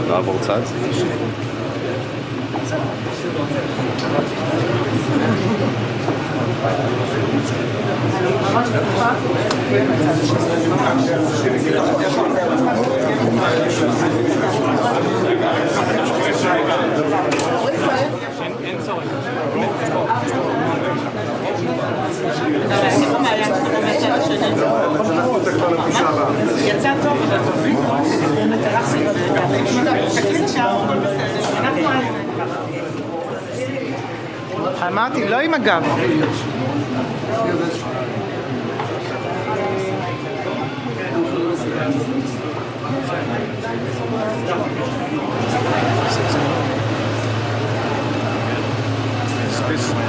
לעבור צד. אין צורך. יצא טוב, אמרתי, לא עם הגב.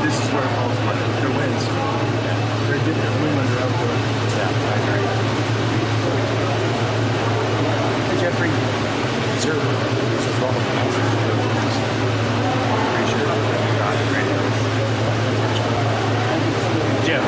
This is where it falls apart. Their winds. They're getting wind under outdoor. Yeah, I agree. Hey, Jeffrey. Zero. This is all the houses. Pretty sure. Jeff.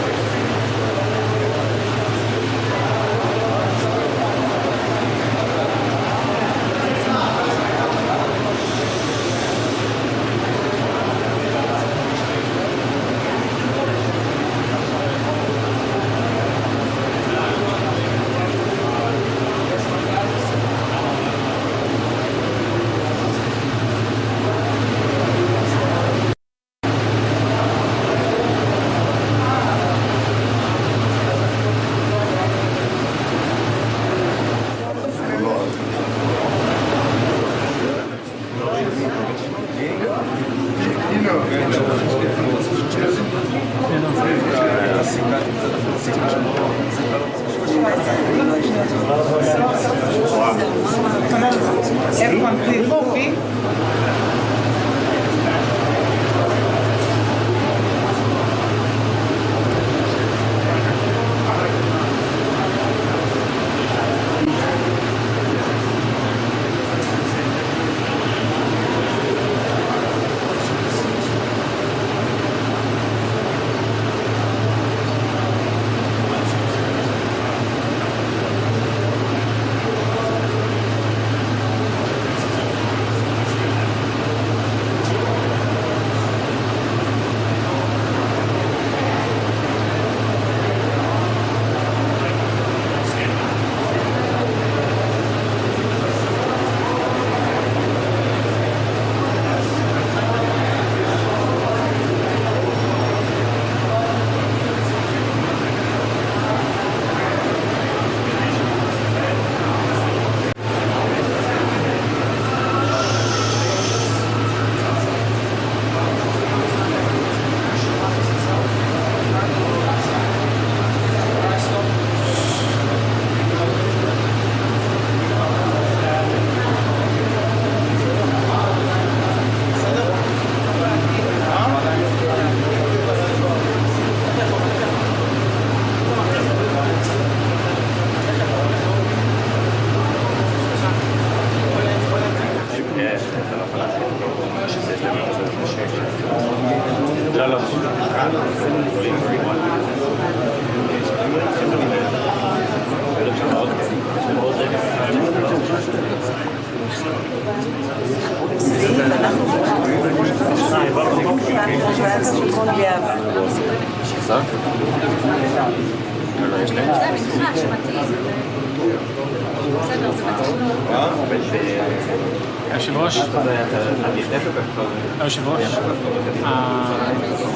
היושב-ראש,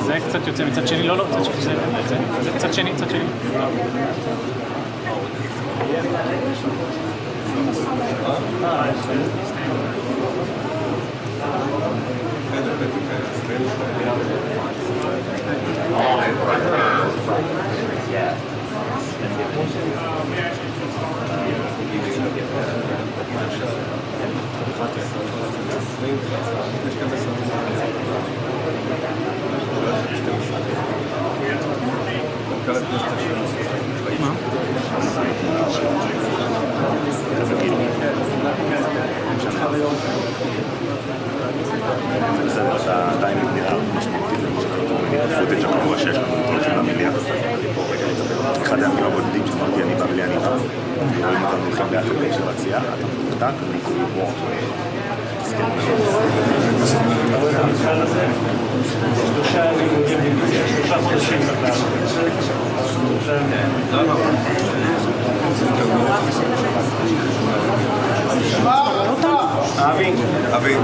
זה קצת יוצא מצד שני, לא, זה קצת שני, קצת שני. בסדר, הטיימינג נראה משמעותי. הפוטג' הקבוע שיש לנו, הולכים למליאה. אחד הימים הבודדים שאמרתי אני במליאה נראה, רואים אותנו הולכים לאט לקשר לצייה, אתה מוקטק, אני קוראים וואו. שלושה חודשים אבי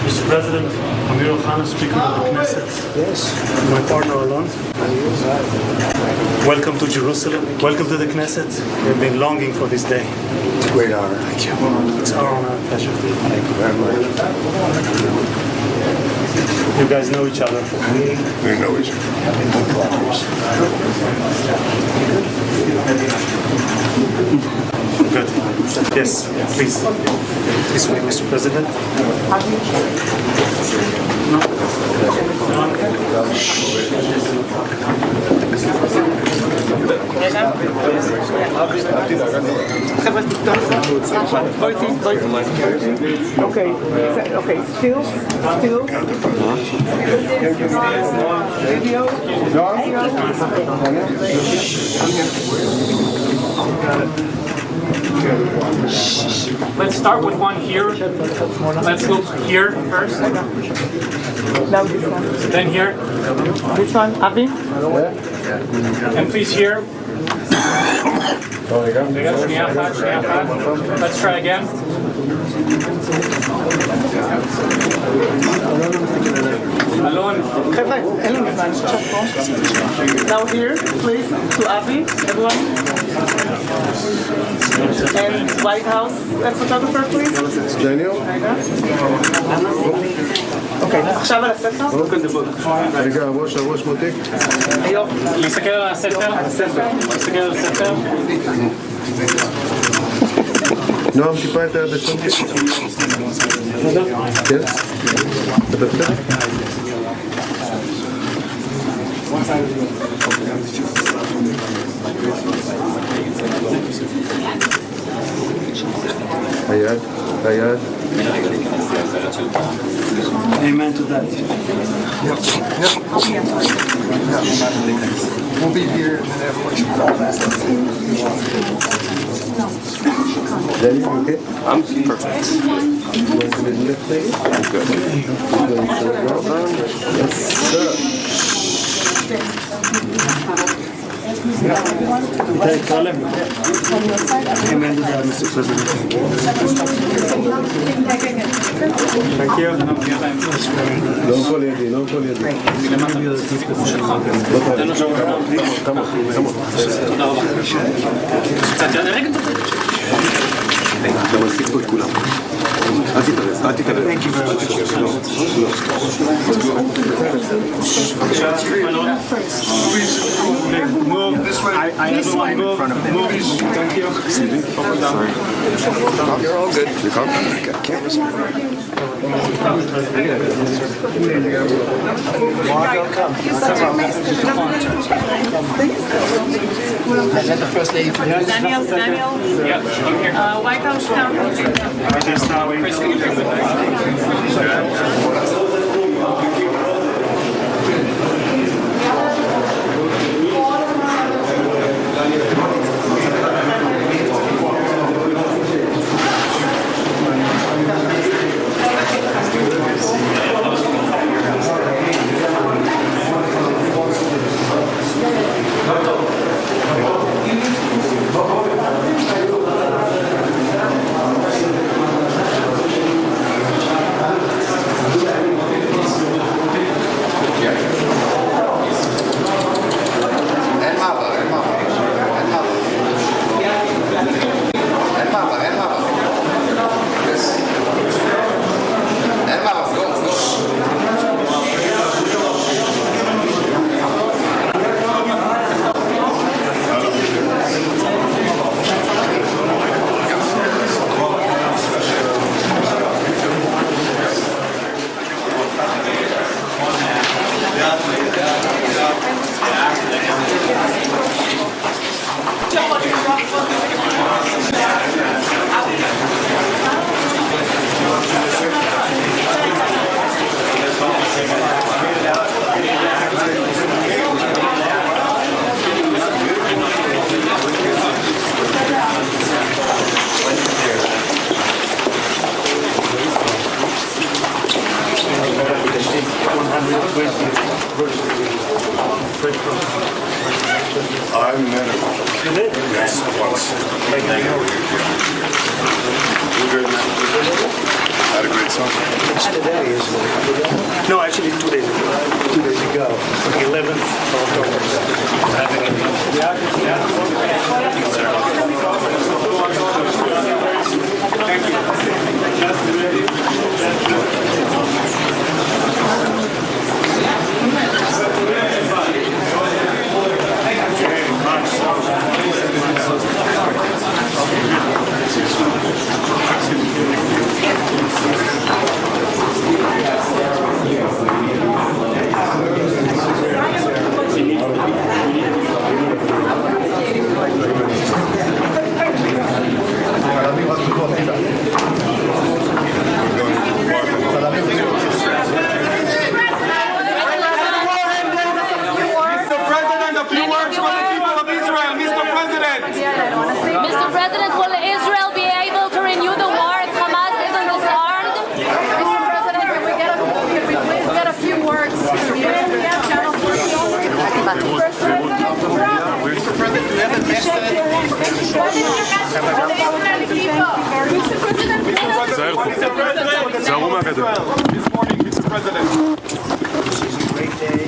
Mr. President, Amir Khan, Speaker of the Knesset. Yes. My partner Alon. Welcome to Jerusalem. Welcome to the Knesset. We've been longing for this day. It's a great honor. Thank you. It's our honor and pleasure. Thank you very much. You guys know each other. We know each other. I've been good collaborators. Good. Yes, please. This way, Mr. President. Okay, still. Video. Let's start with one here. Let's look here first. Now this one. Then here. This one, Avi. And please here. שנייה אחת. Let's try again. Alon. חבר'ה, אין לנו זמן, עכשיו פה. Now here, please, to Avi, everyone. And White House photographer, please. Daniel? אוקיי, עכשיו על הספר. רגע, הראש מותיק. היו. להסתכל על הספר. להסתכל על הספר. נועם, טיפה את היד השם. כן? אתה בסדר? היד. Amen to that. We'll be here and then everyone should call back. Danny, you okay? I'm perfect. You want to do left leg? I'm good. Yes, sir. Amen to that, Mr. President. Thank you. לא כל ידי. אתה מלחיץ פה את כולם. אל תתערב. Thank you. You're all good. You come? I got cameras. Daniel. White House Yeah. straight from. I met him. You did? Yes, once. You good, man? Had a great summer. It's today, isn't it? No, actually 2 days ago. 2 days ago. 11th of Mr. President, will Israel be able to renew the war if Hamas isn't disarmed? Mr. President, can we please get a few words? Mr. President, do you have a message? תיזהרו מהגדר. This is a great day.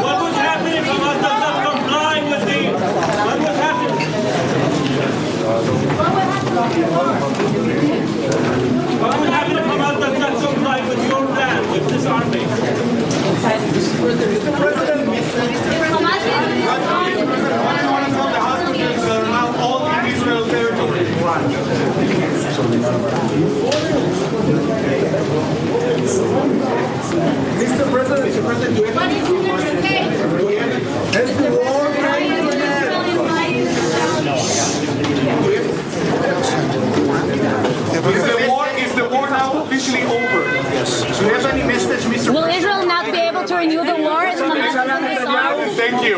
What would happen if Hamas does not comply with the... What would happen? What would happen if Hamas does not comply with your plan, with disarming? Mr. President, do you have any Has the war Is the war now officially over? Yes. Do you have any message, Mr. Will Israel not be able to renew the war if Hamas isn't disarmed? Thank you.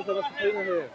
Gaza, what's the thing here?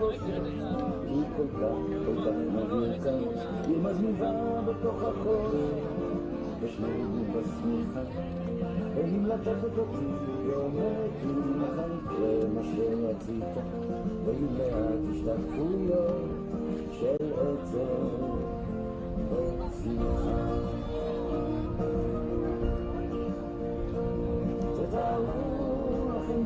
באושר, היא כל כך מבריחה, היא מזמיבה בתוך החור, ושנינו בשמיכה, והיא מלטפת אותי, ואומרת לי מחר יקרה מה שרצית, והיא לאט השתקפויות של עצר ושמחה. תתארו לכם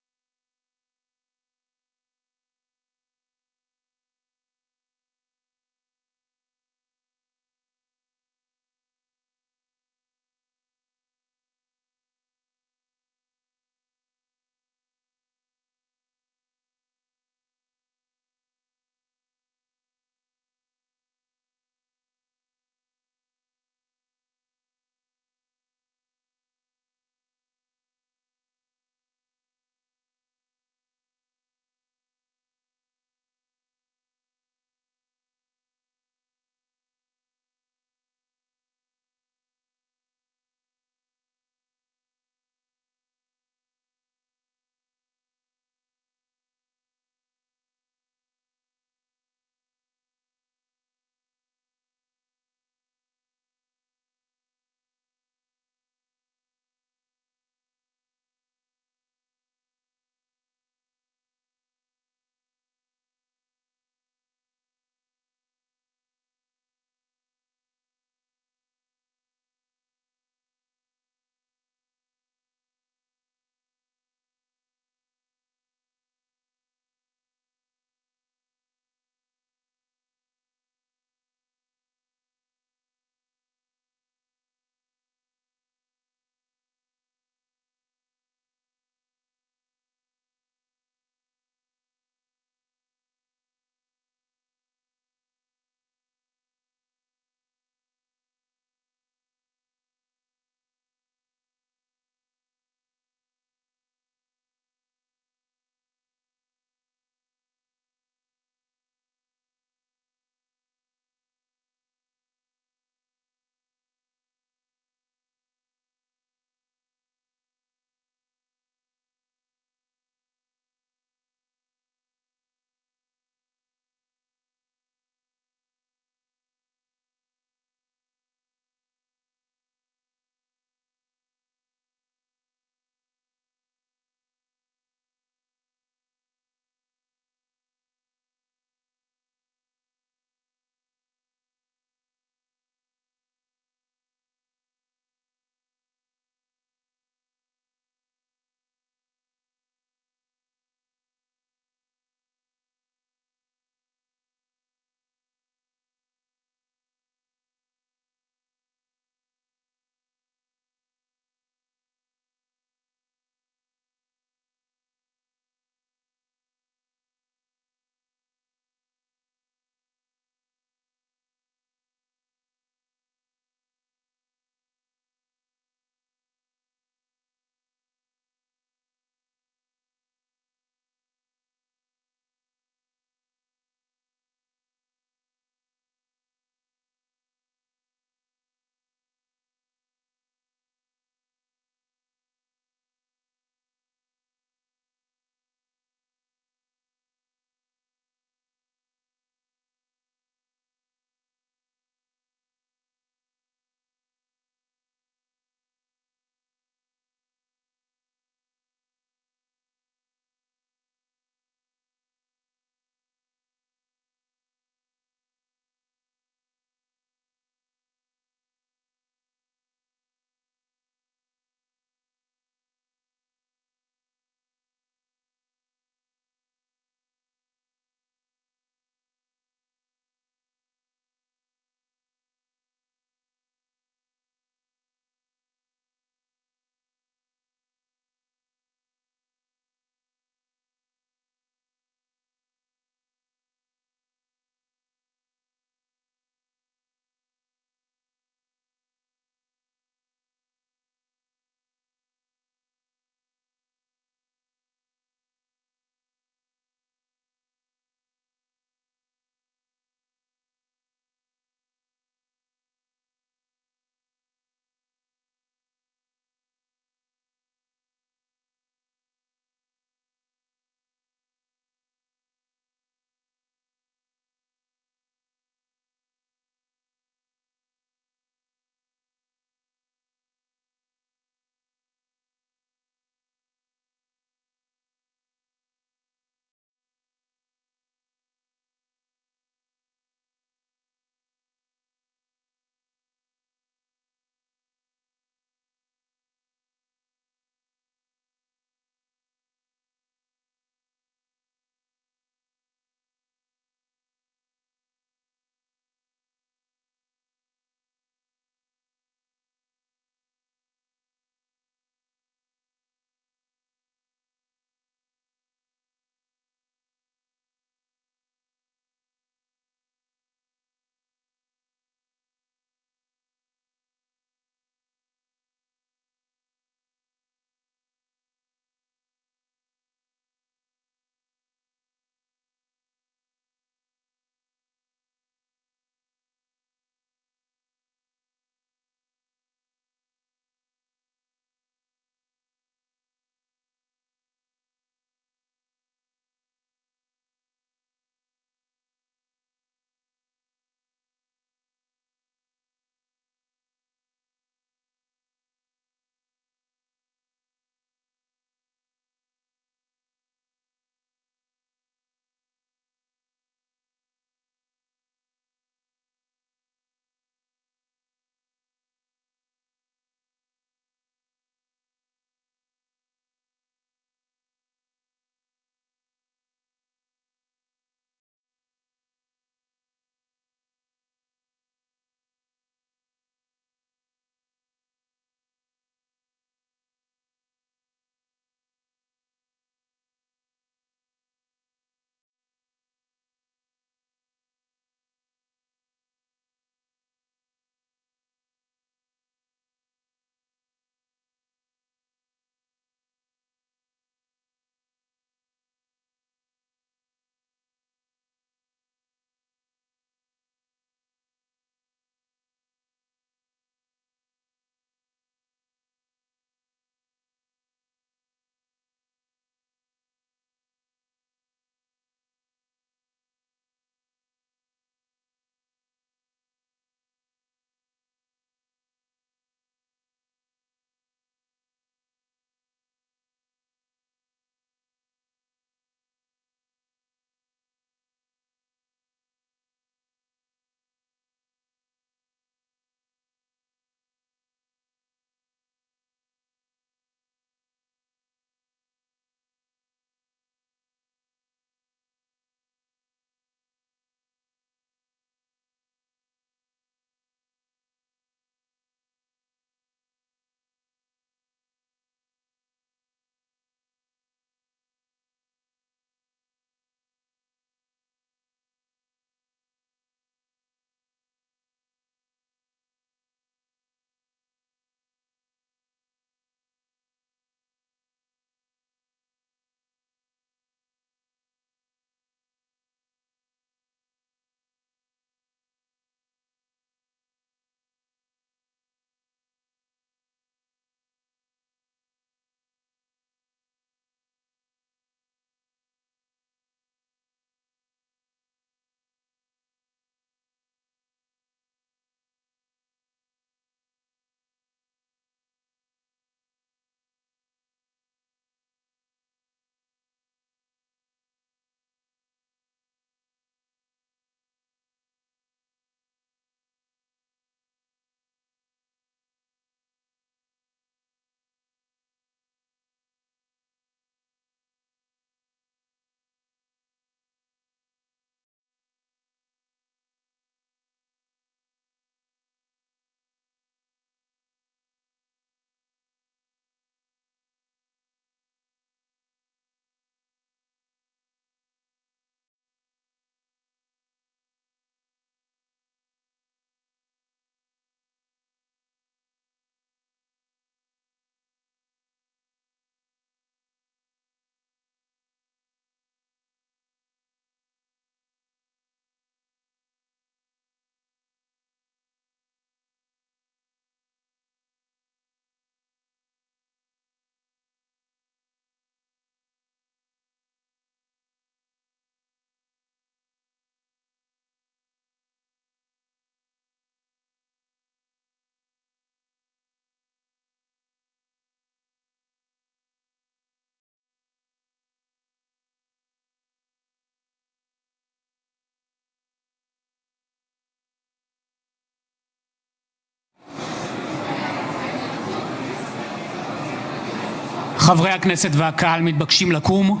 חברי הכנסת והקהל מתבקשים לקום.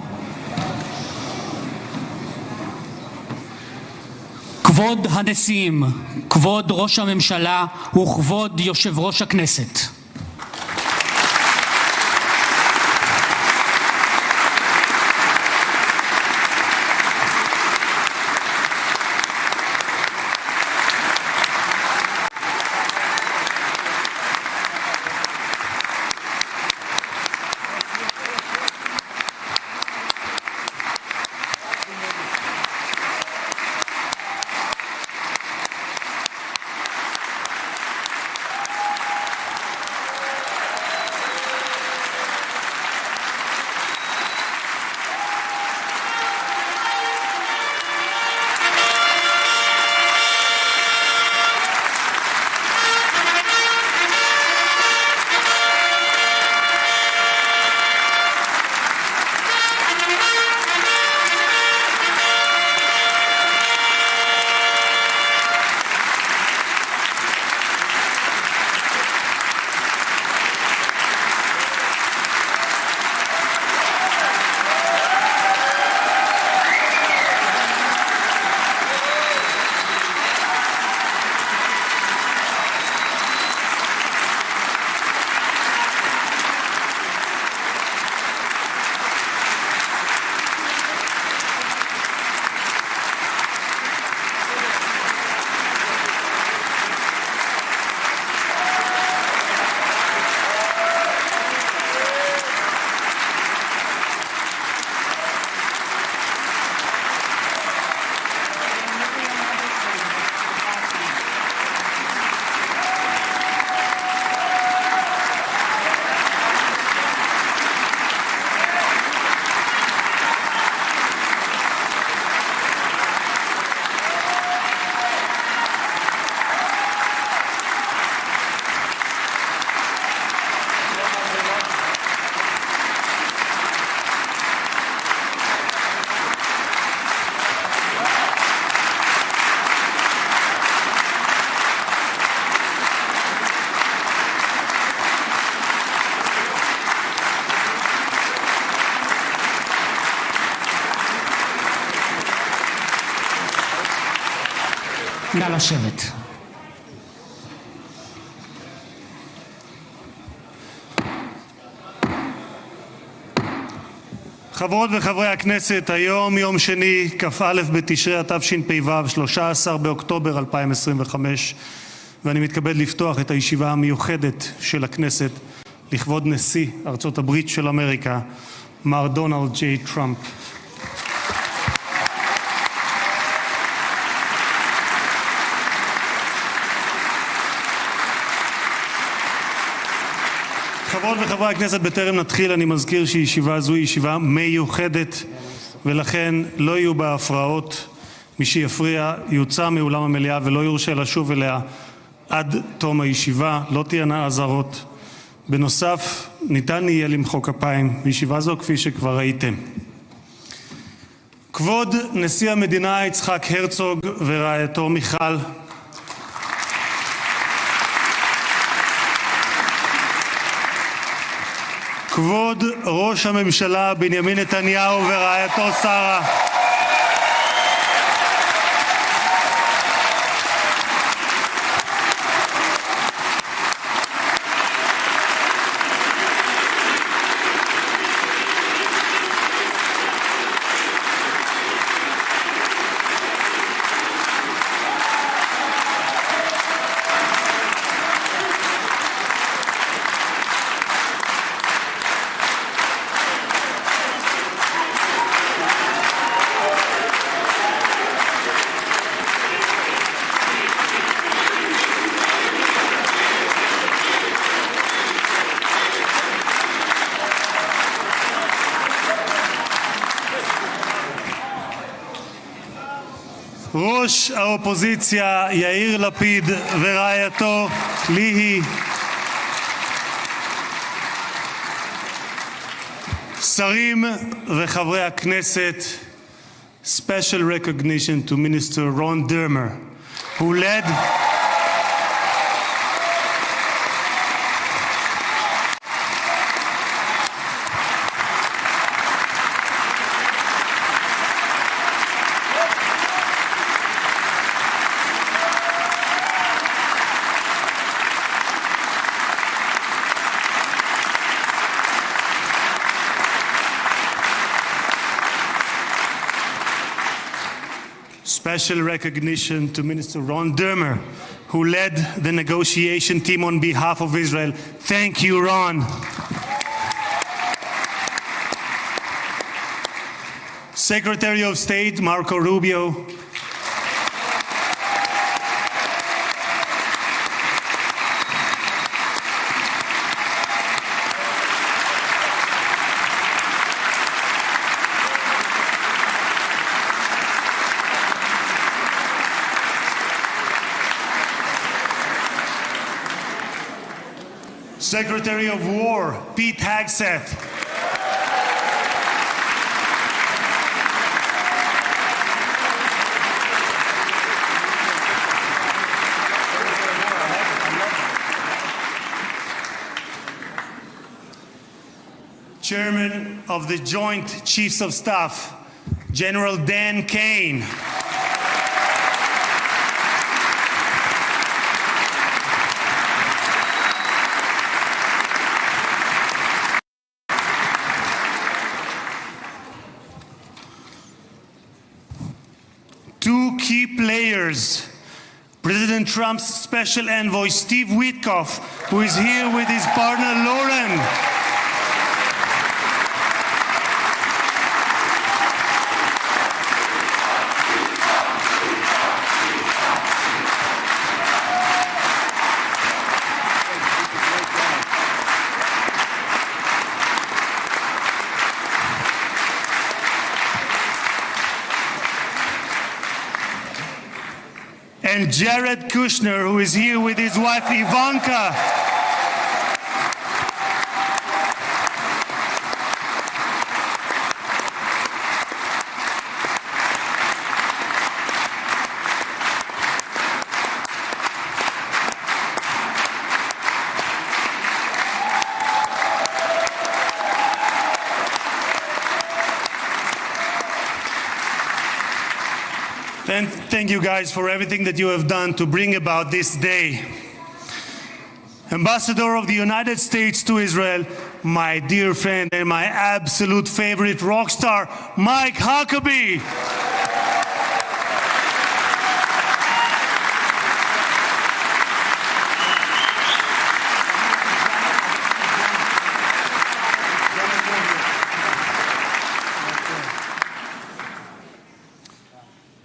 כבוד הנשיאים, כבוד ראש הממשלה וכבוד יושב ראש הכנסת. נא לשבת. חברות וחברי הכנסת, היום יום שני, כ"א בתשרי התשפ"ו, 13 באוקטובר 2025, ואני מתכבד לפתוח את הישיבה המיוחדת של הכנסת לכבוד נשיא ארצות הברית של אמריקה, מר דונלד ג'יי טראמפ. חברות וחברי הכנסת, בטרם נתחיל אני מזכיר שישיבה זו היא ישיבה מיוחדת ולכן לא יהיו בה הפרעות. מי שיפריע יוצא מאולם המליאה ולא יורשה לשוב אליה עד תום הישיבה. לא תהיינה אזהרות. בנוסף, ניתן יהיה למחוא כפיים בישיבה זו כפי שכבר ראיתם. כבוד נשיא המדינה יצחק הרצוג ורעייתו מיכל, כבוד ראש הממשלה בנימין נתניהו ורעייתו שרה, ראש האופוזיציה יאיר לפיד ורעייתו ליהי, שרים וחברי הכנסת, special recognition to Minister Ron Dermer, who led Special recognition to Minister Ron Dermer, who led the negotiation team on behalf of Israel. Thank you, Ron. Secretary of State Marco Rubio, Secretary of War Pete Hegseth, Chairman of the Joint Chiefs of Staff, General Dan Kane. Two key players, President Trump's special envoy Steve Witkoff, who is here with his partner Lauren. And Jared Kushner, who is here with his wife Ivanka. And thank you guys for everything that you have done to bring about this day. Ambassador of the United States to Israel, my dear friend and my absolute favorite rock star, Mike Huckabee.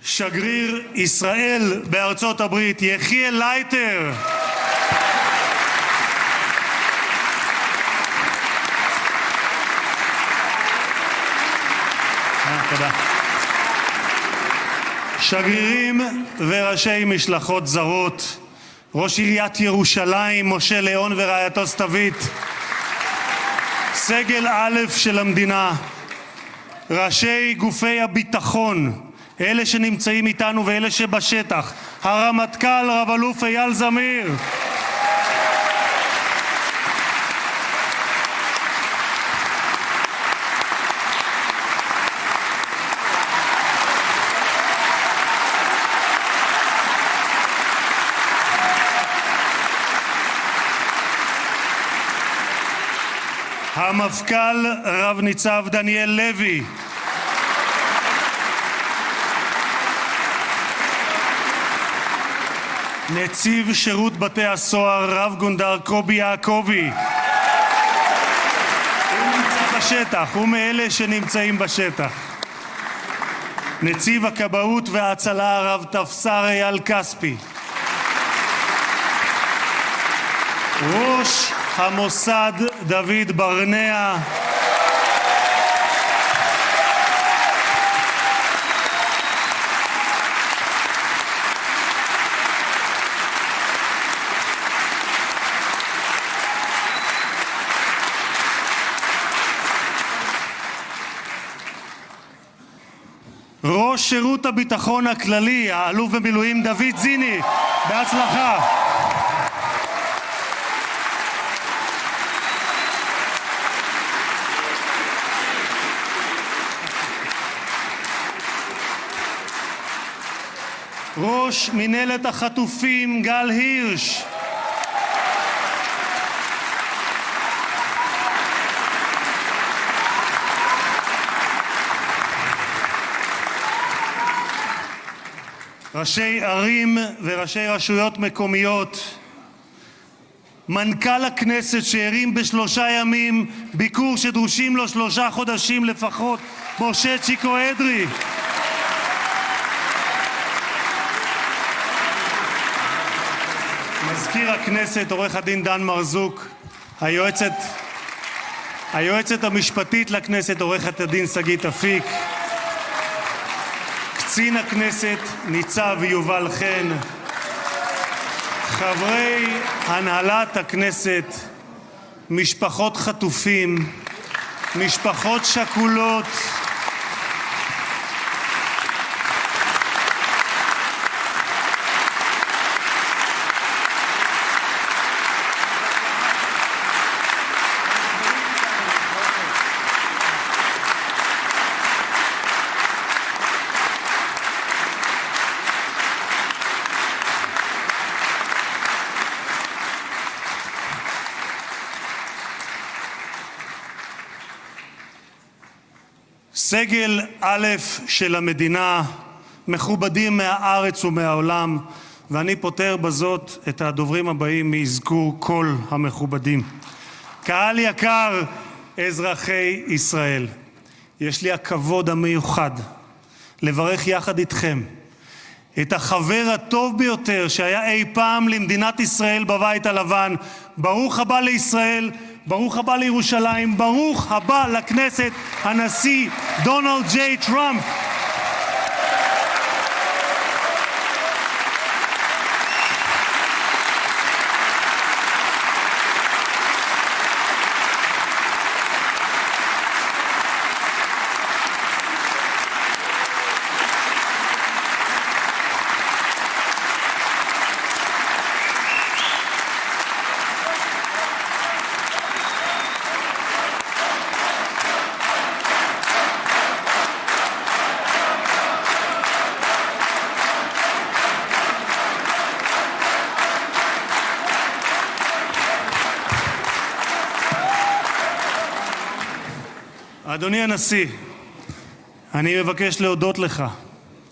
שגריר ישראל בארצות הברית, יחיאל לייטר. תודה. שגרירים וראשי משלחות זרות, ראש עיריית ירושלים, משה ליאון ורעייתו סתווית, סגל א' של המדינה, ראשי גופי הביטחון, אלה שנמצאים איתנו ואלה שבשטח, הרמטכ"ל רב אלוף אייל זמיר, המפכ"ל רב ניצב דניאל לוי, נציב שירות בתי הסוהר רב גונדר קובי יעקבי. הוא נמצא בשטח, הוא מאלה שנמצאים בשטח. נציב הכבאות וההצלה רב תפסר אייל כספי. ראש המוסד דוד ברנע. ראש שירות הביטחון הכללי, האלוף במילואים דוד זיני, בהצלחה. ראש מנהלת החטופים גל הירש. ראשי ערים וראשי רשויות מקומיות, מנכ"ל הכנסת שהרים ב3 ימים ביקור שדרושים לו 3 חודשים לפחות, משה צ'יקו אדרי, מזכיר הכנסת עורך הדין דן מרזוק, היועצת המשפטית לכנסת עורכת הדין שגית אפיק, קצין הכנסת ניצב יובל חן, חברי הנהלת הכנסת, משפחות חטופים, משפחות שכולות, סגל א' של המדינה, מכובדים מהארץ ומהעולם, ואני פותר בזאת את הדוברים הבאים מאזכור כל המכובדים. קהל יקר, אזרחי ישראל, יש לי הכבוד המיוחד לברך יחד איתכם את החבר הטוב ביותר שהיה אי פעם למדינת ישראל בבית הלבן. ברוך הבא לישראל, ברוך הבא לירושלים, ברוך הבא לכנסת, הנשיא דונלד ג'יי טראמפ. אדוני הנשיא, אני מבקש להודות לך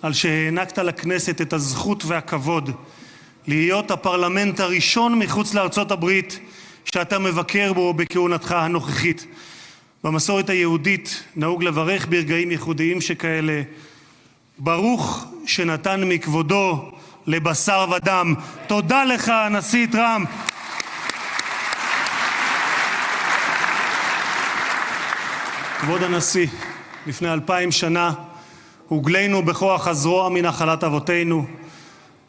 על שהענקת לכנסת את הזכות והכבוד להיות הפרלמנט הראשון מחוץ לארצות הברית שאתה מבקר בו בכהונתך הנוכחית. במסורת היהודית נהוג לברך ברגעים ייחודיים שכאלה, ברוך שנתן מכבודו לבשר ודם. תודה לך, הנשיא טראמפ. כבוד הנשיא, לפני 2000 שנה הוגלנו בכוח הזרוע מנחלת אבותינו,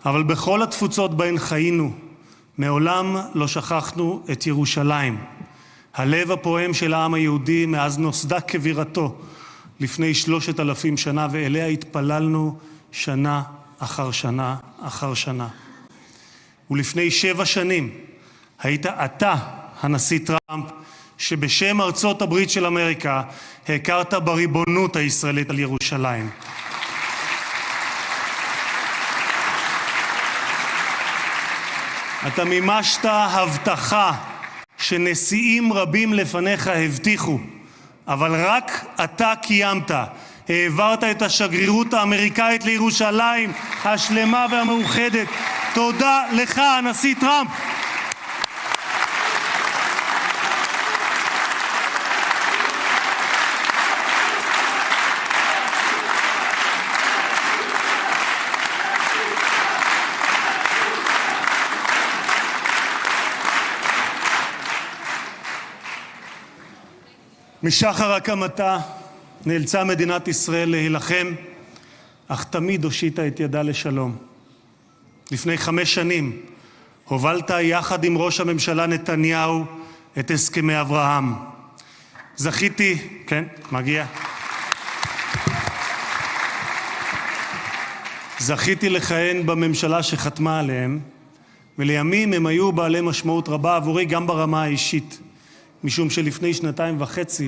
אבל בכל התפוצות בהן חיינו, מעולם לא שכחנו את ירושלים, הלב הפועם של העם היהודי מאז נוסדה כבירתו לפני 3,000 שנה, ואליה התפללנו שנה אחר שנה אחר שנה. ולפני 7 שנים היית אתה, הנשיא טראמפ, שבשם ארצות הברית של אמריקה הכרת בריבונות הישראלית על ירושלים. אתה מימשת הבטחה שנשיאים רבים לפניך הבטיחו, אבל רק אתה קיימת. העברת את השגרירות האמריקאית לירושלים השלמה והמאוחדת. תודה לך, הנשיא טראמפ. משחר הקמתה נאלצה מדינת ישראל להילחם, אך תמיד הושיטה את ידה לשלום. לפני 5 שנים הובלת יחד עם ראש הממשלה נתניהו את הסכמי אברהם. זכיתי, כן, מגיע. זכיתי לכהן בממשלה שחתמה עליהם, ולימים הם היו בעלי משמעות רבה עבורי גם ברמה האישית. משום שלפני 2.5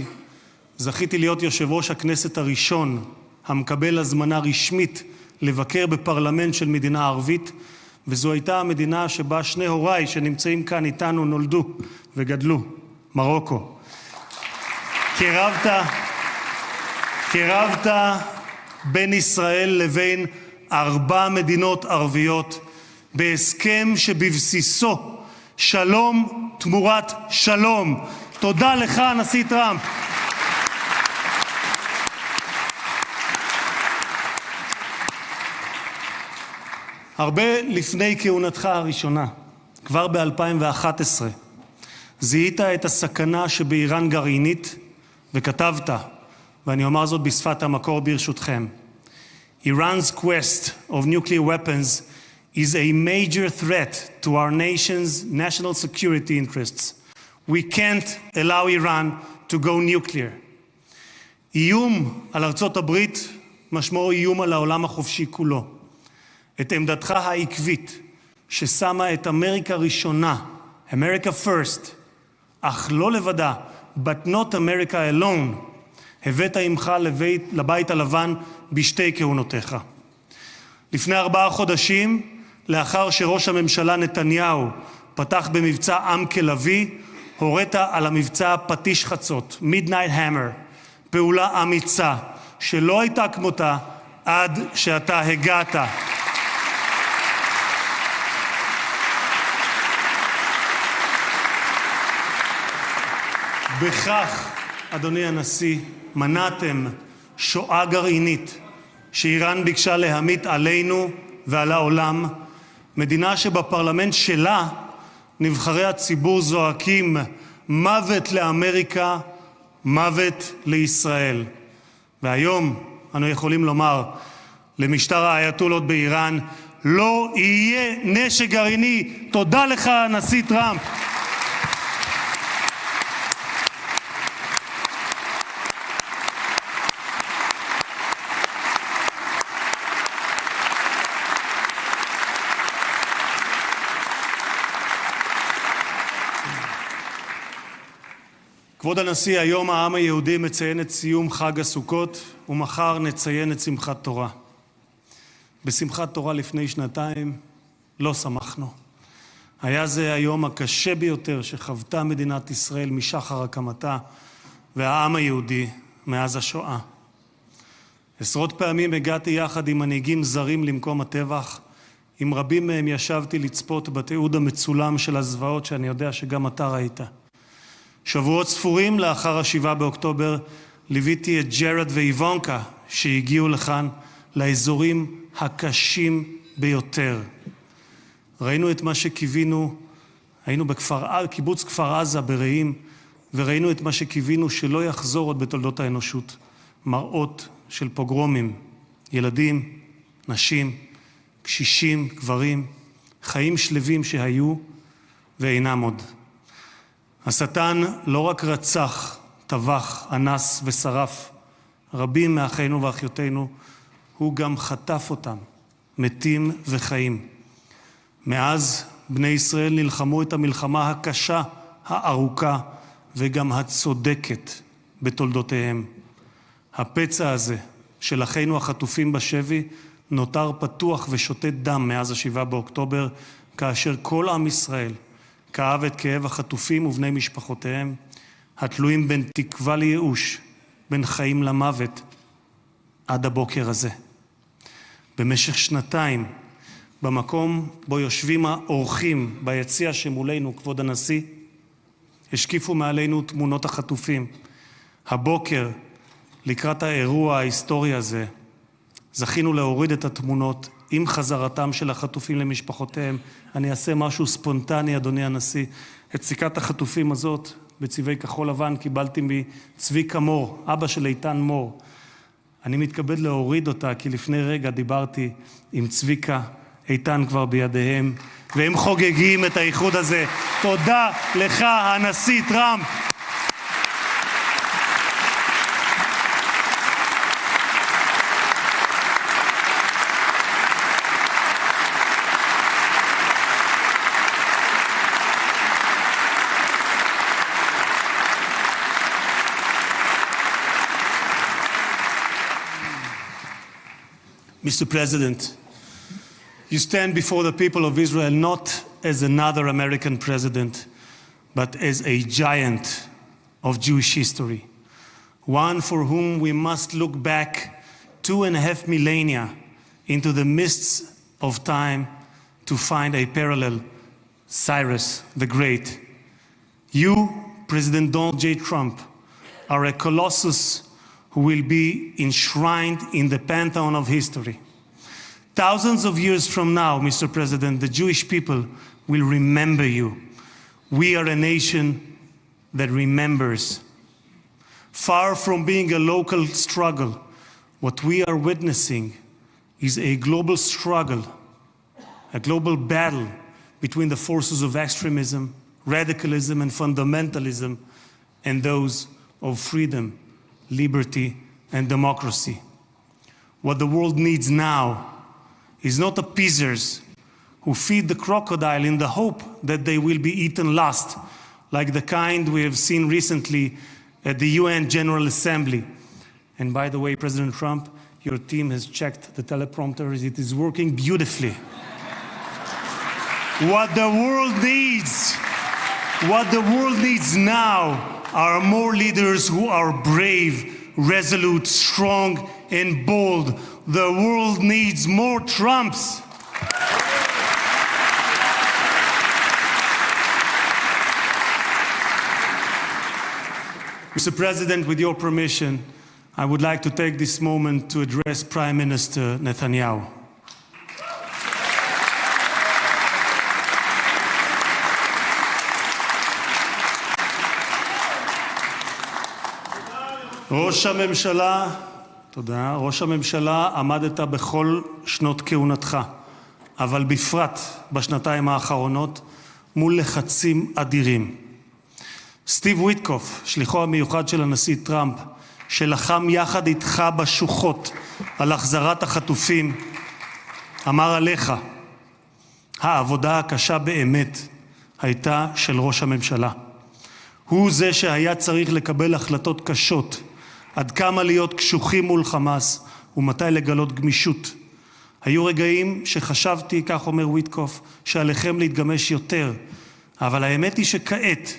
זכיתי להיות יושב ראש הכנסת הראשון המקבל הזמנה רשמית לבקר בפרלמנט של מדינה ערבית, וזו הייתה המדינה שבה 2 הוריי שנמצאים כאן איתנו נולדו וגדלו, מרוקו. קרבת בין ישראל לבין 4 מדינות ערביות בהסכם שבבסיסו שלום תמורת שלום. תודה לך, הנשיא טראמפ. הרבה לפני כהונתך הראשונה, כבר ב-2011, זיהית את הסכנה שבאיראן גרעינית וכתבת, ואני אומר זאת בשפת המקור ברשותכם. Iran's quest of nuclear weapons is a major threat to our nation's national security interests. We can't allow Iran to go nuclear. איום על ארצות הברית משמעו איום על העולם החופשי כולו. את עמדתך העקבית ששמה את אמריקה ראשונה, America first, אך לא לבדה, but not America alone, הבאת עמך לבית הלבן בשתי כהונותיך. לפני 4 חודשים, לאחר שראש הממשלה נתניהו פתח במבצע עם כלבי, הורית על המבצע פטיש חצות, Midnight Hammer, פעולה אמיצה שלא הייתה כמותה עד שאתה הגעת. בכך, אדוני הנשיא, מנעתם שואה גרעינית שאיראן ביקשה להמיט עלינו ועל העולם, מדינה שבפרלמנט שלה נבחרי הציבור זועקים מוות לאמריקה, מוות לישראל. והיום אנו יכולים לומר למשטר האייתולות באיראן, לא יהיה נשק גרעיני. תודה לך, הנשיא טראמפ. כבוד הנשיא, היום העם היהודי מציין את סיום חג הסוכות, ומחר נציין את שמחת תורה. בשמחת תורה לפני 2 לא שמחנו. היה זה היום הקשה ביותר שחוותה מדינת ישראל משחר הקמתה, והעם היהודי מאז השואה. עשרות פעמים הגעתי יחד עם מנהיגים זרים למקום הטבח, עם רבים מהם ישבתי לצפות בתיעוד המצולם של הזוועות שאני יודע שגם אתה ראית. שבועות ספורים לאחר 7 באוקטובר ליוויתי את ג'רד ואיוונקה שהגיעו לכאן לאזורים הקשים ביותר. ראינו את מה שקיווינו, היינו קיבוץ כפר עזה ברעים, וראינו את מה שקיווינו שלא יחזור עוד בתולדות האנושות. מראות של פוגרומים, ילדים, נשים, קשישים, גברים, חיים שלווים שהיו ואינם עוד. השטן לא רק רצח, טבח, אנס ושרף רבים מאחינו ואחיותינו, הוא גם חטף אותם, מתים וחיים. מאז בני ישראל נלחמו את המלחמה הקשה, הארוכה וגם הצודקת בתולדותיהם. הפצע הזה של אחינו החטופים בשבי נותר פתוח ושותת דם מאז 7 באוקטובר, כאשר כל עם ישראל כאב את כאב החטופים ובני משפחותיהם, התלויים בין תקווה לייאוש, בין חיים למוות, עד הבוקר הזה. במשך 2, במקום בו יושבים האורחים ביציע שמולנו, כבוד הנשיא, השקיפו מעלינו תמונות החטופים. הבוקר, לקראת האירוע ההיסטורי הזה, זכינו להוריד את התמונות עם חזרתם של החטופים למשפחותיהם. אני אעשה משהו ספונטני, אדוני הנשיא. את סיכת החטופים הזאת, בצבעי כחול לבן, קיבלתי מצביקה מור, אבא של איתן מור. אני מתכבד להוריד אותה, כי לפני רגע דיברתי עם צביקה, איתן כבר בידיהם, והם חוגגים את האיחוד הזה. תודה לך, הנשיא טראמפ. Mr. President, you stand before the people of Israel not as another American president, but as a giant of Jewish history, one for whom we must look back 2.5 millennia into the mists of time to find a parallel, Cyrus the Great. You, President Donald J. Trump, are a colossus who will be enshrined in the pantheon of history. Thousands of years from now, Mr. President, the Jewish people will remember you. We are a nation that remembers. Far from being a local struggle, what we are witnessing is a global struggle, a global battle between the forces of extremism, radicalism, and fundamentalism, and those of freedom, liberty, and democracy. What the world needs now is not appeasers who feed the crocodile in the hope that they will be eaten last, like the kind we have seen recently at the UN General Assembly. And by the way, President Trump, your team has checked the teleprompters. It is working beautifully. What the world needs now are more leaders who are brave, resolute, strong, and bold. The world needs more Trumps. Mr. President, with your permission, I would like to take this moment to address Prime Minister Netanyahu. ראש הממשלה, עמדת בכל שנות כהונתך, אבל בפרט בשנתיים האחרונות מול לחצים אדירים. סטיב וויטקוף, שליחו המיוחד של הנשיא טראמפ, שלחם יחד איתך בשוחות על החזרת החטופים, אמר עליך, העבודה הקשה באמת הייתה של ראש הממשלה. הוא זה שהיה צריך לקבל החלטות קשות, עד כמה להיות קשוחים מול חמאס ומתי לגלות גמישות. היו רגעים שחשבתי, כך אומר וויטקוף, שעליכם להתגמש יותר, אבל האמת היא שכעת,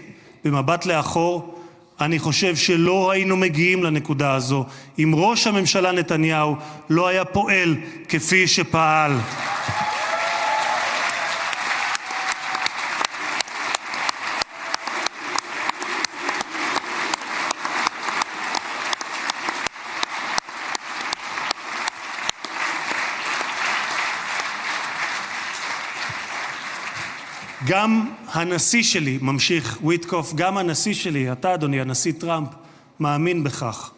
במבט לאחור, אני חושב שלא היינו מגיעים לנקודה הזו אם ראש הממשלה נתניהו לא היה פועל כפי שפעל. גם הנשיא שלי, ממשיך וויטקוף, גם הנשיא שלי, אתה אדוני, הנשיא טראמפ, מאמין בכך.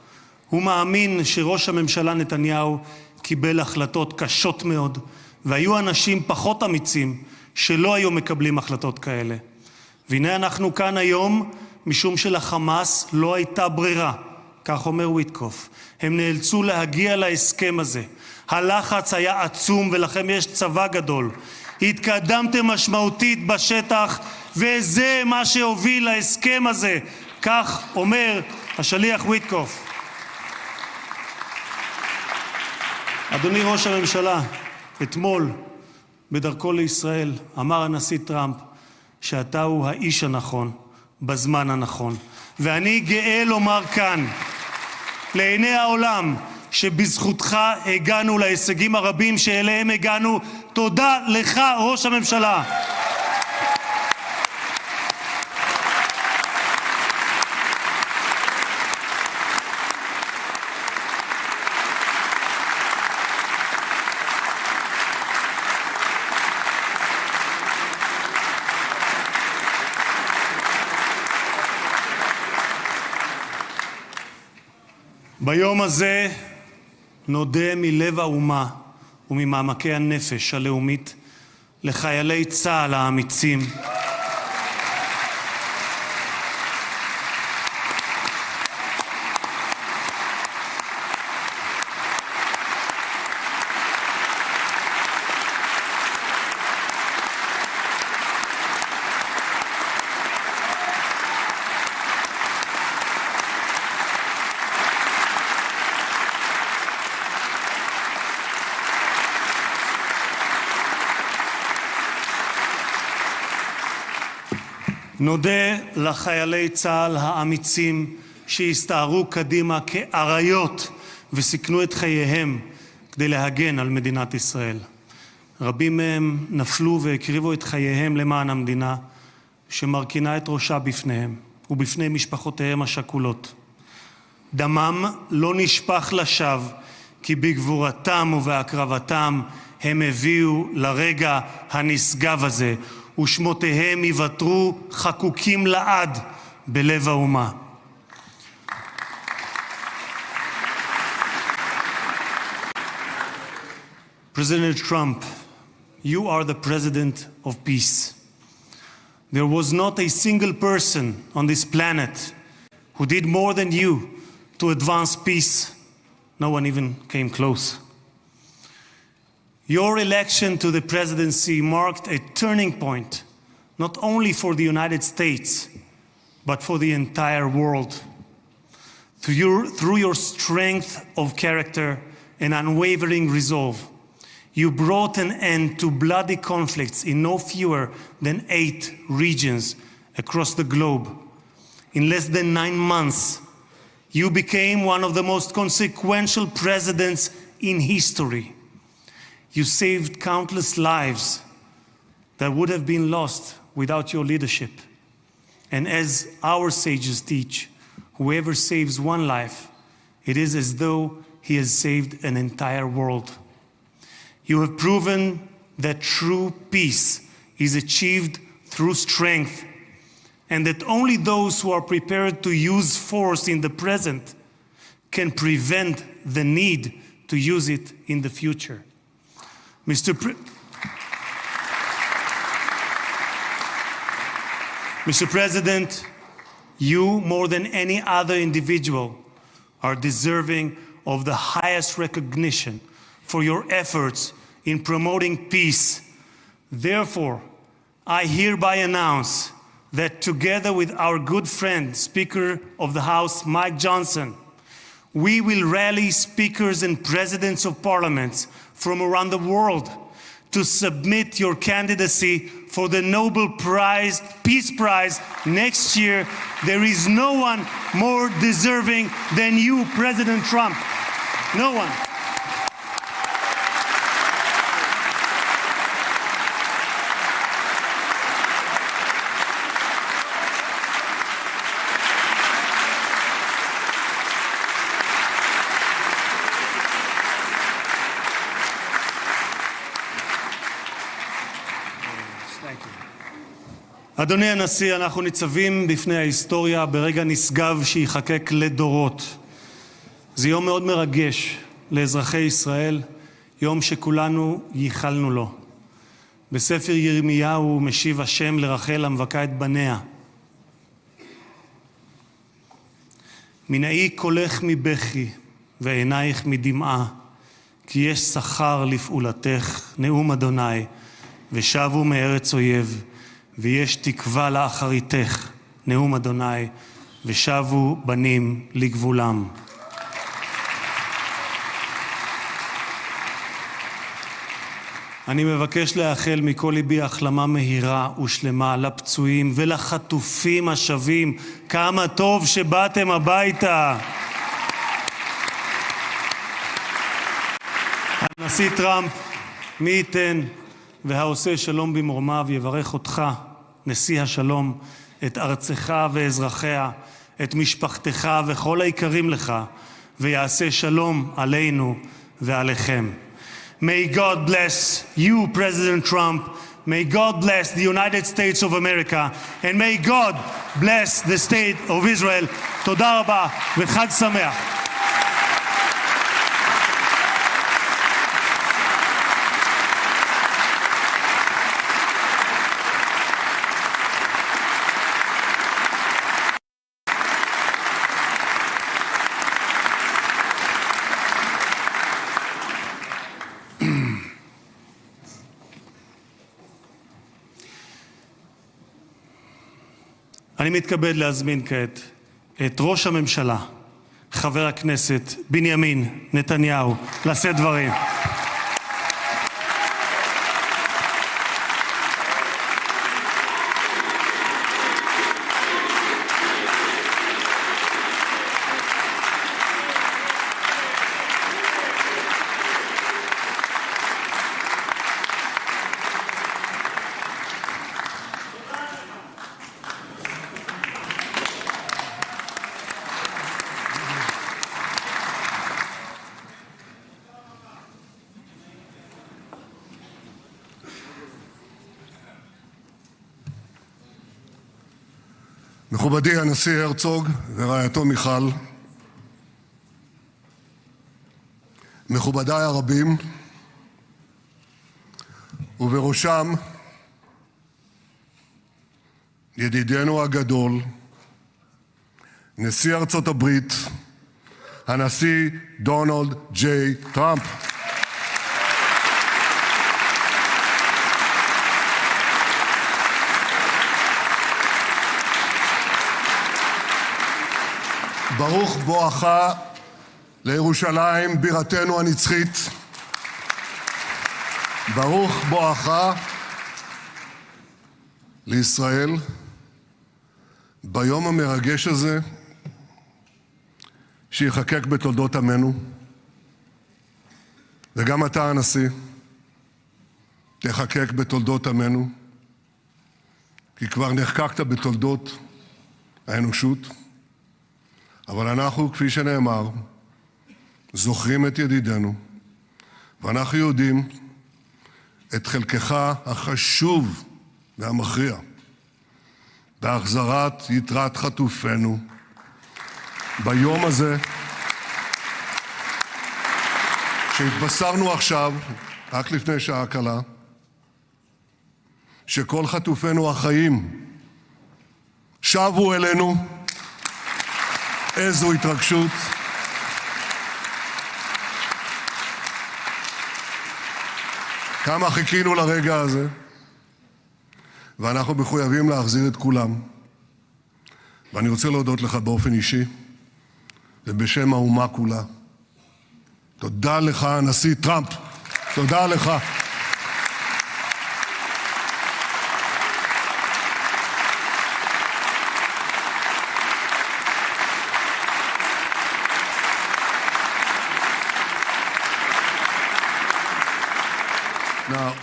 הוא מאמין שראש הממשלה נתניהו קיבל החלטות קשות מאוד, והיו אנשים פחות אמיצים שלא היו מקבלים החלטות כאלה. והנה אנחנו כאן היום, משום שלחמאס לא הייתה ברירה, כך אומר וויטקוף. הם נאלצו להגיע להסכם הזה. הלחץ היה עצום ולכם יש צבא גדול. התקדמתם משמעותית בשטח, וזה מה שהוביל להסכם הזה. כך אומר השליח וויטקוף. אדוני ראש הממשלה, אתמול בדרכו לישראל אמר הנשיא טראמפ שאתה הוא האיש הנכון בזמן הנכון. ואני גאה לומר כאן לעיני העולם שבזכותך הגענו להישגים הרבים שאליהם הגענו. תודה לך, ראש הממשלה. ביום הזה נודה מלב האומה וממעמקי הנפש הלאומית לחיילי צה"ל האמיצים, נודה לחיילי צה"ל האמיצים שהסתערו קדימה כאריות וסיכנו את חייהם כדי להגן על מדינת ישראל. רבים מהם נפלו והקריבו את חייהם למען המדינה שמרכינה את ראשה בפניהם ובפני משפחותיהם השכולות. דמם לא נשפך לשווא, כי בגבורתם ובהקרבתם הם הביאו לרגע הנשגב הזה, ושמותיהם ייוותרו חקוקים לעד בלב האומה. President Trump, you are the president of peace. There was not a single person on this planet who did more than you to advance peace. No one even came close. Your election to the presidency marked a turning point, not only for the United States, but for the entire world. Through your strength of character and unwavering resolve, you brought an end to bloody conflicts in no fewer than 8 regions across the globe. In less than 9 months, you became one of the most consequential presidents in history. You saved countless lives that would have been lost without your leadership. And as our sages teach, whoever saves one life, it is as though he has saved an entire world. You have proven that true peace is achieved through strength, and that only those who are prepared to use force in the present can prevent the need to use it in the future. Mr. President, you, more than any other individual, are deserving of the highest recognition for your efforts in promoting peace. Therefore, I hereby announce that together with our good friend, Speaker of the House, Mike Johnson, we will rally speakers and presidents of parliaments from around the world to submit your candidacy for the Nobel Prize, Peace Prize next year. There is no one more deserving than you, President Trump. No one. אדוני הנשיא, אנחנו ניצבים בפני ההיסטוריה ברגע נשגב שיחקק לדורות. זה יום מאוד מרגש לאזרחי ישראל, יום שכולנו ייחלנו לו. בספר ירמיהו משיב השם לרחל המבכה את בניה. מנעי קולך מבכי ועינייך מדמעה, כי יש שכר לפעולתך, נאום אדוני, ושבו מארץ אויב. ויש תקווה לאחריתך, נאום אדוני, ושבו בנים לגבולם. אני מבקש לאחל מכל ליבי החלמה מהירה ושלמה לפצועים ולחטופים השבים. כמה טוב שבאתם הביתה. הנשיא טראמפ, מי ייתן והעושה שלום במרומיו יברך אותך, נשיא השלום, את ארצך ואזרחיה, את משפחתך וכל היקרים לך, ויעשה שלום עלינו ועליכם. May God bless you, President Trump. May God bless the United States of America. And may God bless the state of Israel. תודה רבה וחג שמח. אני מתכבד להזמין כעת את ראש הממשלה, חבר הכנסת בנימין נתניהו, לשאת דברים. מכובדי הנשיא הרצוג ורעייתו מיכל, מכובדיי הרבים, ובראשם ידידנו הגדול, נשיא ארצות הברית, הנשיא דונלד ג'יי טראמפ. ברוך בואך לירושלים בירתנו הנצחית. ברוך בואך לישראל ביום המרגש הזה שיחקק בתולדות עמנו. וגם אתה, הנשיא, תחקק בתולדות עמנו, כי כבר נחקקת בתולדות האנושות. אבל אנחנו, כפי שנאמר, זוכרים את ידידנו, ואנחנו יודעים את חלקך החשוב והמכריע בהחזרת יתרת חטופינו ביום הזה שהתבשרנו עכשיו, רק לפני שעה קלה, שכל חטופינו החיים שבו אלינו. איזו התרגשות. כמה חיכינו לרגע הזה, ואנחנו מחויבים להחזיר את כולם. ואני רוצה להודות לך באופן אישי ובשם האומה כולה. תודה לך, הנשיא טראמפ. תודה לך. Now,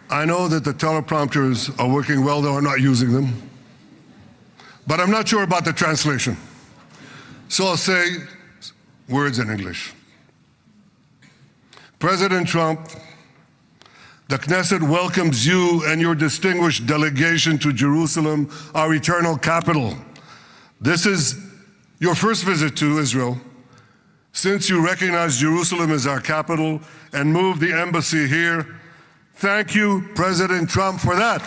I know that the teleprompters are working well, though I'm not using them. But I'm not sure about the translation. So I'll say words in English. President Trump, the Knesset welcomes you and your distinguished delegation to Jerusalem, our eternal capital. This is your first visit to Israel since you recognize Jerusalem as our capital and moved the embassy here. Thank you, President Trump, for that.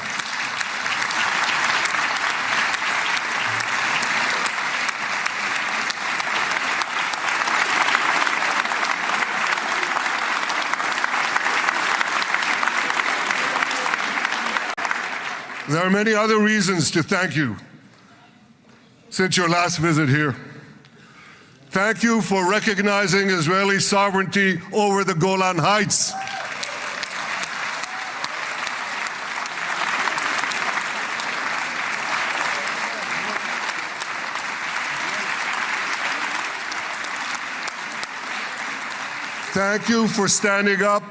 There are many other reasons to thank you since your last visit here. Thank you for recognizing Israeli sovereignty over the Golan Heights. Thank you for standing up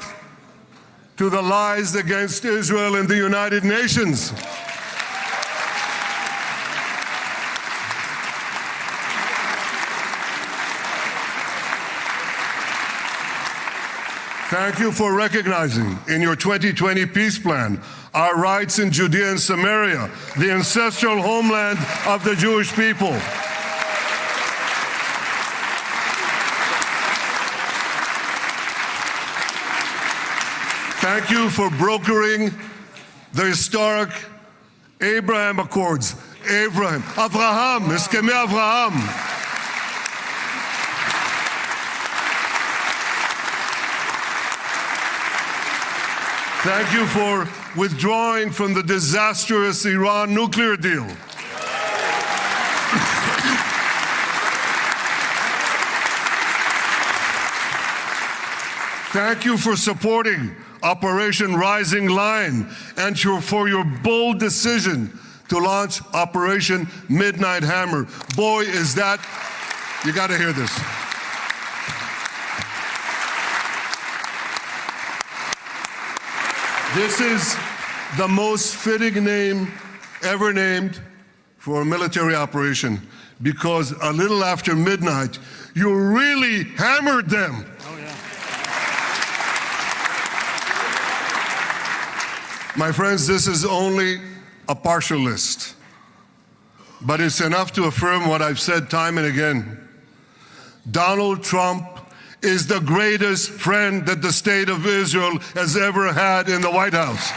to the lies against Israel in the United Nations. Thank you for recognizing in your 2020 peace plan our rights in Judea and Samaria, the ancestral homeland of the Jewish people. Thank you for brokering the historic Abraham Accords. Abraham, Eskemei Avraham. Thank you for withdrawing from the disastrous Iran nuclear deal. Thank you for supporting Operation Rising Lion and for your bold decision to launch Operation Midnight Hammer. Boy, is that, you got to hear this. This is the most fitting name ever named for a military operation, because a little after midnight, you really hammered them. Oh, yeah. My friends, this is only a partial list but it's enough to affirm what I've said time and again. Donald Trump is the greatest friend that the state of Israel has ever had in the White House.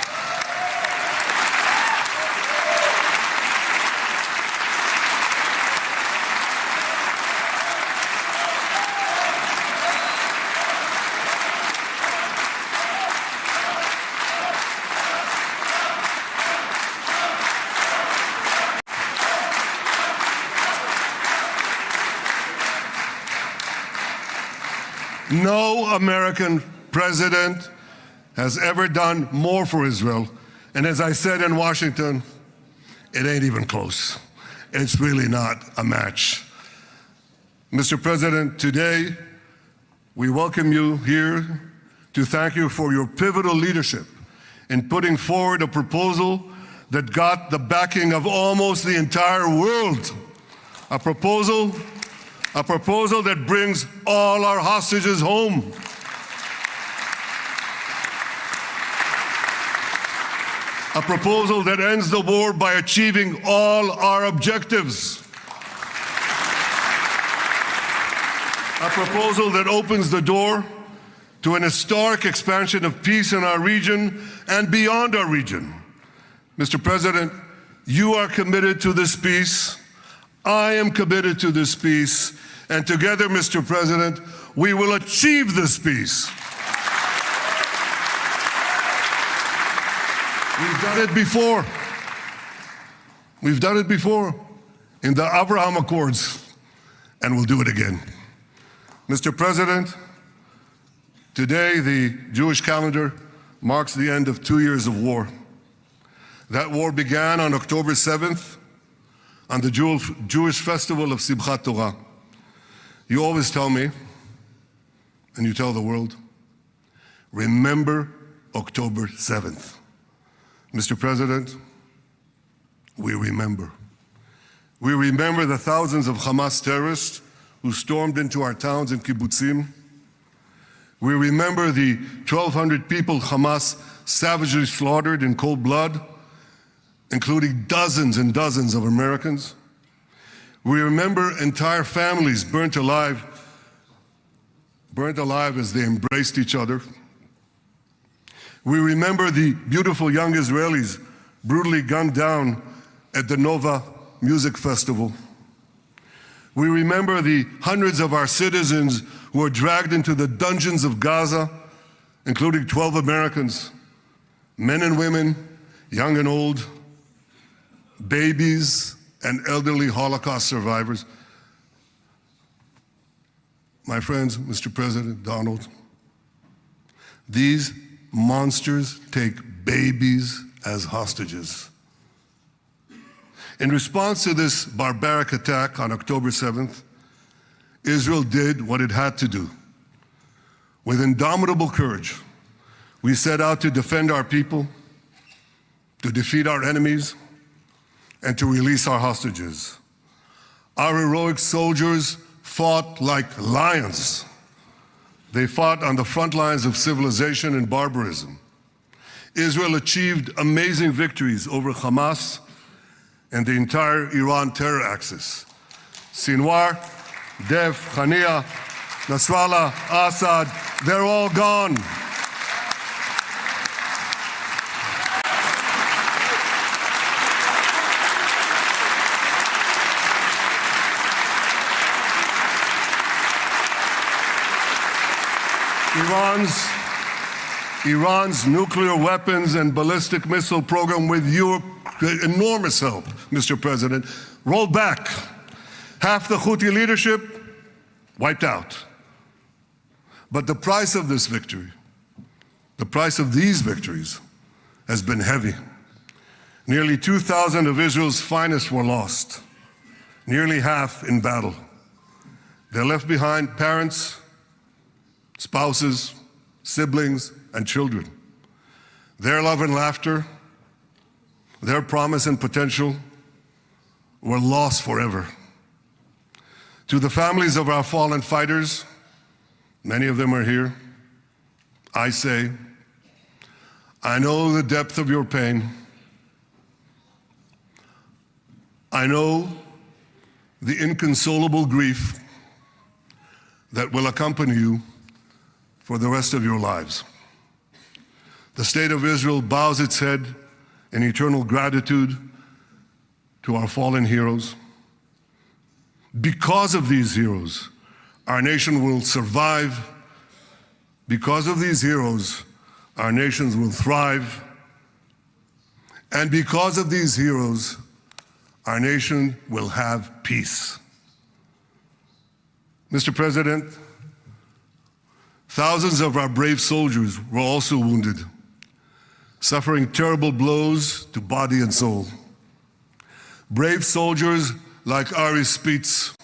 No American president has ever done more for Israel. And as I said in Washington, it ain't even close. It's really not a match. Mr. President, today we welcome you here to thank you for your pivotal leadership in putting forward a proposal that got the backing of almost the entire world. A proposal that brings all our hostages home. A proposal that ends the war by achieving all our objectives. A proposal that opens the door to an historic expansion of peace in our region and beyond our region. Mr. President, you are committed to this peace. I am committed to this peace. And together, Mr. President, we will achieve this peace. We've done it before. We've done it before in the Abraham Accords, and we'll do it again. Mr. President, today the Jewish calendar marks the end of 2 years of war. That war began on October 7th, on the Jewish festival of Simchat Torah. You always tell me, and you tell the world, remember October 7th. Mr. President, we remember. We remember the thousands of Hamas terrorists who stormed into our towns and kibbutzim. We remember the 1,200 people Hamas savagely slaughtered in cold blood, including dozens and dozens of Americans. We remember entire families burnt alive as they embraced each other. We remember the beautiful young Israelis brutally gunned down at the Nova Music Festival. We remember the hundreds of our citizens who were dragged into the dungeons of Gaza, including 12 Americans, men and women, young and old, babies and elderly Holocaust survivors. My friends, Mr. President, Donald, these monsters take babies as hostages. In response to this barbaric attack on October 7th, Israel did what it had to do. With indomitable courage, we set out to defend our people, to defeat our enemies, and to release our hostages. Our heroic soldiers fought like lions. They fought on the front lines of civilization and barbarism. Israel achieved amazing victories over Hamas and the entire Iran terror axis. Sinwar, Dev, Hania, Nasrallah, Assad, they're all gone. Iran's nuclear weapons and ballistic missile program, with your enormous help, Mr. President, rolled back. Half the Houthi leadership wiped out. But the price of this victory, the price of these victories, has been heavy. Nearly 2,000 of Israel's finest were lost, nearly half in battle. They left behind parents, spouses, siblings, and children. Their love and laughter, their promise and potential were lost forever. To the families of our fallen fighters, many of them are here, I say, I know the depth of your pain. I know the inconsolable grief that will accompany you for the rest of your lives. The State of Israel bows its head in eternal gratitude to our fallen heroes. Because of these heroes, our nation will survive. Because of these heroes, our nations will thrive. And because of these heroes, our nation will have peace. Mr. President, thousands of our brave soldiers were also wounded, suffering terrible blows to body and soul. Brave soldiers like Ari Spitz.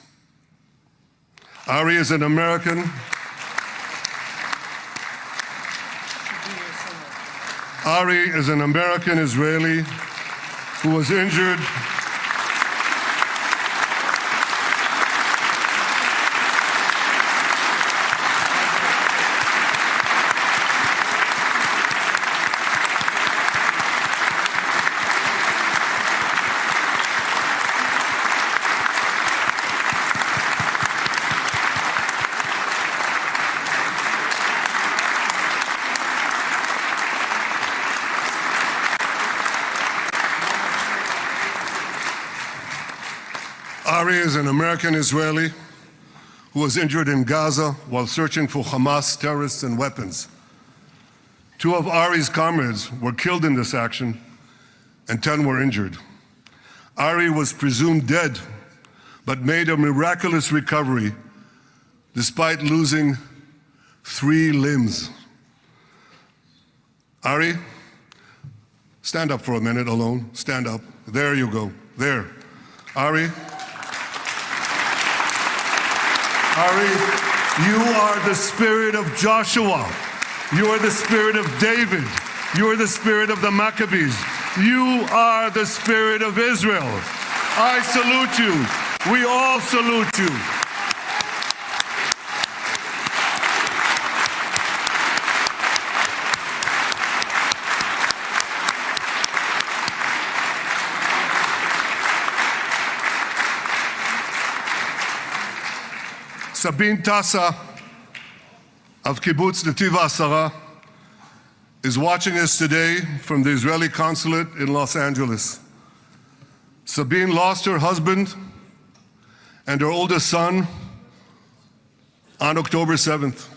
Ari is an American. Ari is an American Israeli who was injured Ari is an American Israeli who was injured in Gaza while searching for Hamas terrorists and weapons. 2 of Ari's comrades were killed in this action and 10 were injured. Ari was presumed dead, but made a miraculous recovery despite losing 3 limbs. Ari, stand up for a minute alone. Stand up. There you go. There. Ari, you are the spirit of Joshua. You are the spirit of David. You are the spirit of the Maccabees. You are the spirit of Israel. I salute you. We all salute you. Sabine Tassa of Kibbutz Netiv HaAsara is watching us today from the Israeli consulate in Los Angeles. Sabine lost her husband and her oldest son on October 7th.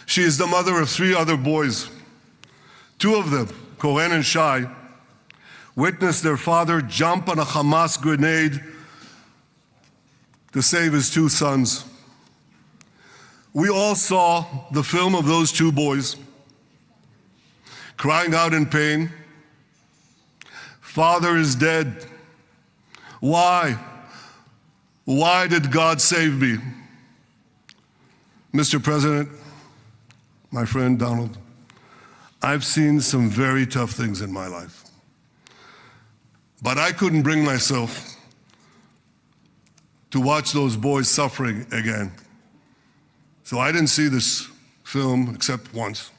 She is the mother of 3 other boys. 2 of them, Koren and Shai, witnessed their father jump on a Hamas grenade to save his 2 sons. We all saw the film of those 2 boys crying out in pain, "Father is dead. Why? Why did God save me?" Mr. President, my friend Donald, I've seen some very tough things in my life, but I couldn't bring myself to watch those boys suffering again. So I didn't see this film except once.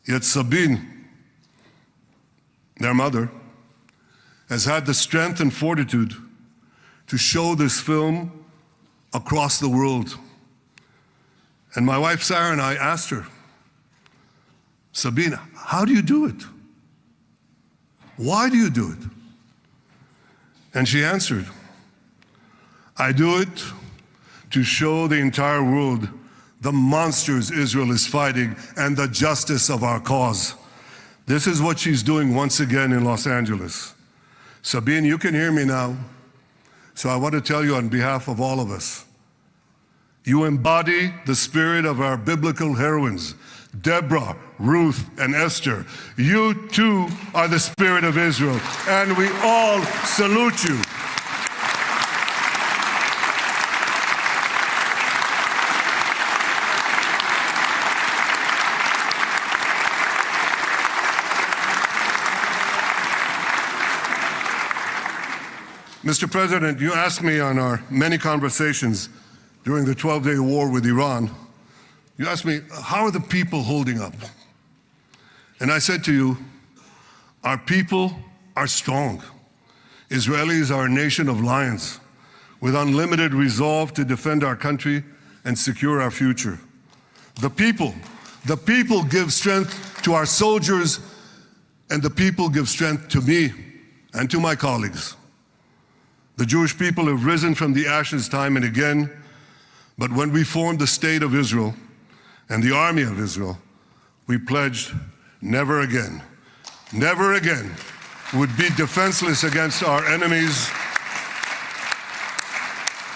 Yet Sabine, their mother, has had the strength and fortitude to show this film across the world. And my wife Sarah and I asked her, "Sabine, how do you do it? Why do you do it?" And she answered, "I do it to show the entire world the monsters Israel is fighting and the justice of our cause." This is what she's doing once again in Los Angeles. Sabine, you can hear me now, so I want to tell you on behalf of all of us, you embody the spirit of our biblical heroines, Deborah, Ruth, and Esther. You too are the spirit of Israel, and we all salute you. Mr. President, you asked me on our many conversations during the 12-day war with Iran, you asked me, how are the people holding up? And I said to you, our people are strong. Israelis are a nation of lions with unlimited resolve to defend our country and secure our future. The people give strength to our soldiers, and the people give strength to me and to my colleagues. The Jewish people have risen from the ashes time and again, but when we formed the State of Israel and the Army of Israel, we pledged never again would be defenseless against our enemies.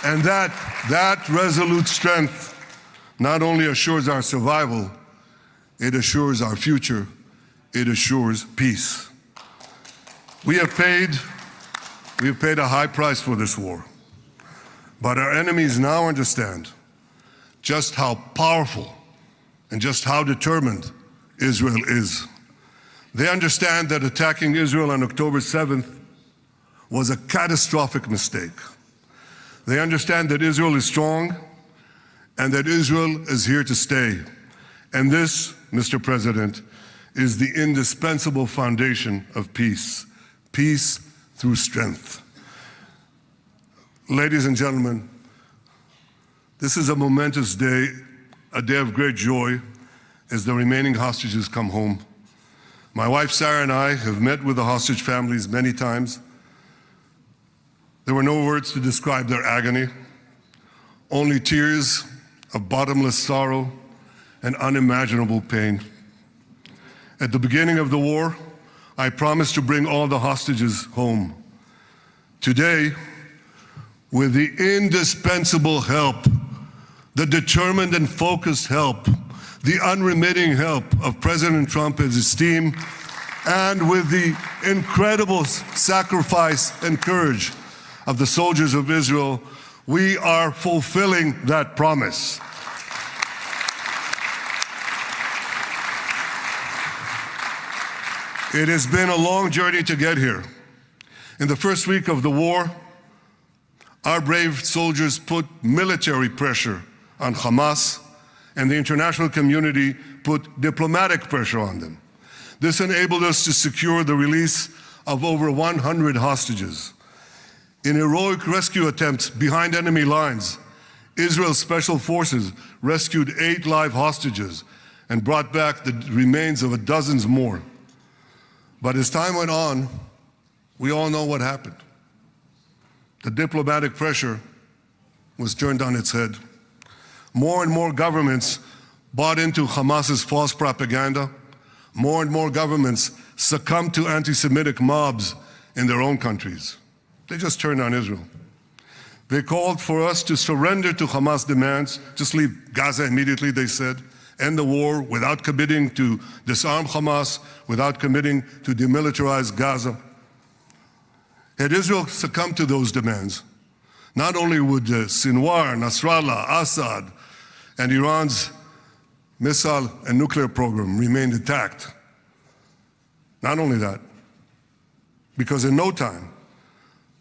And that resolute strength not only assures our survival, it assures our future, it assures peace. We have paid a high price for this war, but our enemies now understand just how powerful and just how determined Israel is. They understand that attacking Israel on October 7th was a catastrophic mistake. They understand that Israel is strong and that Israel is here to stay. And this, Mr. President, is the indispensable foundation of peace. Peace through strength. Ladies and gentlemen, this is a momentous day, a day of great joy as the remaining hostages come home. My wife Sarah and I have met with the hostage families many times. There were no words to describe their agony, only tears of bottomless sorrow and unimaginable pain. At the beginning of the war, I promised to bring all the hostages home. Today, with the indispensable help, the determined and focused help, the unremitting help of President Trump and his team, and with the incredible sacrifice and courage of the soldiers of Israel, we are fulfilling that promise. It has been a long journey to get here. In the first week of the war, our brave soldiers put military pressure on Hamas, and the international community put diplomatic pressure on them. This enabled us to secure the release of over 100 hostages. In heroic rescue attempts behind enemy lines, Israel's special forces rescued 8 live hostages and brought back the remains of dozens more. But as time went on, we all know what happened. The diplomatic pressure was turned on its head. More and more governments bought into Hamas's false propaganda. More and more governments succumbed to anti-Semitic mobs in their own countries. They just turned on Israel. They called for us to surrender to Hamas demands, just leave Gaza immediately, they said, end the war without committing to disarm Hamas, without committing to demilitarize Gaza. Had Israel succumbed to those demands, not only would Sinwar, Nasrallah, Assad, and Iran's missile and nuclear program remain intact. Not only that, because in no time,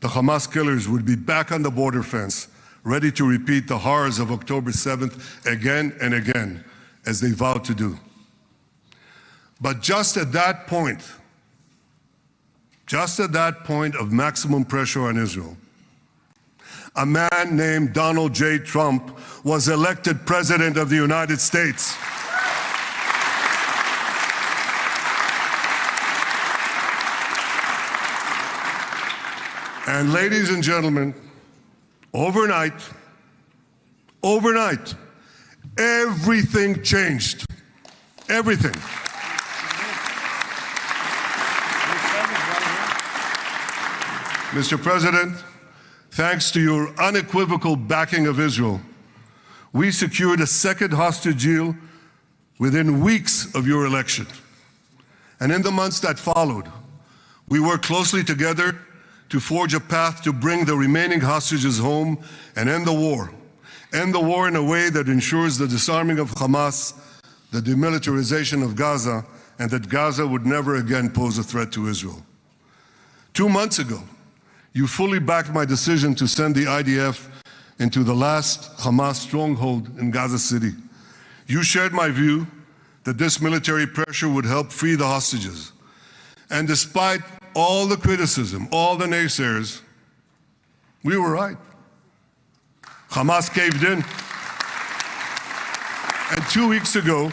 the Hamas killers would be back on the border fence, ready to repeat the horrors of October 7th again and again, as they vowed to do. But just at that point of maximum pressure on Israel, a man named Donald J. Trump was elected President of the United States. And ladies and gentlemen, overnight, everything changed. Everything. Mr. President, thanks to your unequivocal backing of Israel, we secured a second hostage deal within weeks of your election. And in the months that followed, we worked closely together to forge a path to bring the remaining hostages home and end the war. End the war in a way that ensures the disarming of Hamas, the demilitarization of Gaza, and that Gaza would never again pose a threat to Israel. 2 months ago, you fully backed my decision to send the IDF into the last Hamas stronghold in Gaza City. You shared my view that this military pressure would help free the hostages. And despite all the criticism, all the naysayers, we were right. Hamas caved in. And 2 weeks ago,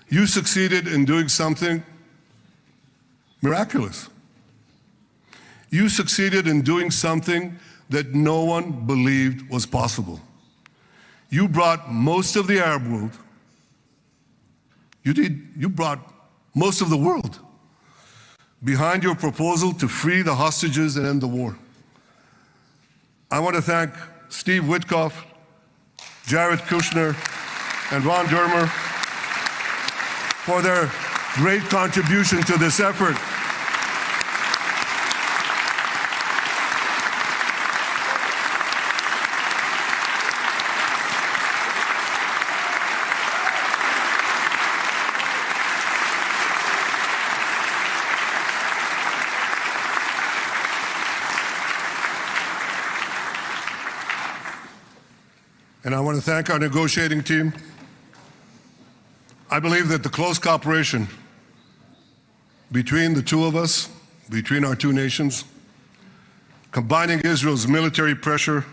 you succeeded in doing something miraculous. You succeeded in doing something that no one believed was possible. You brought most of the Arab world, you brought most of the world behind your proposal to free the hostages and end the war. I want to thank Steve Witkoff, Jared Kushner, and Ron Dermer for their great contribution to this effort. And I want to thank our negotiating team. I believe that the close cooperation between the two of us, between our two nations, combining Israel's military pressure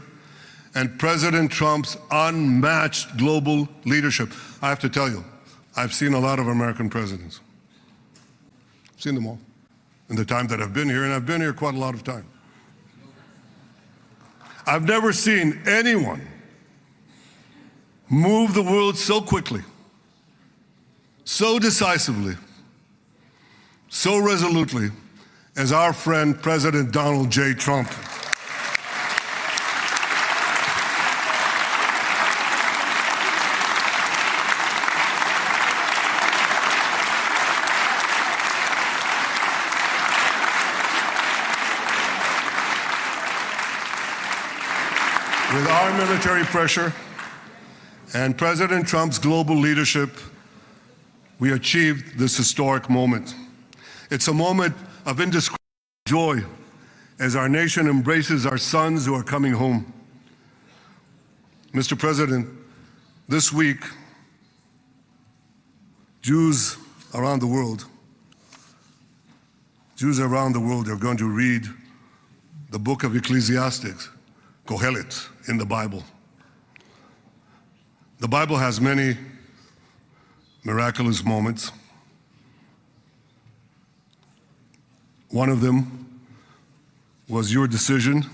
and President Trump's unmatched global leadership. I have to tell you, I've seen a lot of American presidents. I've seen them all in the time that I've been here, and I've been here quite a lot of time. I've never seen anyone move the world so quickly, so decisively, so resolutely as our friend President Donald J. Trump. With our military pressure and President Trump's global leadership, we achieved this historic moment. It's a moment of indescribable joy as our nation embraces our sons who are coming home. Mr. President, this week, Jews around the world are going to read the book of Ecclesiastes, Kohelet, in the Bible. The Bible has many miraculous moments. One of them was your decision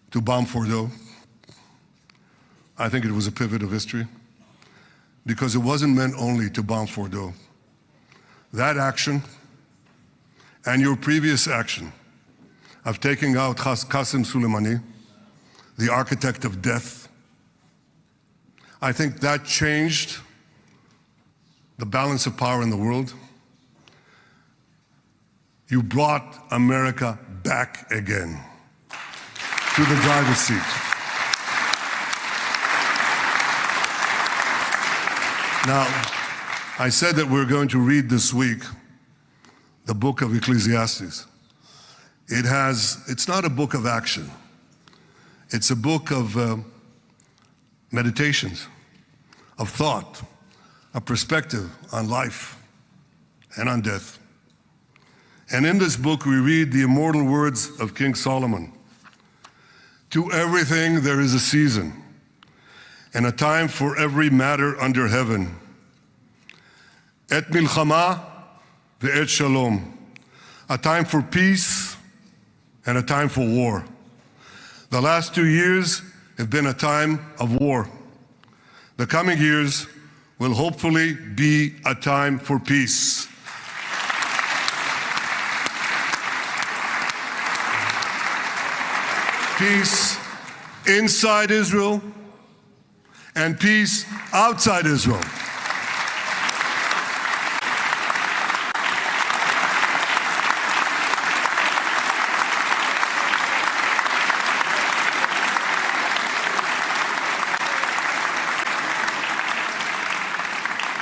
to bomb Fordo. I think it was a pivot of history because it wasn't meant only to bomb Fordo. That action and your previous action of taking out Qasem Soleimani, the architect of death, I think that changed the balance of power in the world. You brought America back again to the driver's seat. Now, I said that we're going to read this week the book of Ecclesiastes. It's not a book of action. It's a book of meditations, of thought, a perspective on life and on death. And in this book, we read the immortal words of King Solomon. To everything there is a season, and a time for every matter under heaven. Et milchama ve'et shalom. A time for peace and a time for war. The last 2 years have been a time of war. The coming years will hopefully be a time for peace. Peace inside Israel and peace outside Israel.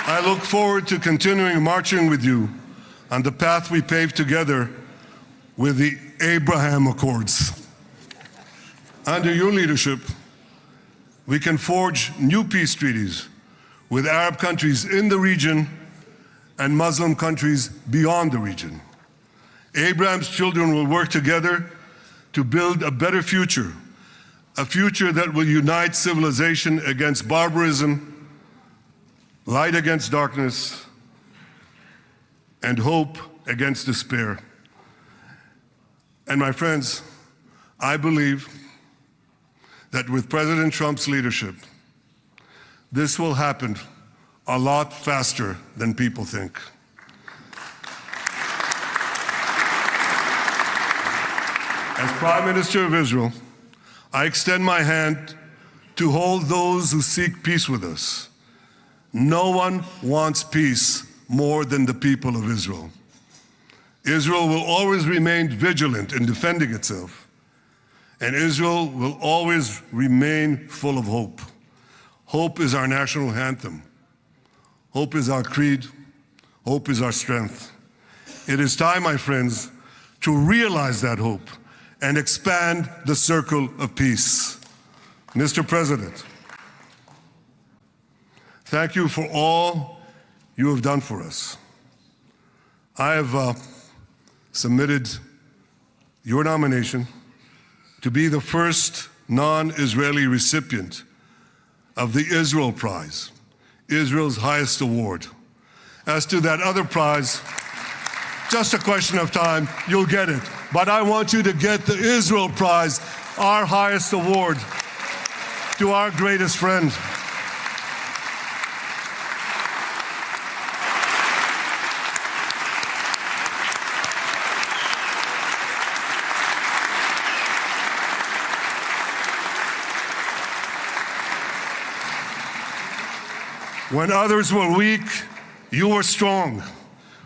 I look forward to continuing marching with you on the path we paved together with the Abraham Accords. Under your leadership, we can forge new peace treaties with Arab countries in the region and Muslim countries beyond the region. Abraham's children will work together to build a better future, a future that will unite civilization against barbarism, light against darkness, and hope against despair. And my friends, I believe that with President Trump's leadership, this will happen a lot faster than people think. As Prime Minister of Israel, I extend my hand to hold those who seek peace with us. No one wants peace more than the people of Israel. Israel will always remain vigilant in defending itself, and Israel will always remain full of hope. Hope is our national anthem. Hope is our creed. Hope is our strength. It is time, my friends, to realize that hope and expand the circle of peace. Mr. President, thank you for all you have done for us. I have submitted your nomination to be the first non-Israeli recipient of the Israel Prize, Israel's highest award. As to that other prize, just a question of time, you'll get it. But I want you to get the Israel Prize, our highest award, to our greatest friend. When others were weak, you were strong.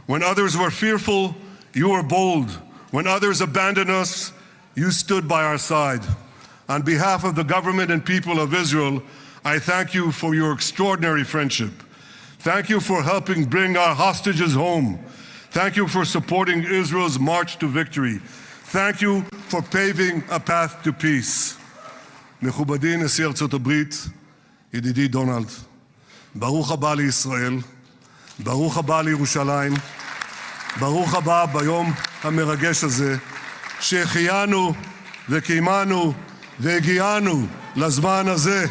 When others were fearful, you were bold. When others abandoned us, you stood by our side. On behalf of the government and people of Israel, I thank you for your extraordinary friendship. Thank you for helping bring our hostages home. Thank you for supporting Israel's march to victory. Thank you for paving a path to peace. מכובדי נשיא ארצות הברית, ידידי דונלד, ברוך הבא לישראל, ברוך הבא לירושלים, ברוך הבא ביום המרגש הזה, שהחיינו וקיימנו והגיענו לזמן הזה.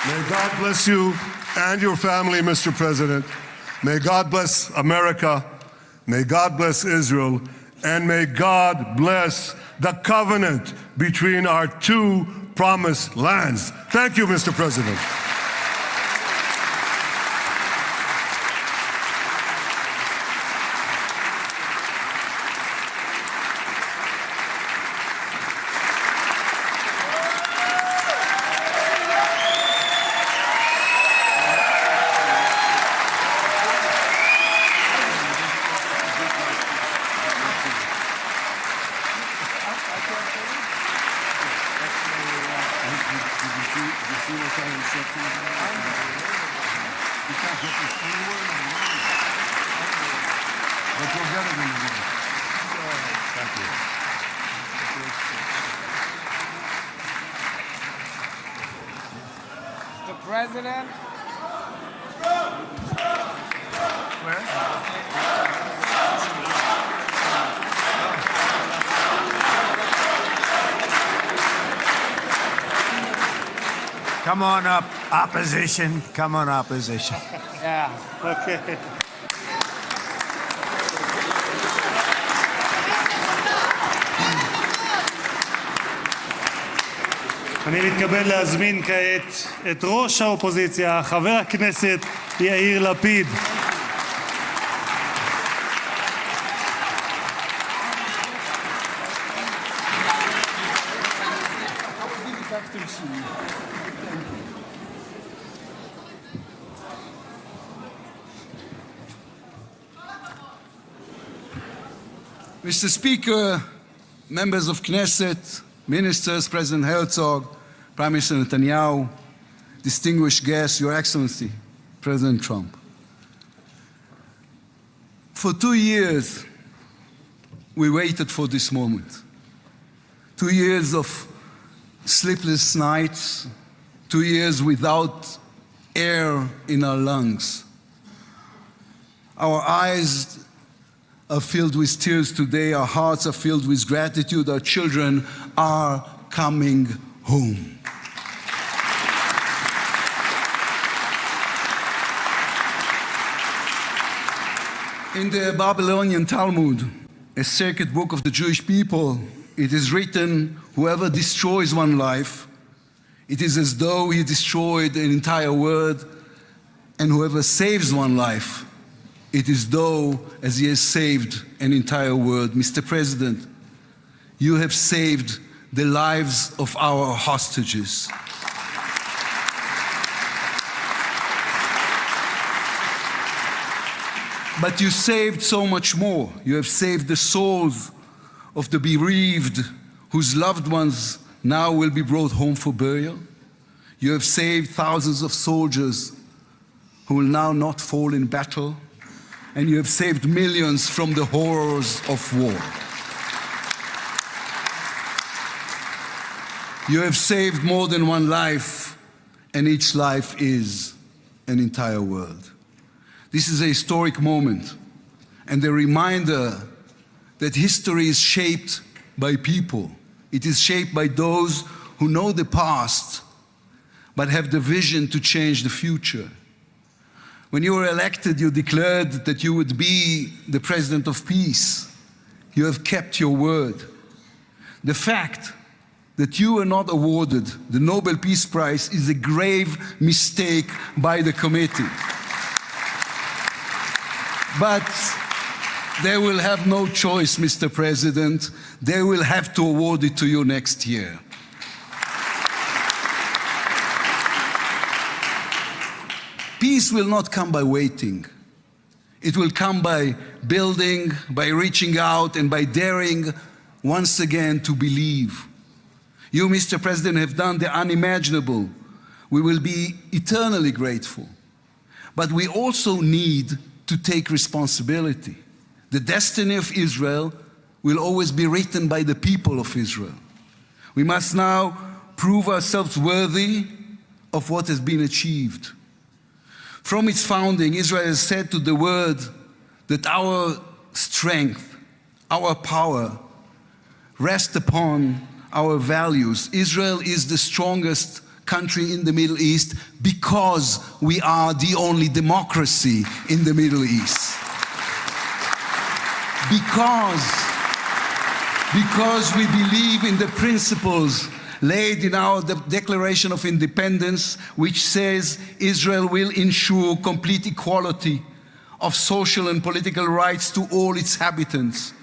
May God bless you and your family, Mr. President. May God bless America. May God bless Israel. And may God bless the covenant between our two promised lands. Thank you, Mr. President. Mr. President. Come on up, opposition. Come on, opposition. Yeah. Okay. אני מתכבד להזמין כעת את ראש האופוזיציה, חבר הכנסת יאיר לפיד. Mr. Speaker, members of Knesset, ministers, President Herzog, Prime Minister Netanyahu, distinguished guests, Your Excellency, President Trump. For 2 years, we waited for this moment. 2 years of sleepless nights, 2 years without air in our lungs. Our eyes are filled with tears today, our hearts are filled with gratitude, our children are coming home. In the Babylonian Talmud, a sacred book of the Jewish people, it is written, whoever destroys one life, it is as though he destroyed an entire world, and whoever saves one life, it is though as he has saved an entire world. Mr. President, you have saved the lives of our hostages. But you saved so much more. You have saved the souls of the bereaved whose loved ones now will be brought home for burial. You have saved thousands of soldiers who will now not fall in battle. And you have saved millions from the horrors of war. You have saved more than one life, and each life is an entire world. This is a historic moment and a reminder that history is shaped by people. It is shaped by those who know the past but have the vision to change the future. When you were elected, you declared that you would be the president of peace. You have kept your word. The fact that you were not awarded the Nobel Peace Prize is a grave mistake by the committee. But they will have no choice, Mr. President. They will have to award it to you next year. Peace will not come by waiting. It will come by building, by reaching out, and by daring once again to believe. You, Mr. President, have done the unimaginable. We will be eternally grateful. But we also need to take responsibility. The destiny of Israel will always be written by the people of Israel. We must now prove ourselves worthy of what has been achieved. From its founding, Israel has said to the world that our strength, our power, rest upon our values. Israel is the strongest country in the Middle East because we are the only democracy in the Middle East. Because we believe in the principles laid in our Declaration of Independence, which says Israel will ensure complete equality of social and political rights to all its inhabitants,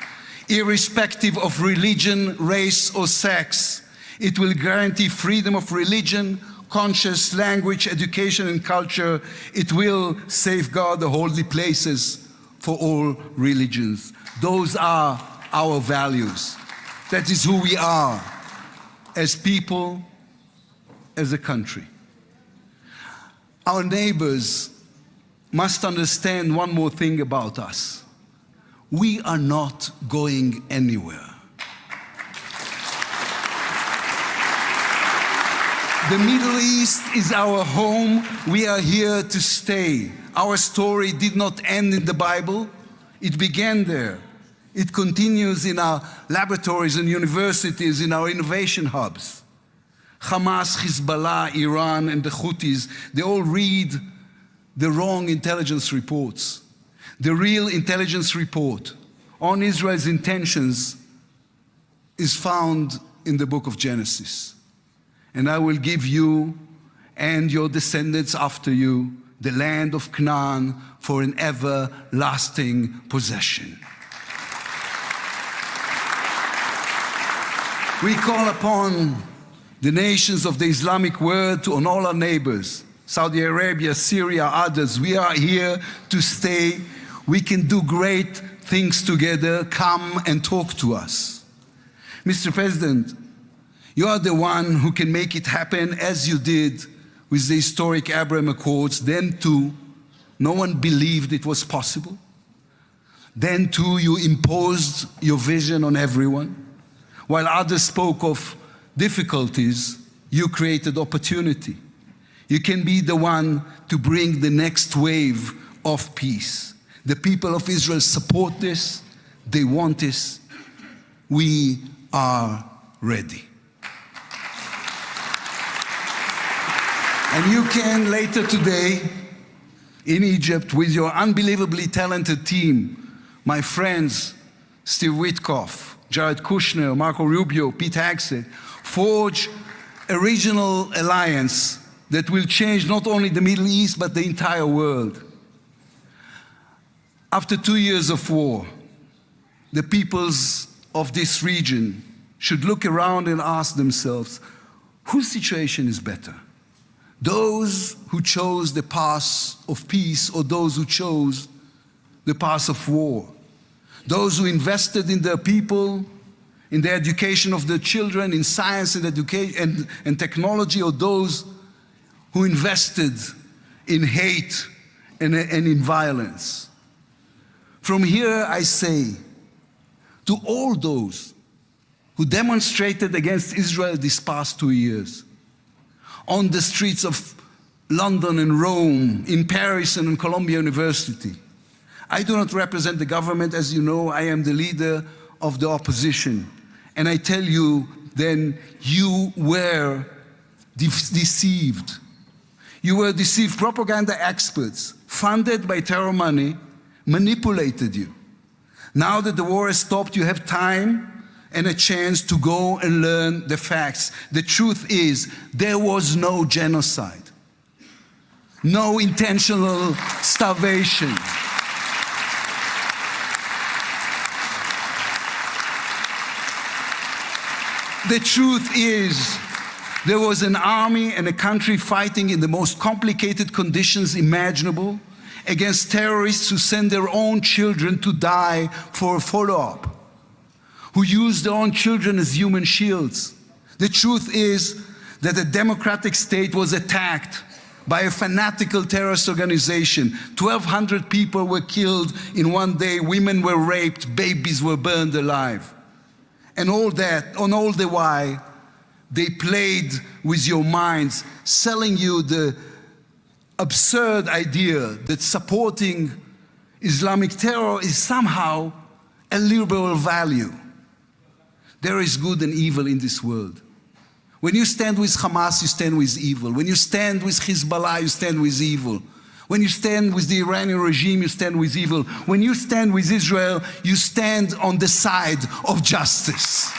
irrespective of religion, race, or sex. It will guarantee freedom of religion, conscience, language, education, and culture. It will safeguard the holy places for all religions. Those are our values. That is who we are as people, as a country. Our neighbors must understand one more thing about us. We are not going anywhere. The Middle East is our home. We are here to stay. Our story did not end in the Bible. It began there. It continues in our laboratories and universities, in our innovation hubs. Hamas, Hezbollah, Iran, and the Houthis, they all read the wrong intelligence reports. The real intelligence report on Israel's intentions is found in the book of Genesis. And I will give you and your descendants after you the land of Canaan for an everlasting possession. We call upon the nations of the Islamic world and all our neighbors, Saudi Arabia, Syria, others. We are here to stay. We can do great things together. Come and talk to us. Mr. President, You are the one who can make it happen as you did with the historic Abraham Accords. Then too, no one believed it was possible. Then too, you imposed your vision on everyone. While others spoke of difficulties, you created opportunity. You can be the one to bring the next wave of peace. The people of Israel support this. They want this. We are ready. And you can later today in Egypt with your unbelievably talented team, my friends Steve Witkoff, Jared Kushner, Marco Rubio, Pete Hegseth, forge a regional alliance that will change not only the Middle East but the entire world. After 2 years of war, the peoples of this region should look around and ask themselves, whose situation is better? Those who chose the path of peace or those who chose the path of war? Those who invested in their people, in the education of their children, in science and education and technology, or those who invested in hate and in violence? From here I say to all those who demonstrated against Israel these past 2 years, on the streets of London and Rome, in Paris and in Columbia University. I do not represent the government. As you know, I am the leader of the opposition. And I tell you, then, you were deceived. You were deceived. Propaganda experts, funded by terror money, manipulated you. Now that the war has stopped, you have time and a chance to go and learn the facts. The truth is, there was no genocide, no intentional starvation. The truth is, there was an army and a country fighting in the most complicated conditions imaginable against terrorists who send their own children to die for a follow-up, who use their own children as human shields. The truth is that the democratic state was attacked by a fanatical terrorist organization. 1,200 people were killed in one day, women were raped, babies were burned alive. And all that, on all the while, they played with your minds, selling you the absurd idea that supporting Islamic terror is somehow a liberal value. There is good and evil in this world. When you stand with Hamas, you stand with evil. When you stand with Hezbollah, you stand with evil. When you stand with the Iranian regime, you stand with evil. When you stand with Israel, you stand on the side of justice.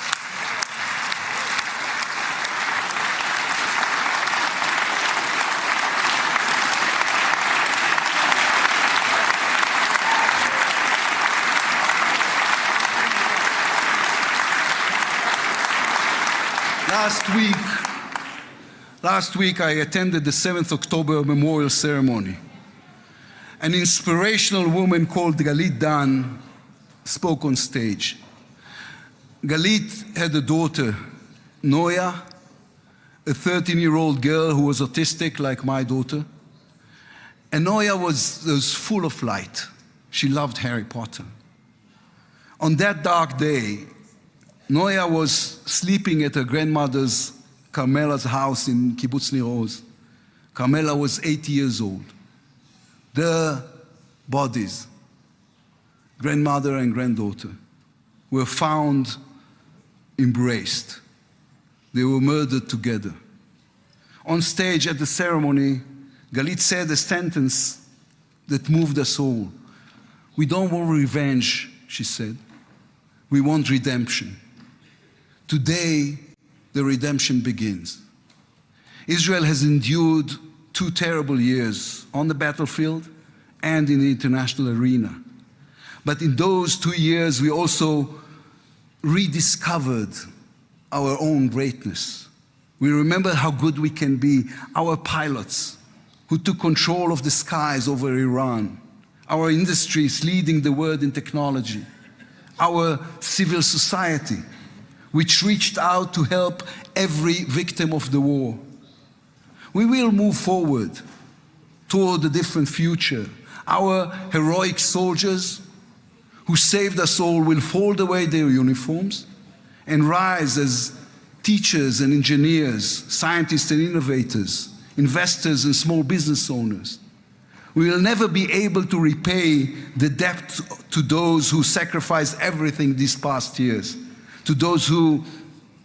Last week I attended the 7th October memorial ceremony. An inspirational woman called Galit Dan spoke on stage. Galit had a daughter, Noya, a 13-year-old girl who was autistic like my daughter. And Noya was full of light. She loved Harry Potter. On that dark day, Noya was sleeping at her grandmother's, Carmela's house in Kibbutz Nir Oz. Carmela was 80 years old. Their bodies, grandmother and granddaughter, were found embraced. They were murdered together. On stage at the ceremony, Galit said a sentence that moved us all. We don't want revenge, she said. We want redemption. Today, the redemption begins. Israel has endured 2 terrible years on the battlefield and in the international arena. But in those 2 years, we also rediscovered our own greatness. We remember how good we can be. Our pilots who took control of the skies over Iran. Our industries leading the world in technology. Our civil society, which reached out to help every victim of the war. We will move forward toward a different future. Our heroic soldiers who saved us all will fold away their uniforms and rise as teachers and engineers, scientists and innovators, investors and small business owners. We will never be able to repay the debt to those who sacrificed everything these past years, to those who,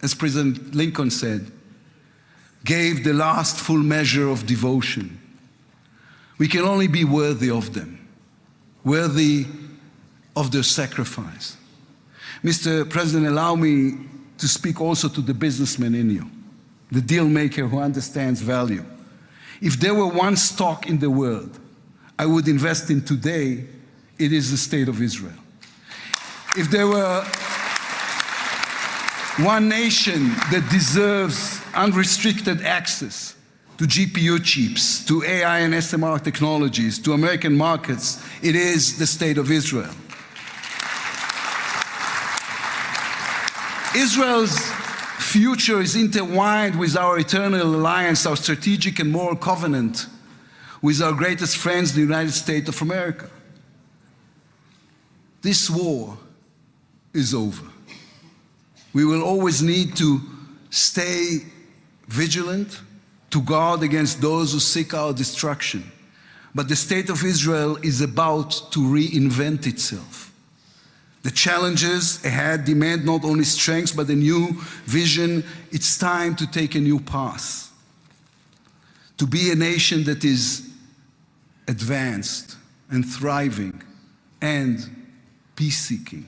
as President Lincoln said, gave the last full measure of devotion. We can only be worthy of them, worthy of their sacrifice. Mr. President, allow me to speak also to the businessman in you, the deal maker who understands value. If there were one stock in the world I would invest in today, it is the State of Israel. If there were one nation that deserves unrestricted access to GPU chips, to AI and SMR technologies, to American markets, it is the State of Israel. Israel's future is intertwined with our eternal alliance, our strategic and moral covenant with our greatest friends, the United States of America. This war is over. We will always need to stay vigilant, to guard against those who seek our destruction. But the State of Israel is about to reinvent itself. The challenges ahead demand not only strength, but a new vision. It's time to take a new path, to be a nation that is advanced and thriving and peace-seeking.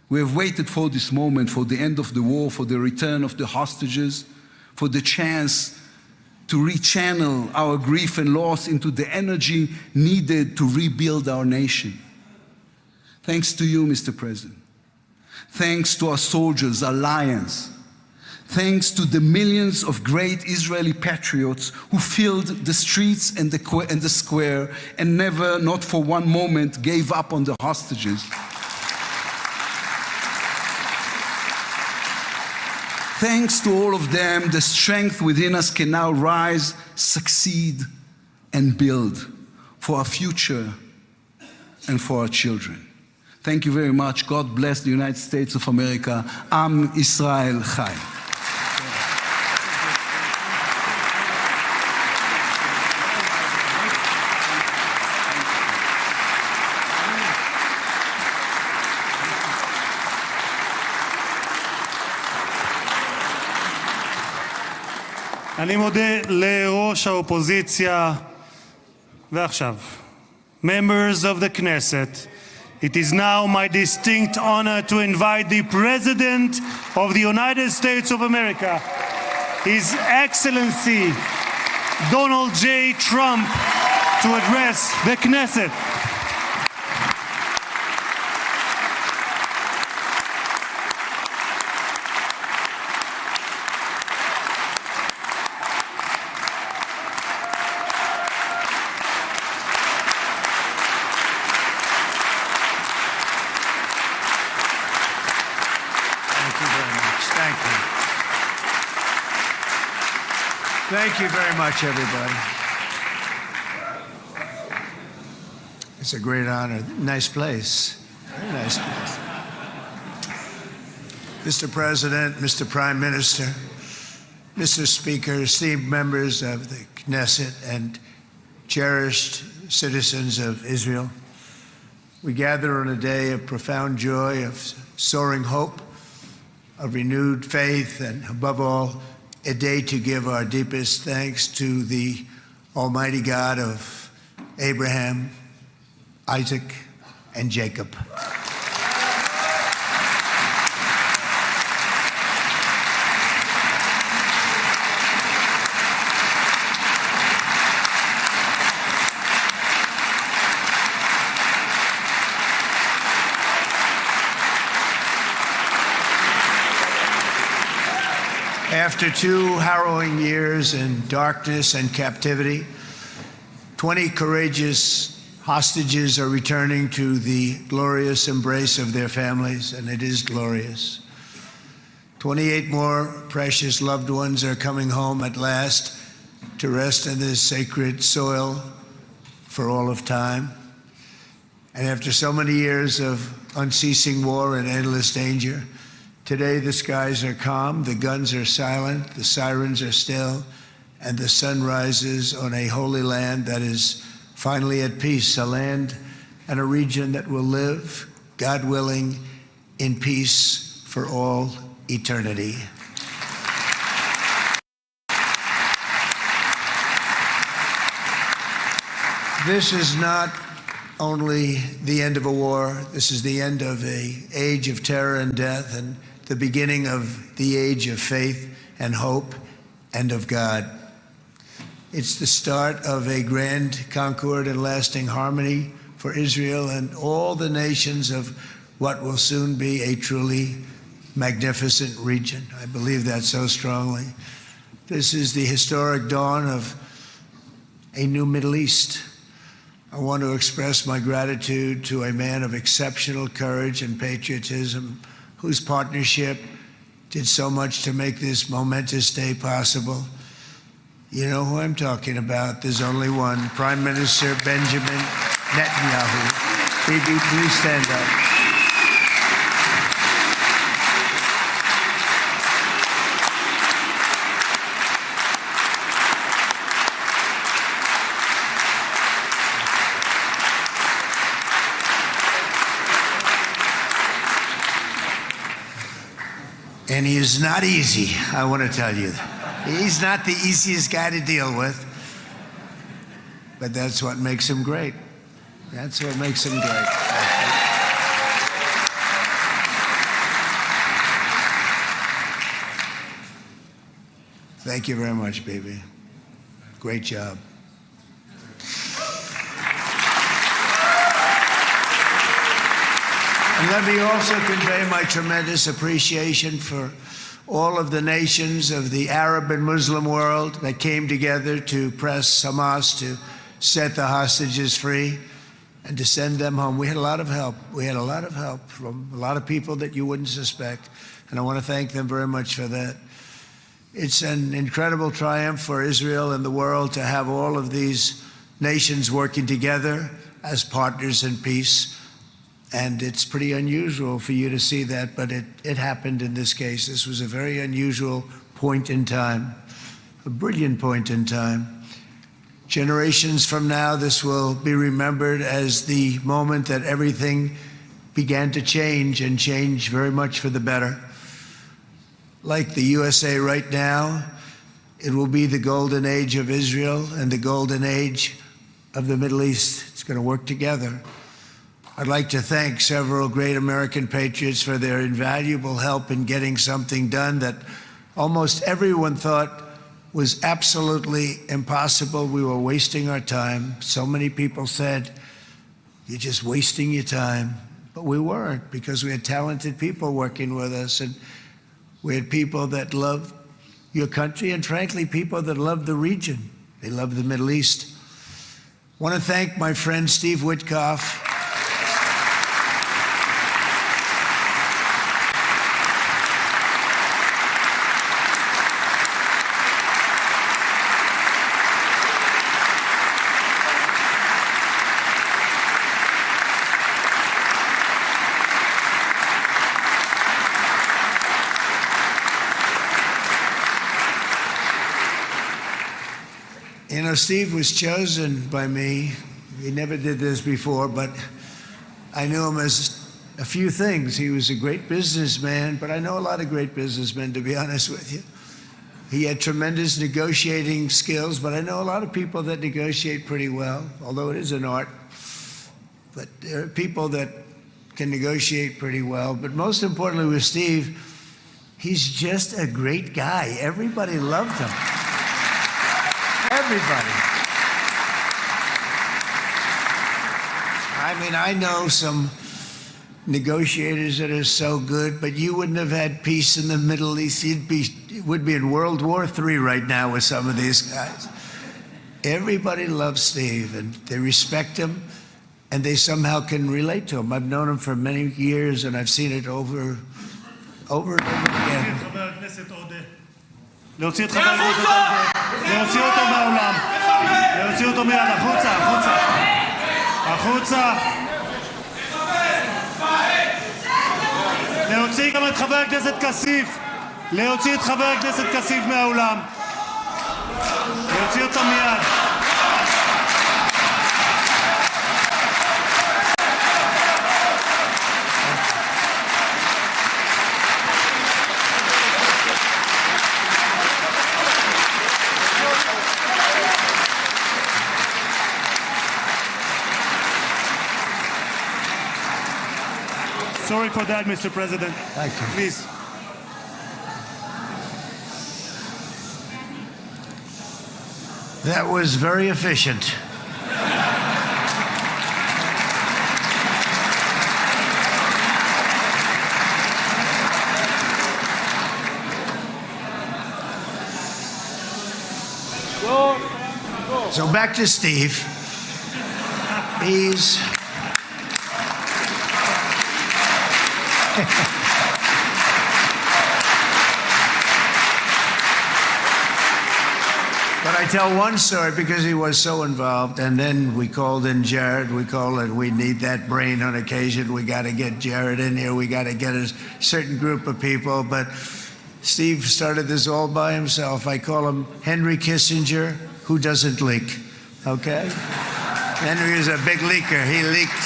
We have waited for this moment, for the end of the war, for the return of the hostages, for the chance to rechannel our grief and loss into the energy needed to rebuild our nation. Thanks to you, Mr. President. Thanks to our soldiers, our lions. Thanks to the millions of great Israeli patriots who filled the streets and the square and never, not for one moment, gave up on the hostages. Thanks to all of them, the strength within us can now rise, succeed, and build for our future and for our children. Thank you very much. God bless the United States of America. Am Israel Chai. אני מודה לראש האופוזיציה. ועכשיו, members of the Knesset, it is now my distinct honor to invite the President of the United States of America, His Excellency Donald J. Trump, to address the Knesset. Thank you very much, everybody. It's a great honor. Nice place. Very nice place. Mr. President, Mr. Prime Minister, Mr. Speaker, esteemed members of the Knesset and cherished citizens of Israel, we gather on a day of profound joy, of soaring hope, of renewed faith, and above all, a day to give our deepest thanks to the Almighty God of Abraham, Isaac, and Jacob. After 2 harrowing years in darkness and captivity, 20 courageous hostages are returning to the glorious embrace of their families, and it is glorious. 28 more precious loved ones are coming home at last to rest in this sacred soil for all of time. And after so many years of unceasing war and endless danger, today the skies are calm, the guns are silent, the sirens are still, and the sun rises on a holy land that is finally at peace, a land and a region that will live, God willing, in peace for all eternity. This is not only the end of a war, this is the end of an age of terror and death and the beginning of the age of faith and hope and of God. It's the start of a grand concord and lasting harmony for Israel and all the nations of what will soon be a truly magnificent region. I believe that so strongly. This is the historic dawn of a new Middle East. I want to express my gratitude to a man of exceptional courage and patriotism whose partnership did so much to make this momentous day possible. You know who I'm talking about. There's only one, Prime Minister Benjamin Netanyahu. Bibi, please stand up. And he is not easy, I want to tell you. He's not the easiest guy to deal with. But that's what makes him great. That's what makes him great. Thank you very much, baby. Great job. And let me also convey my tremendous appreciation for all of the nations of the Arab and Muslim world that came together to press Hamas to set the hostages free and to send them home. We had a lot of help. We had a lot of help from a lot of people that you wouldn't suspect, and I want to thank them very much for that. It's an incredible triumph for Israel and the world to have all of these nations working together as partners in peace. And it's pretty unusual for you to see that, but it happened in this case. This was a very unusual point in time, a brilliant point in time. Generations from now, this will be remembered as the moment that everything began to change and change very much for the better. Like the USA right now, it will be the golden age of Israel and the golden age of the Middle East. It's going to work together. I'd like to thank several great American patriots for their invaluable help in getting something done that almost everyone thought was absolutely impossible. We were wasting our time. So many people said, "You're just wasting your time." But we weren't, because we had talented people working with us, and we had people that loved your country, and frankly, people that loved the region. They loved the Middle East. I want to thank my friend Steve Witkoff. You know, Steve was chosen by me. He never did this before, but I knew him as a few things. He was a great businessman, but I know a lot of great businessmen, to be honest with you. He had tremendous negotiating skills, but I know a lot of people that negotiate pretty well, although it is an art. But there are people that can negotiate pretty well. But most importantly with Steve, he's just a great guy. Everybody loved him. Everybody. I mean, I know some negotiators that are so good, but you wouldn't have had peace in the Middle East. It would be in World War III right now with some of these guys. Everybody loves Steve, and they respect him, and they somehow can relate to him. I've known him for many years, and I've seen it over and over again. הכנסת עודה. להוציא את חבר הכנסת עודה. להוציא אותו מהאולם. להוציא אותו מיד. החוצה, החוצה. החוצה. להוציא גם את חבר הכנסת כסיף. להוציא את חבר הכנסת כסיף מהאולם. להוציא אותו מיד. Sorry for that, Mr. President. Thank you. Please. That was very efficient. So back to Steve. He's But I tell one story because he was so involved, and then we called in Jared. We need that brain on occasion. We got to get Jared in here. We got to get a certain group of people. But Steve started this all by himself. I call him Henry Kissinger, who doesn't leak. Okay? Henry is a big leaker. He leaked.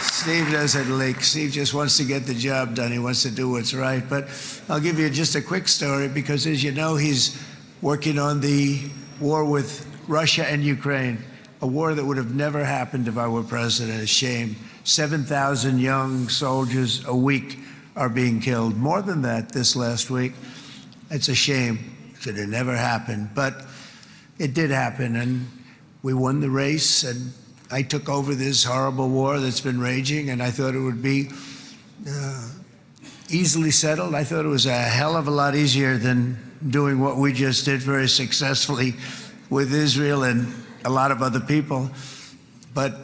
Steve doesn't leak. Steve just wants to get the job done. He wants to do what's right. But I'll give you just a quick story because, as you know, he's working on the war with Russia and Ukraine, a war that would have never happened if I were president. A shame. 7,000 young soldiers a week are being killed. More than that this last week. It's a shame. It should have never happened. But it did happen, and we won the race, and I took over this horrible war that's been raging, and I thought it would be easily settled. I thought it was a hell of a lot easier than doing what we just did very successfully with Israel and a lot of other people. But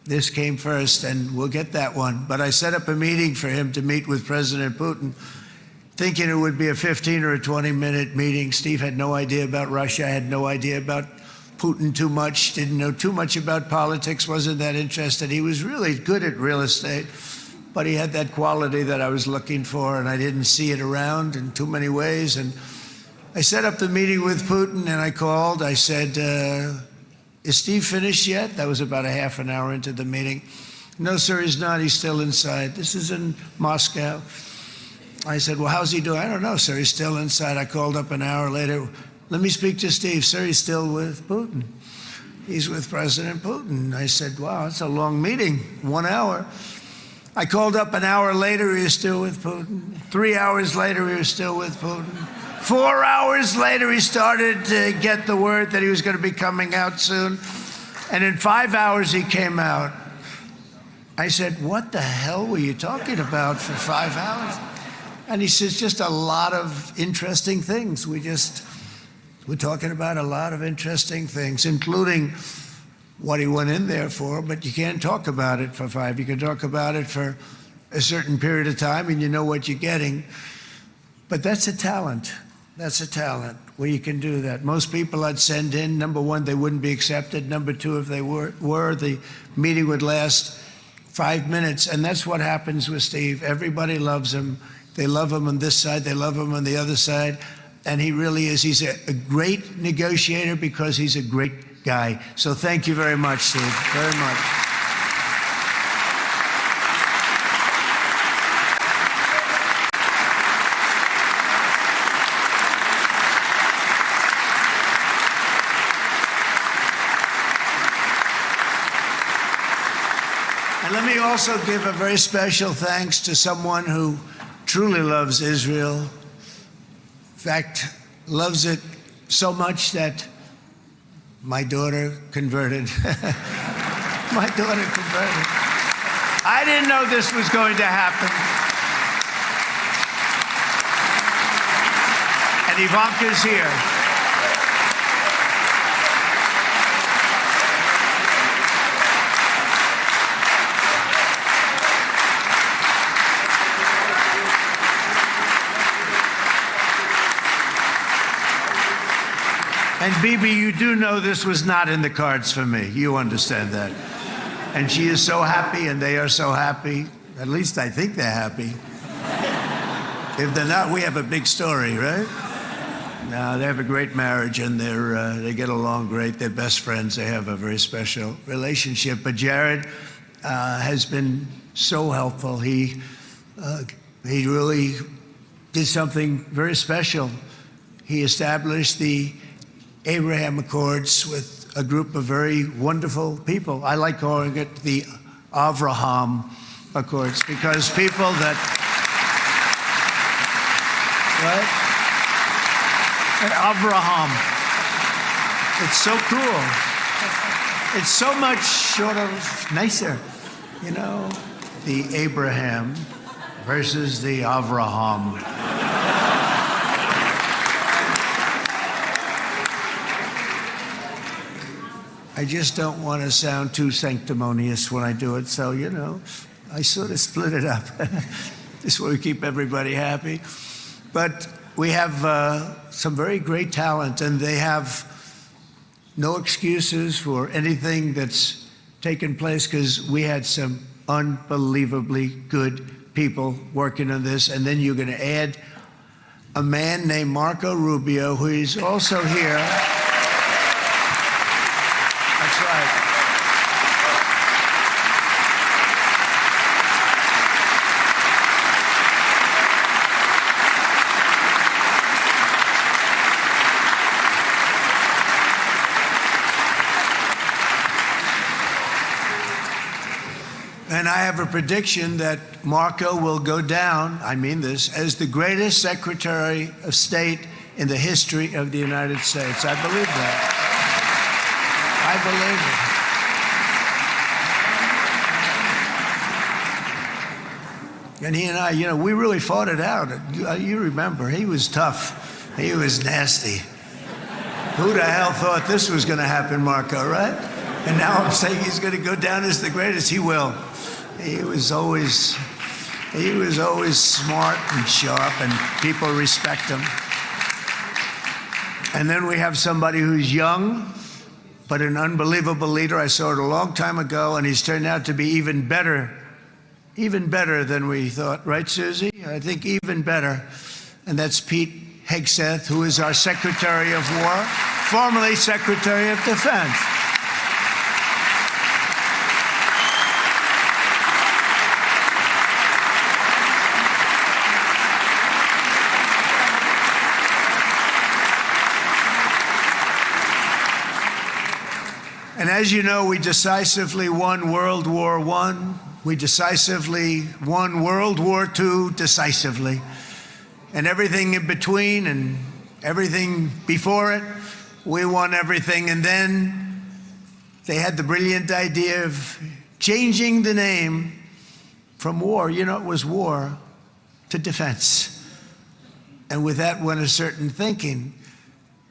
this came first, and we'll get that one. But I set up a meeting for him to meet with President Putin, thinking it would be a 15 or a 20-minute meeting. Steve had no idea about Russia, had no idea about Putin too much, didn't know too much about politics, wasn't that interested. He was really good at real estate, but he had that quality that I was looking for, and I didn't see it around in too many ways. And I set up the meeting with Putin, and I called. I said, is Steve finished yet? That was about a half an hour into the meeting. No, sir, he's not. He's still inside. This is in Moscow. I said, well, how's he doing? I don't know, sir. He's still inside. I called up an hour later. Let me speak to Steve. Sir, he's still with Putin. He's with President Putin. I said, wow, that's a long meeting, 1 hour. I called up an hour later, he was still with Putin. 3 hours later, he was still with Putin. 4 hours later, he started to get the word that he was going to be coming out soon. And in 5 hours, he came out. I said, what the hell were you talking about for 5 hours? And he says, just a lot of interesting things. We're talking about a lot of interesting things, including what he went in there for, but you can't talk about it for 5. You can talk about it for a certain period of time, and you know what you're getting. But that's a talent. That's a talent where you can do that. Most people I'd send in, number one, they wouldn't be accepted. Number two, if they were, the meeting would last 5 minutes. And that's what happens with Steve. Everybody loves him. They love him on this side. They love him on the other side. And he really is. He's a great negotiator because he's a great guy. So thank you very much, Steve. Very much. And let me also give a very special thanks to someone who truly loves Israel. In fact, loves it so much that my daughter converted. My daughter converted. I didn't know this was going to happen. And Ivanka's here. And Bibi, you do know this was not in the cards for me. You understand that. And she is so happy, and they are so happy. At least I think they're happy. If they're not, we have a big story, right? No, they have a great marriage, and they get along great. They're best friends. They have a very special relationship. But Jared has been so helpful. He really did something very special. He established the Abraham Accords with a group of very wonderful people. I like calling it the Avraham Accords, because people that, right? Avraham. It's so cool. It's so much sort of nicer, you know, the Abraham versus the Avraham. I just don't want to sound too sanctimonious when I do it, so, you know, I sort of split it up. This way we keep everybody happy. But we have some very great talent, and they have no excuses for anything that's taken place, because we had some unbelievably good people working on this. And then you're going to add a man named Marco Rubio, who is also here. That's right. And I have a prediction that Marco will go down, I mean this, as the greatest Secretary of State in the history of the United States. I believe that. I believe it. And he and I, you know, we really fought it out. You remember, he was tough. He was nasty. Who the hell thought this was going to happen, Marco, right? And now I'm saying he's going to go down as the greatest. He will. He was always smart and sharp, and people respect him. And then we have somebody who's young, but an unbelievable leader. I saw it a long time ago, and he's turned out to be even better than we thought. Right, Susie? I think even better. And that's Pete Hegseth, who is our Secretary of War, formerly Secretary of Defense. And as you know, we decisively won World War I. We decisively won World War II decisively. And everything in between and everything before it, we won everything. And then they had the brilliant idea of changing the name from war, you know, it was war, to defense. And with that went a certain thinking.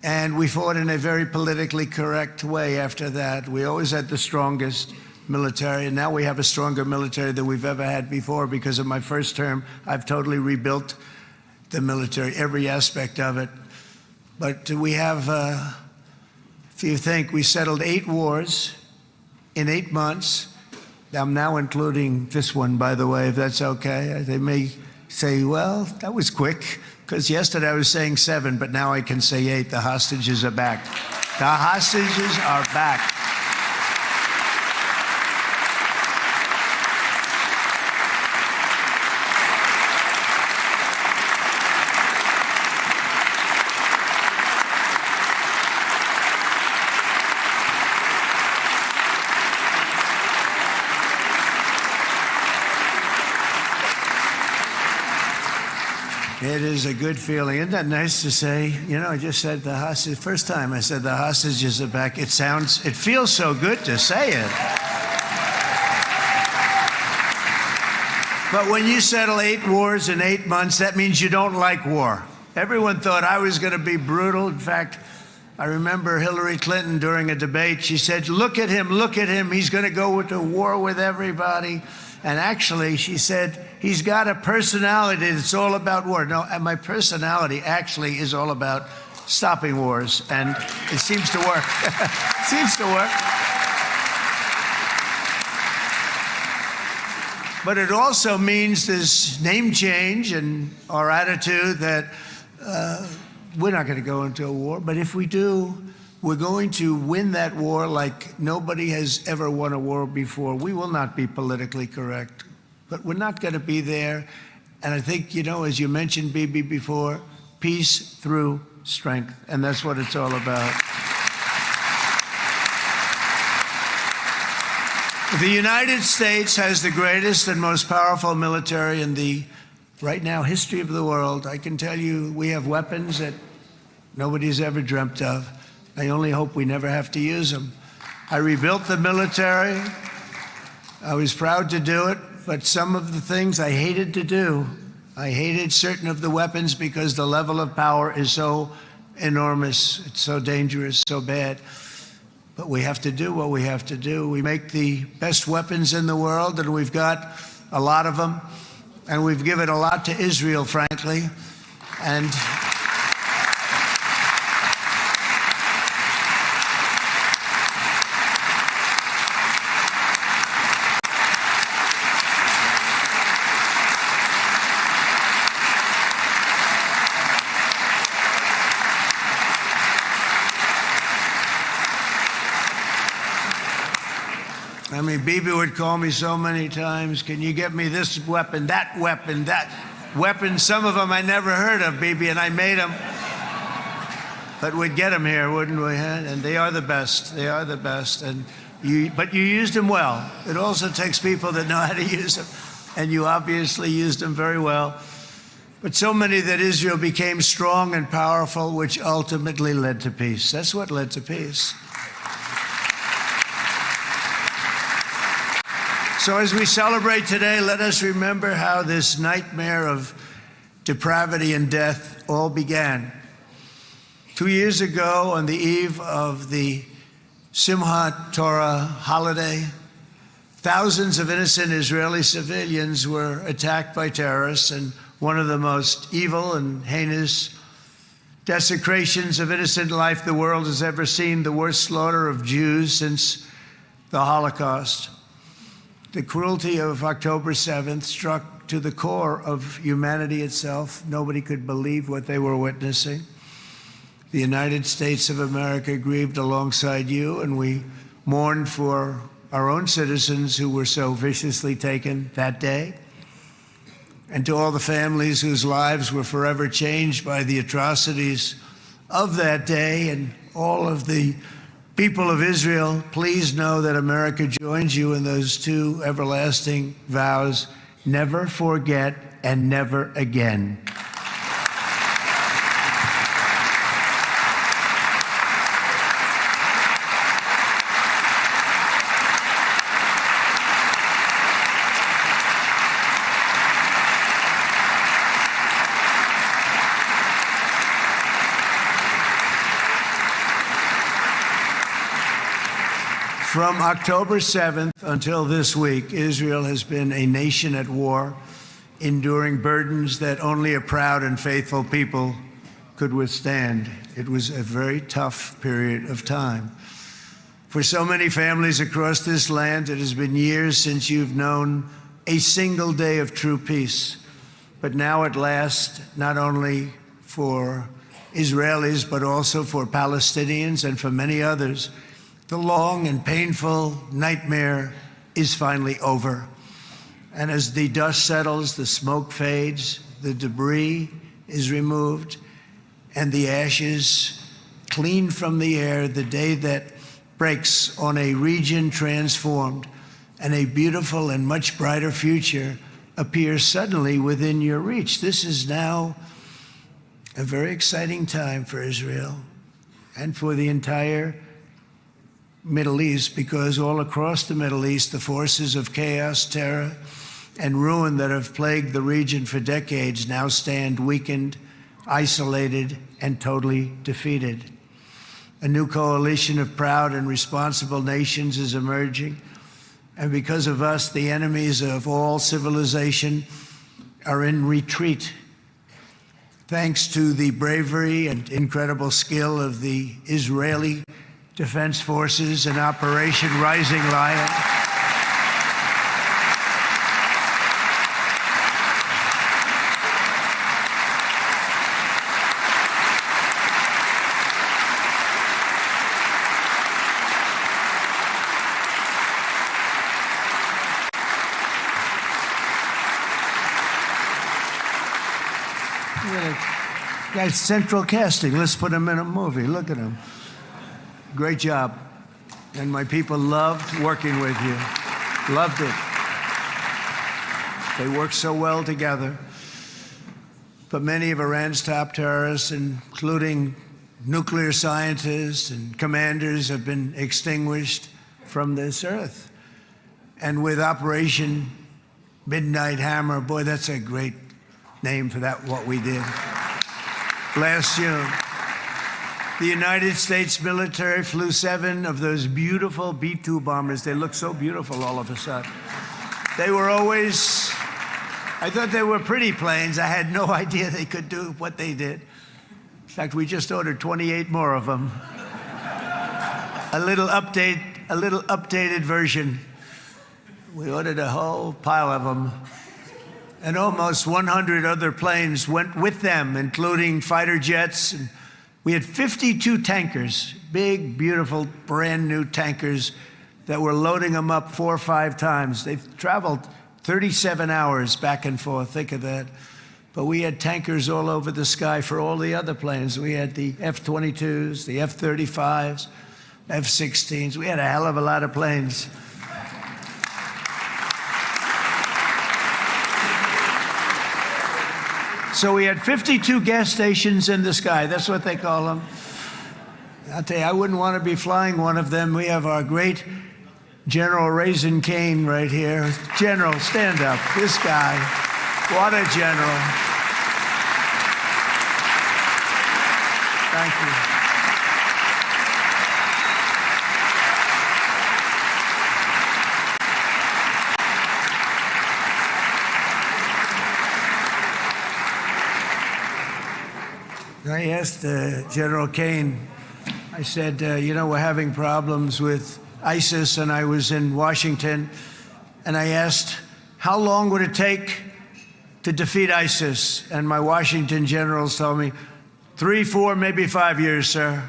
And we fought in a very politically correct way after that. We always had the strongest military, and now we have a stronger military than we've ever had before. Because of my first term, I've totally rebuilt the military, every aspect of it. But we have, if you think, we settled 8 wars in 8 months. I'm now including this one, by the way, if that's okay. They may say, well, that was quick. Because yesterday I was saying 7, but now I can say 8. The hostages are back. The hostages are back. It is a good feeling. Isn't that nice to say? You know, I just said the hostage. First time I said the hostages are back. It feels so good to say it. But when you settle 8 wars in 8 months, that means you don't like war. Everyone thought I was going to be brutal. In fact, I remember Hillary Clinton during a debate, she said, look at him, he's going to go to war with everybody. And actually, she said, he's got a personality that's all about war. No, and my personality actually is all about stopping wars, and it seems to work. It seems to work. But it also means this name change and our attitude that we're not going to go into a war, but if we do, we're going to win that war like nobody has ever won a war before. We will not be politically correct, but we're not going to be there. And I think, you know, as you mentioned, Bibi, before, peace through strength, and that's what it's all about. The United States has the greatest and most powerful military in the, right now, history of the world. I can tell you we have weapons that nobody's ever dreamt of. I only hope we never have to use them. I rebuilt the military. I was proud to do it, but some of the things I hated to do. I hated certain of the weapons because the level of power is so enormous, it's so dangerous, so bad. But we have to do what we have to do. We make the best weapons in the world, and we've got a lot of them. And we've given a lot to Israel, frankly. And I mean, Bibi would call me so many times, can you get me this weapon, that weapon, that weapon? Some of them I never heard of, Bibi, and I made them. But we'd get them here, wouldn't we? Huh? And they are the best. They are the best. But you used them well. It also takes people that know how to use them. And you obviously used them very well. But so many that Israel became strong and powerful, which ultimately led to peace. That's what led to peace. So as we celebrate today, let us remember how this nightmare of depravity and death all began. 2 years ago, on the eve of the Simchat Torah holiday, thousands of innocent Israeli civilians were attacked by terrorists, and one of the most evil and heinous desecrations of innocent life the world has ever seen, the worst slaughter of Jews since the Holocaust. The cruelty of October 7th struck to the core of humanity itself. Nobody could believe what they were witnessing. The United States of America grieved alongside you, and we mourned for our own citizens who were so viciously taken that day. And to all the families whose lives were forever changed by the atrocities of that day, and all of the people of Israel, please know that America joins you in those two everlasting vows: never forget and never again. From October 7th until this week, Israel has been a nation at war, enduring burdens that only a proud and faithful people could withstand. It was a very tough period of time. For so many families across this land, it has been years since you've known a single day of true peace. But now at last, not only for Israelis, but also for Palestinians and for many others, the long and painful nightmare is finally over. And as the dust settles, the smoke fades, the debris is removed, and the ashes cleaned from the air, the day that breaks on a region transformed, and a beautiful and much brighter future appears suddenly within your reach. This is now a very exciting time for Israel and for the entire Middle East, because all across the Middle East, the forces of chaos, terror, and ruin that have plagued the region for decades now stand weakened, isolated, and totally defeated. A new coalition of proud and responsible nations is emerging, and because of us, the enemies of all civilization are in retreat. thanks to the bravery and incredible skill of the Israeli Defense Forces in Operation Rising Lion. Guy's central casting. Let's put him in a movie. Look at him. Great job. And my people loved working with you. Loved it. They worked so well together. But many of Iran's top terrorists, including nuclear scientists and commanders, have been extinguished from this earth. And with Operation Midnight Hammer, boy, that's a great name for that, what we did. Last June, the United States military flew 7 of those beautiful B-2 bombers. They look so beautiful all of a sudden. They were always, I thought they were pretty planes. I had no idea they could do what they did. In fact, we just ordered 28 more of them. A little updated version. We ordered a whole pile of them. And almost 100 other planes went with them, including fighter jets. And we had 52 tankers, big, beautiful, brand new tankers that were loading them up 4 or 5 times. They've traveled 37 hours back and forth, think of that. But we had tankers all over the sky for all the other planes. We had the F-22s, the F-35s, F-16s. We had a hell of a lot of planes. So we had 52 gas stations in the sky. That's what they call them. I'll tell you, I wouldn't want to be flying one of them. We have our great General Raisin Cain right here. General, stand up. This guy, what a general. Thank you. I asked General Cain, I said, you know, we're having problems with ISIS, and I was in Washington, and I asked, how long would it take to defeat ISIS? And my Washington generals told me, 3, 4, maybe 5 years, sir.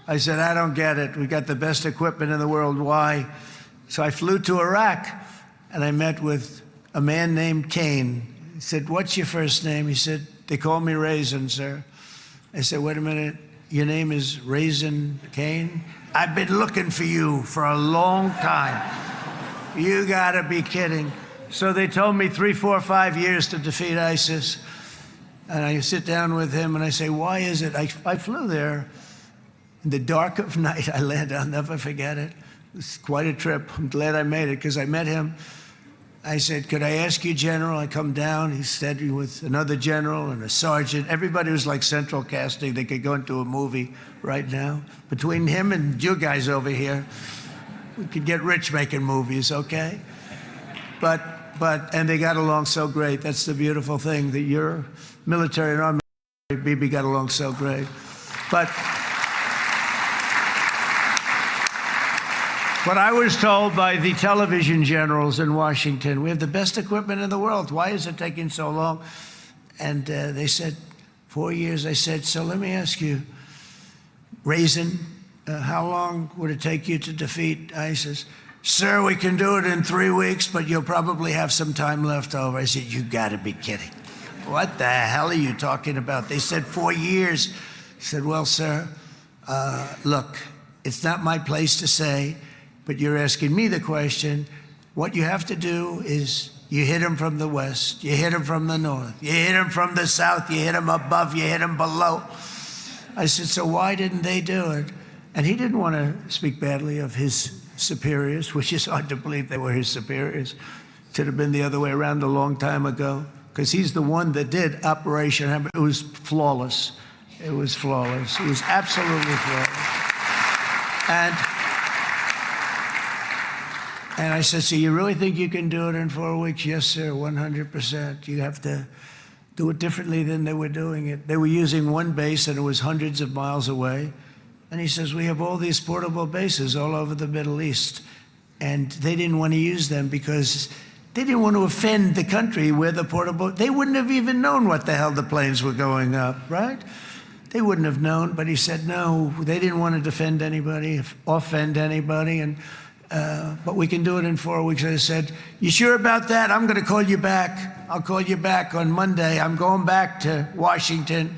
I said, I don't get it. We got the best equipment in the world. Why? So I flew to Iraq, and I met with a man named Cain. He said, what's your first name? He said, they call me Raisin, sir. I said, wait a minute, your name is Raisin Cain? I've been looking for you for a long time. You gotta be kidding. So they told me 3, 4, 5 years to defeat ISIS. And I sit down with him and I say, why is it? I flew there in the dark of night. I landed, I'll never forget it. It was quite a trip. I'm glad I made it because I met him. I said, could I ask you, General? I come down. He said with another general and a sergeant. Everybody was like central casting. They could go into a movie right now. Between him and you guys over here, we could get rich making movies, okay? And they got along so great. That's the beautiful thing, that your military and our military, BB, got along so great. But I was told by the television generals in Washington, we have the best equipment in the world. Why is it taking so long? And they said, 4 years. I said, so let me ask you, Raisin, how long would it take you to defeat ISIS? Sir, we can do it in 3 weeks, but you'll probably have some time left over. I said, you gotta be kidding. What the hell are you talking about? They said 4 years. I said, well, sir, look, it's not my place to say, but you're asking me the question. What you have to do is you hit him from the west, you hit him from the north, you hit him from the south, you hit him above, you hit him below. I said, so why didn't they do it? And he didn't want to speak badly of his superiors, which is hard to believe they were his superiors. It should have been the other way around a long time ago, because he's the one that did Operation Hammer. It was flawless. It was flawless. It was absolutely flawless. And I said, so you really think you can do it in 4 weeks? Yes, sir, 100%. You have to do it differently than they were doing it. They were using one base and it was hundreds of miles away. And he says, we have all these portable bases all over the Middle East. And they didn't want to use them because they didn't want to offend the country where the portable, they wouldn't have even known what the hell the planes were going up, right? They wouldn't have known, but he said, no, they didn't want to defend anybody, offend anybody, and but we can do it in 4 weeks. I said, you sure about that? I'm going to call you back. I'll call you back on Monday. I'm going back to Washington.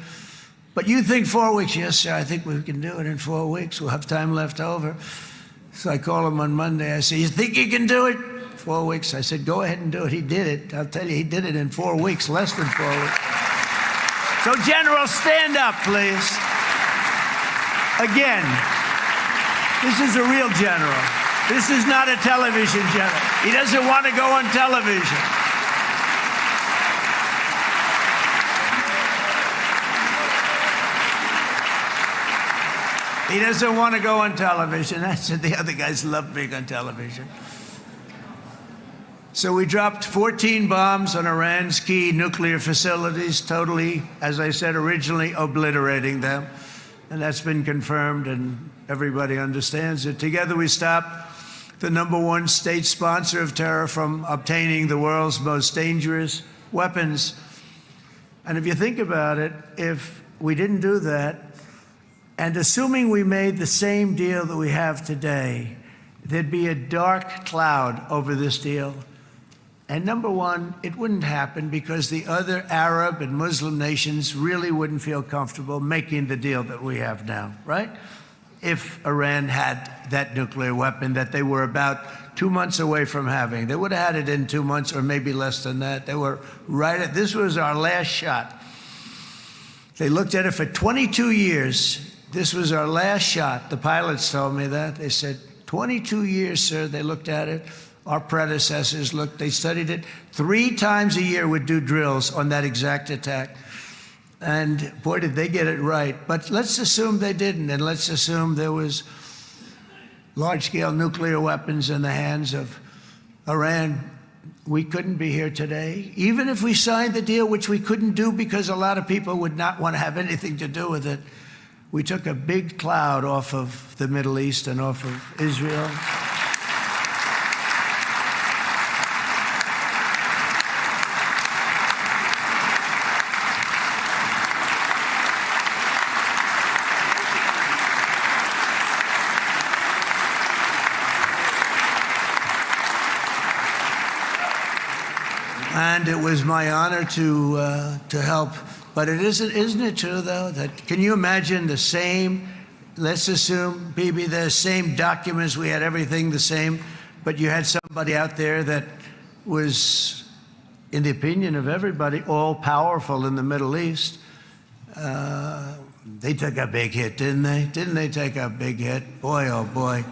But you think 4 weeks? Yes, sir, I think we can do it in 4 weeks. We'll have time left over. So I call him on Monday. I say, you think you can do it? 4 weeks. I said, go ahead and do it. He did it. I'll tell you, he did it in 4 weeks, less than 4 weeks. So, General, stand up, please. Again, this is a real general. This is not a television general. He doesn't want to go on television. He doesn't want to go on television. I said the other guys love being on television. So we dropped 14 bombs on Iran's key nuclear facilities, totally, as I said originally, obliterating them. And that's been confirmed, and everybody understands it. Together we stopped the #1 state sponsor of terror from obtaining the world's most dangerous weapons. And if you think about it, if we didn't do that, and assuming we made the same deal that we have today, there'd be a dark cloud over this deal. And #1, it wouldn't happen because the other Arab and Muslim nations really wouldn't feel comfortable making the deal that we have now, right? If Iran had that nuclear weapon that they were about 2 months away from having. They would have had it in 2 months or maybe less than that. They were right at, this was our last shot. They looked at it for 22 years. This was our last shot. The pilots told me that. They said, 22 years, sir, they looked at it. Our predecessors looked, they studied it. 3 times a year would do drills on that exact attack. And boy, did they get it right. But let's assume they didn't, and let's assume there was large-scale nuclear weapons in the hands of Iran. We couldn't be here today. Even if we signed the deal, which we couldn't do because a lot of people would not want to have anything to do with it, we took a big cloud off of the Middle East and off of Israel. And it was my honor to help. But it isn't it true, though, that can you imagine the same, let's assume, Bibi, the same documents, we had everything the same, but you had somebody out there that was, in the opinion of everybody, all-powerful in the Middle East. They took a big hit, didn't they? Didn't they take a big hit? Boy, oh boy.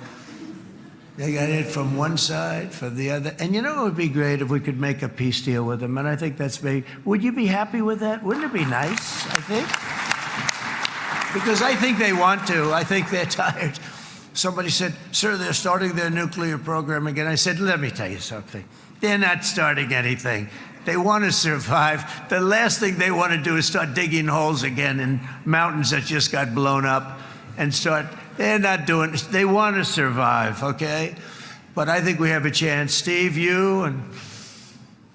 They got hit from one side, from the other. And you know, it would be great if we could make a peace deal with them. And I think that's big. Would you be happy with that? Wouldn't it be nice, I think? Because I think they want to. I think they're tired. Somebody said, sir, they're starting their nuclear program again. I said, let me tell you something. They're not starting anything. They want to survive. The last thing they want to do is start digging holes again in mountains that just got blown up and start. They're not doing it. They want to survive, okay? But I think we have a chance. Steve, you, and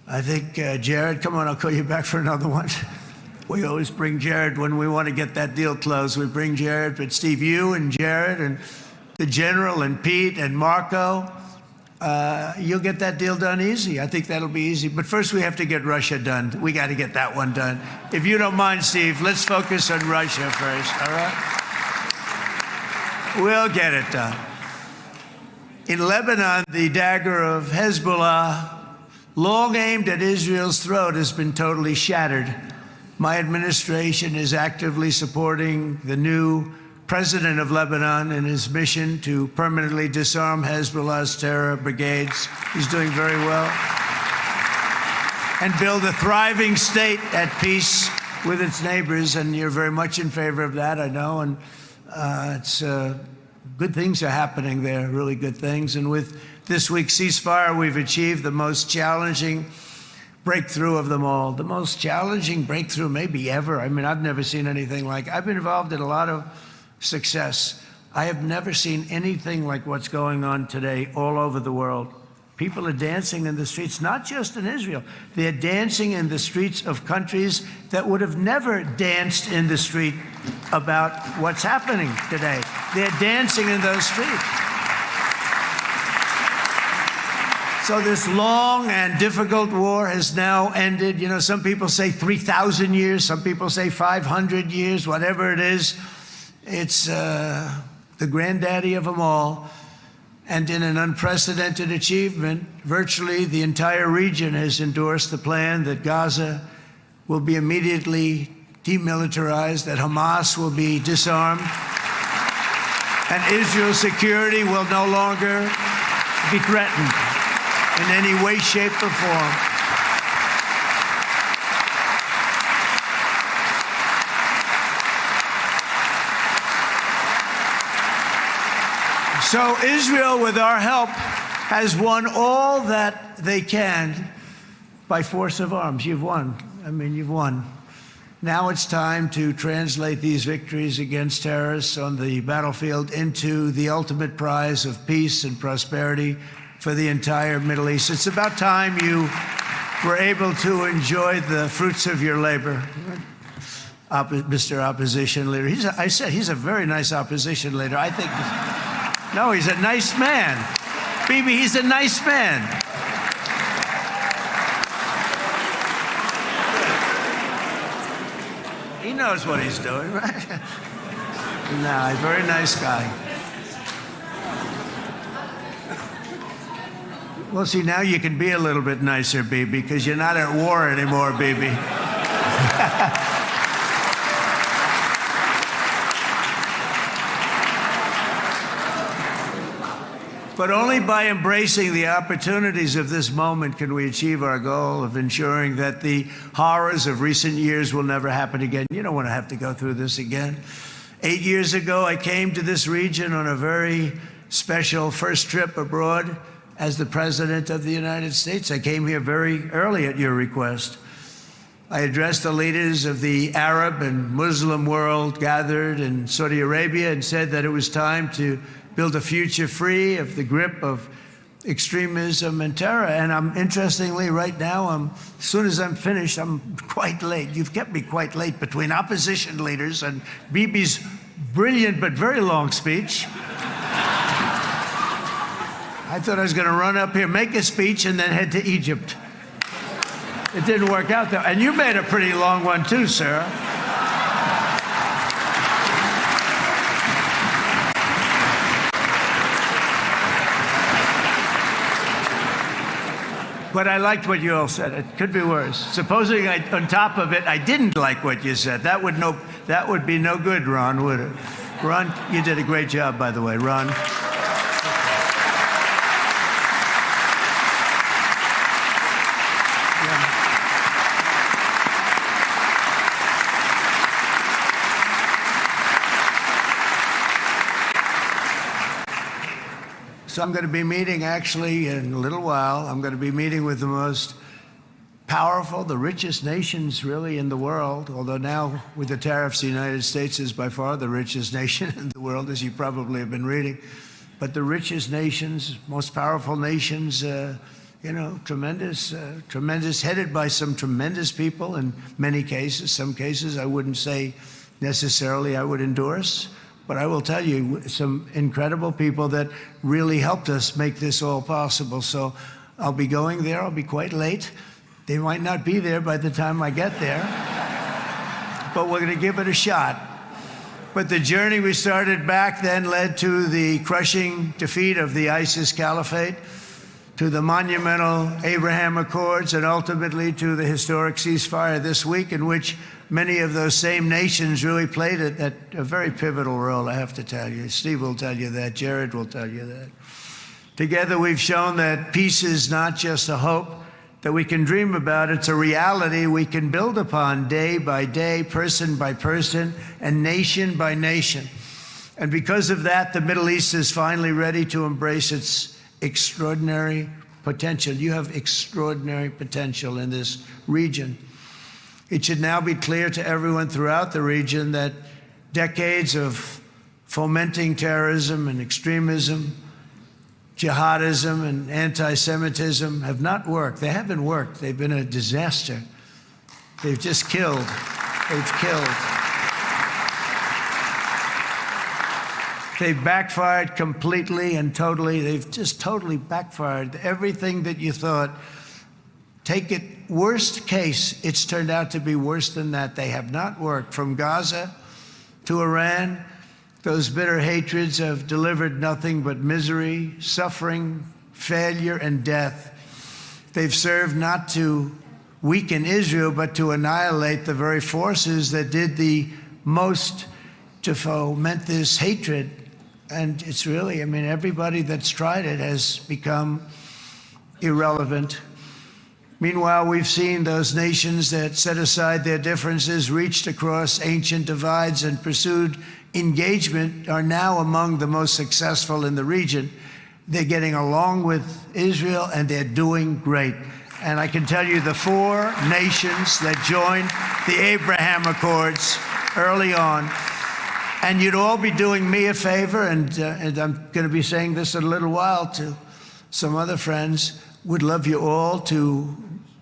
I think Jared, come on, I'll call you back for another one. We always bring Jared when we want to get that deal closed. We bring Jared, but Steve, you and Jared and the General and Pete and Marco, you'll get that deal done easy. I think that'll be easy. But first we have to get Russia done. We got to get that one done. If you don't mind, Steve, let's focus on Russia first, all right? We'll get it done. In Lebanon, the dagger of Hezbollah, long aimed at Israel's throat, has been totally shattered. My administration is actively supporting the new president of Lebanon in his mission to permanently disarm Hezbollah's terror brigades. He's doing very well. And build a thriving state at peace with its neighbors. And you're very much in favor of that, I know. And it's good things are happening there, really good things. And with this week's ceasefire, we've achieved the most challenging breakthrough of them all, the most challenging breakthrough maybe ever. I mean, I've never seen anything like it. I've been involved in a lot of success. I have never seen anything like what's going on today all over the world. People are dancing in the streets, not just in Israel. They're dancing in the streets of countries that would have never danced in the street about what's happening today. They're dancing in those streets. So this long and difficult war has now ended. You know, some people say 3,000 years, some people say 500 years, whatever it is. It's the granddaddy of them all. And in an unprecedented achievement, virtually the entire region has endorsed the plan that Gaza will be immediately demilitarized, that Hamas will be disarmed, and Israel's security will no longer be threatened in any way, shape, or form. So Israel, with our help, has won all that they can by force of arms. You've won. I mean, you've won. Now it's time to translate these victories against terrorists on the battlefield into the ultimate prize of peace and prosperity for the entire Middle East. It's about time you were able to enjoy the fruits of your labor. Mr. Opposition Leader. I said he's a very nice opposition leader. I think, no, he's a nice man. Bibi, he's a nice man. He knows what he's doing, right? No, he's a very nice guy. Well, see, now you can be a little bit nicer, Bibi, because you're not at war anymore, Bibi. But only by embracing the opportunities of this moment can we achieve our goal of ensuring that the horrors of recent years will never happen again. You don't want to have to go through this again. 8 years ago, I came to this region on a very special first trip abroad as the President of the United States. I came here very early at your request. I addressed the leaders of the Arab and Muslim world gathered in Saudi Arabia and said that it was time to build a future free of the grip of extremism and terror. And interestingly, right now, as soon as I'm finished, I'm quite late. You've kept me quite late between opposition leaders and Bibi's brilliant but very long speech. I thought I was going to run up here, make a speech, and then head to Egypt. It didn't work out, though. And you made a pretty long one, too, sir. But I liked what you all said. It could be worse. Supposing on top of it, I didn't like what you said. That would be no good, Ron, would it? Ron, you did a great job, by the way, Ron. So I'm going to be meeting, actually, in a little while, I'm going to be meeting with the most powerful, the richest nations, really, in the world. Although now, with the tariffs, the United States is by far the richest nation in the world, as you probably have been reading. But the richest nations, most powerful nations, you know, tremendous, headed by some tremendous people in many cases. Some cases I wouldn't say necessarily I would endorse. But I will tell you, some incredible people that really helped us make this all possible. So I'll be going there. I'll be quite late. They might not be there by the time I get there. But we're going to give it a shot. But the journey we started back then led to the crushing defeat of the ISIS caliphate, to the monumental Abraham Accords, and ultimately to the historic ceasefire this week, in which many of those same nations really played a very pivotal role, I have to tell you. Steve will tell you that. Jared will tell you that. Together, we've shown that peace is not just a hope that we can dream about. It's a reality we can build upon day by day, person by person, and nation by nation. And because of that, the Middle East is finally ready to embrace its extraordinary potential. You have extraordinary potential in this region. It should now be clear to everyone throughout the region that decades of fomenting terrorism and extremism, jihadism and anti-Semitism have not worked. They haven't worked. They've been a disaster. They've just killed. They've killed. They've backfired completely and totally. They've just totally backfired. Everything that you thought, take it, worst case, it's turned out to be worse than that. They have not worked. From Gaza to Iran, those bitter hatreds have delivered nothing but misery, suffering, failure, and death. They've served not to weaken Israel, but to annihilate the very forces that did the most to foment this hatred. And it's really, I mean, everybody that's tried it has become irrelevant. Meanwhile, we've seen those nations that set aside their differences, reached across ancient divides, and pursued engagement are now among the most successful in the region. They're getting along with Israel, and they're doing great. And I can tell you the 4 nations that joined the Abraham Accords early on, and you'd all be doing me a favor, and I'm going to be saying this in a little while to some other friends, would love you all to,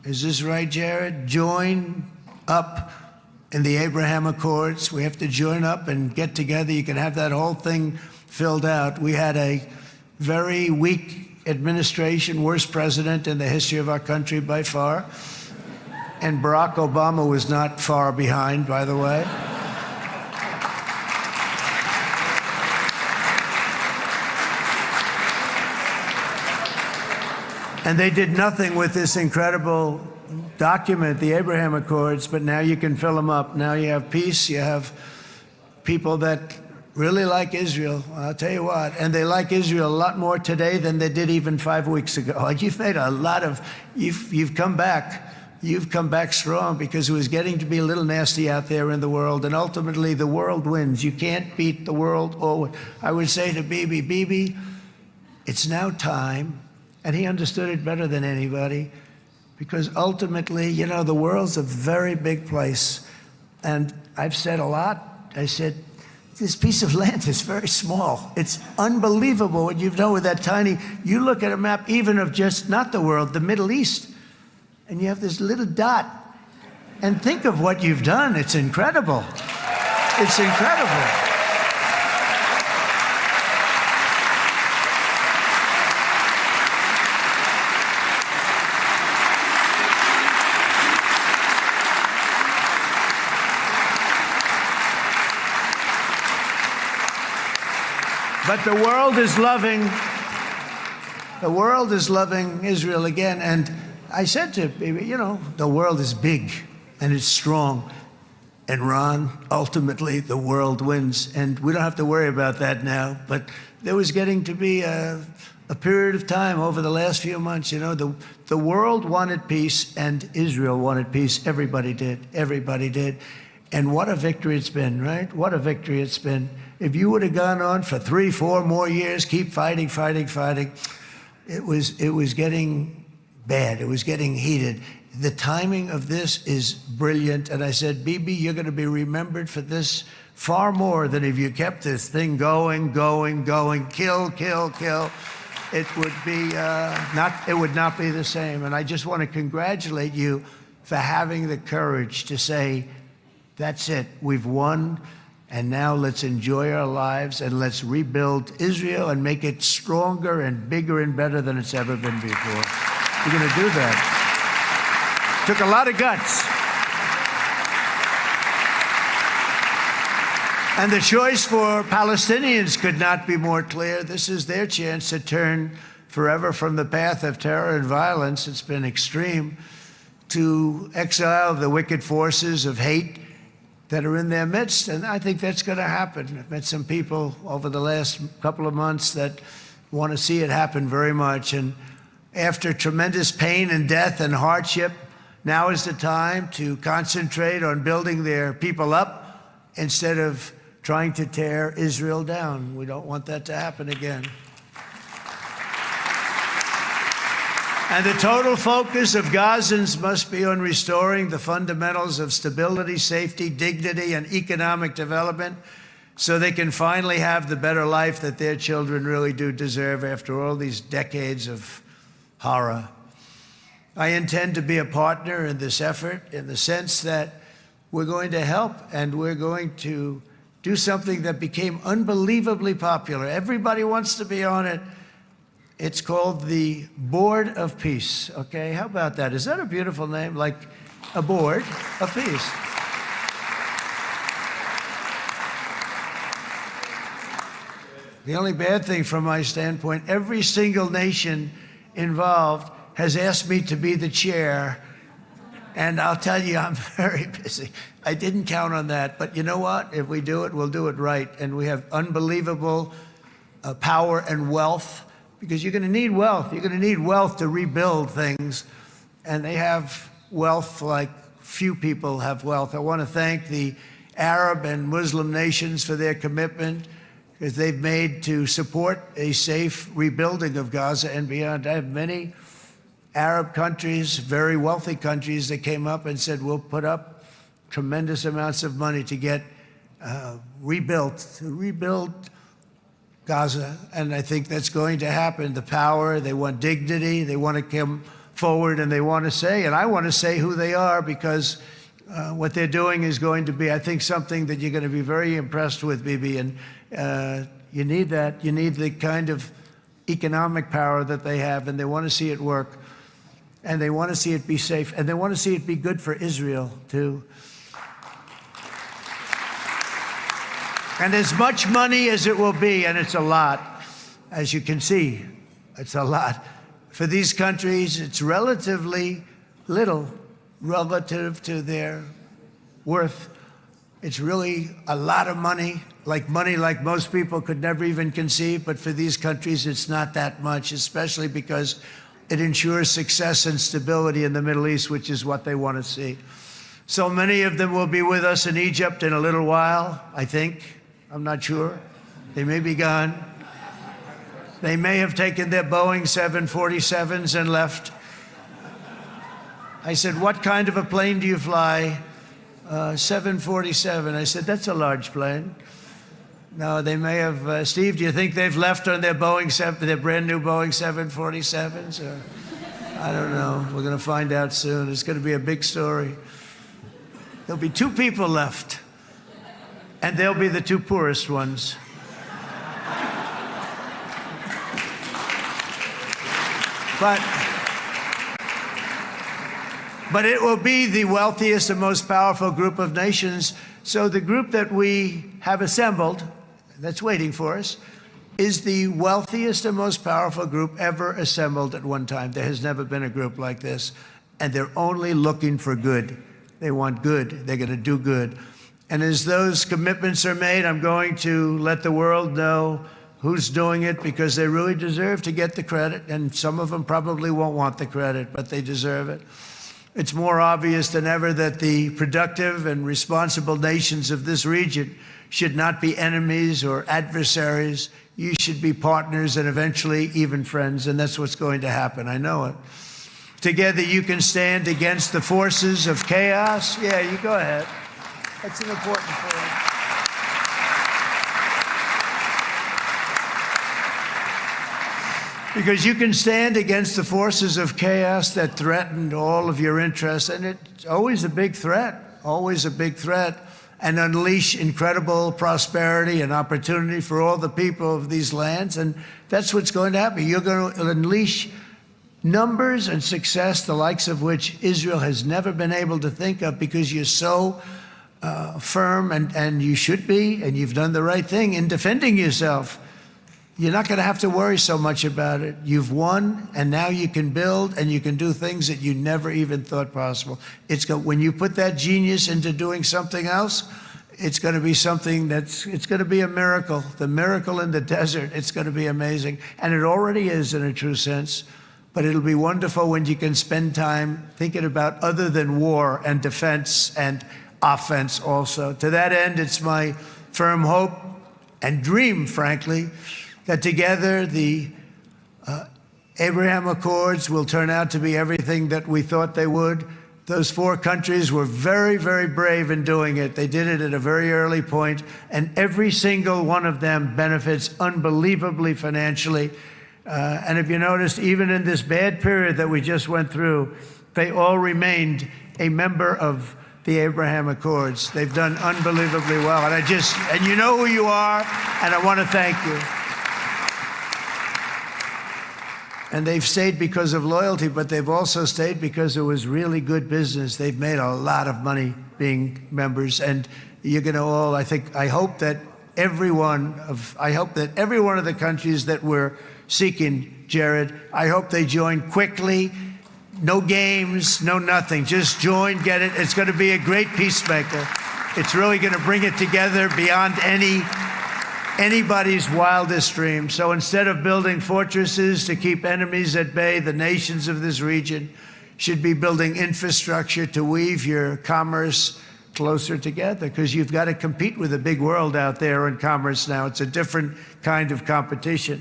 is this right, Jared? Join up in the Abraham Accords. We have to join up and get together. You can have that whole thing filled out. We had a very weak administration, worst president in the history of our country by far. And Barack Obama was not far behind, by the way. And they did nothing with this incredible document, the Abraham Accords, but now you can fill them up. Now you have peace, you have people that really like Israel. I'll tell you what, and they like Israel a lot more today than they did even 5 weeks ago. You've made a lot of, you've come back. You've come back strong, because it was getting to be a little nasty out there in the world, and ultimately the world wins. You can't beat the world. Or I would say to Bibi, it's now time. And he understood it better than anybody, because ultimately, you know, the world's a very big place. And I've said a lot. I said, this piece of land is very small. It's unbelievable what you've done with that tiny, you look at a map even of just, not the world, the Middle East, and you have this little dot. And think of what you've done. It's incredible. It's incredible. But the world is loving Israel again. And I said to Bibi, you know, the world is big and it's strong. And Ron, ultimately, the world wins. And we don't have to worry about that now. But there was getting to be a period of time over the last few months, you know, the world wanted peace and Israel wanted peace. Everybody did. Everybody did. And what a victory it's been, right? What a victory it's been. If you would have gone on for 3, 4 more years, keep fighting, it was getting bad. It was getting heated. The timing of this is brilliant. And I said, Bibi, you're going to be remembered for this far more than if you kept this thing going, kill. It would be it would not be the same. And I just want to congratulate you for having the courage to say, that's it, we've won. And now let's enjoy our lives and let's rebuild Israel and make it stronger and bigger and better than it's ever been before. We're going to do that. Took a lot of guts. And the choice for Palestinians could not be more clear. This is their chance to turn forever from the path of terror and violence. It's been extreme, to exile the wicked forces of hate that are in their midst, and I think that's going to happen. I've met some people over the last couple of months that want to see it happen very much, and after tremendous pain and death and hardship, now is the time to concentrate on building their people up instead of trying to tear Israel down. We don't want that to happen again. And the total focus of Gazans must be on restoring the fundamentals of stability, safety, dignity, and economic development so they can finally have the better life that their children really do deserve after all these decades of horror. I intend to be a partner in this effort in the sense that we're going to help and we're going to do something that became unbelievably popular. Everybody wants to be on it. It's called the Board of Peace, okay? How about that? Is that a beautiful name? Like a board of peace. The only bad thing from my standpoint, every single nation involved has asked me to be the chair, and I'll tell you, I'm very busy. I didn't count on that, but you know what? If we do it, we'll do it right, and we have unbelievable power and wealth, because you're going to need wealth. You're going to need wealth to rebuild things, and they have wealth like few people have wealth. I want to thank the Arab and Muslim nations for their commitment that they've made to support a safe rebuilding of Gaza and beyond. I have many Arab countries, very wealthy countries, that came up and said, we'll put up tremendous amounts of money to get rebuild Gaza, and I think that's going to happen. The power, they want dignity, they want to come forward, and they want to say, and I want to say who they are, because what they're doing is going to be, I think, something that you're going to be very impressed with, Bibi, and you need that. You need the kind of economic power that they have, and they want to see it work, and they want to see it be safe, and they want to see it be good for Israel, too. And as much money as it will be, and it's a lot, as you can see, it's a lot. For these countries, it's relatively little relative to their worth. It's really a lot of money like most people could never even conceive, but for these countries, it's not that much, especially because it ensures success and stability in the Middle East, which is what they want to see. So many of them will be with us in Egypt in a little while, I think. I'm not sure. They may be gone. They may have taken their Boeing 747s and left. I said, what kind of a plane do you fly? 747. I said, that's a large plane. No, they may have. Steve, do you think they've left on their their brand new Boeing 747s? Or, I don't know. We're going to find out soon. It's going to be a big story. There'll be 2 people left, and they'll be the 2 poorest ones. But it will be the wealthiest and most powerful group of nations. So the group that we have assembled, that's waiting for us, is the wealthiest and most powerful group ever assembled at one time. There has never been a group like this. And they're only looking for good. They want good. They're going to do good. And as those commitments are made, I'm going to let the world know who's doing it, because they really deserve to get the credit. And some of them probably won't want the credit, but they deserve it. It's more obvious than ever that the productive and responsible nations of this region should not be enemies or adversaries. You should be partners and eventually even friends, and that's what's going to happen. I know it. Together you can stand against the forces of chaos. Yeah, you go ahead. That's an important point. Because you can stand against the forces of chaos that threatened all of your interests, and it's always a big threat, and unleash incredible prosperity and opportunity for all the people of these lands, and that's what's going to happen. You're going to unleash numbers and success, the likes of which Israel has never been able to think of, because you're so firm, and you should be, and you've done the right thing in defending yourself. You're not going to have to worry so much about it. You've won, and now you can build, and you can do things that you never even thought possible. When you put that genius into doing something else, it's going to be something it's going to be a miracle. The miracle in the desert, it's going to be amazing. And it already is in a true sense. But it'll be wonderful when you can spend time thinking about other than war and defense and offense also. To that end, it's my firm hope and dream, frankly, that together the Abraham Accords will turn out to be everything that we thought they would. Those 4 countries were very, very brave in doing it. They did it at a very early point, and every single one of them benefits unbelievably financially. And if you noticed, even in this bad period that we just went through, they all remained a member of the Abraham Accords. They've done unbelievably well. And you know who you are, and I want to thank you. And they've stayed because of loyalty, but they've also stayed because it was really good business. They've made a lot of money being members, and you're going to all, I hope that every one of the countries that we're seeking, Jared, I hope they join quickly. No games, no nothing. Just join, get it. It's going to be a great peacemaker. It's really going to bring it together beyond anybody's wildest dream. So instead of building fortresses to keep enemies at bay, the nations of this region should be building infrastructure to weave your commerce closer together, because you've got to compete with the big world out there in commerce now. It's a different kind of competition.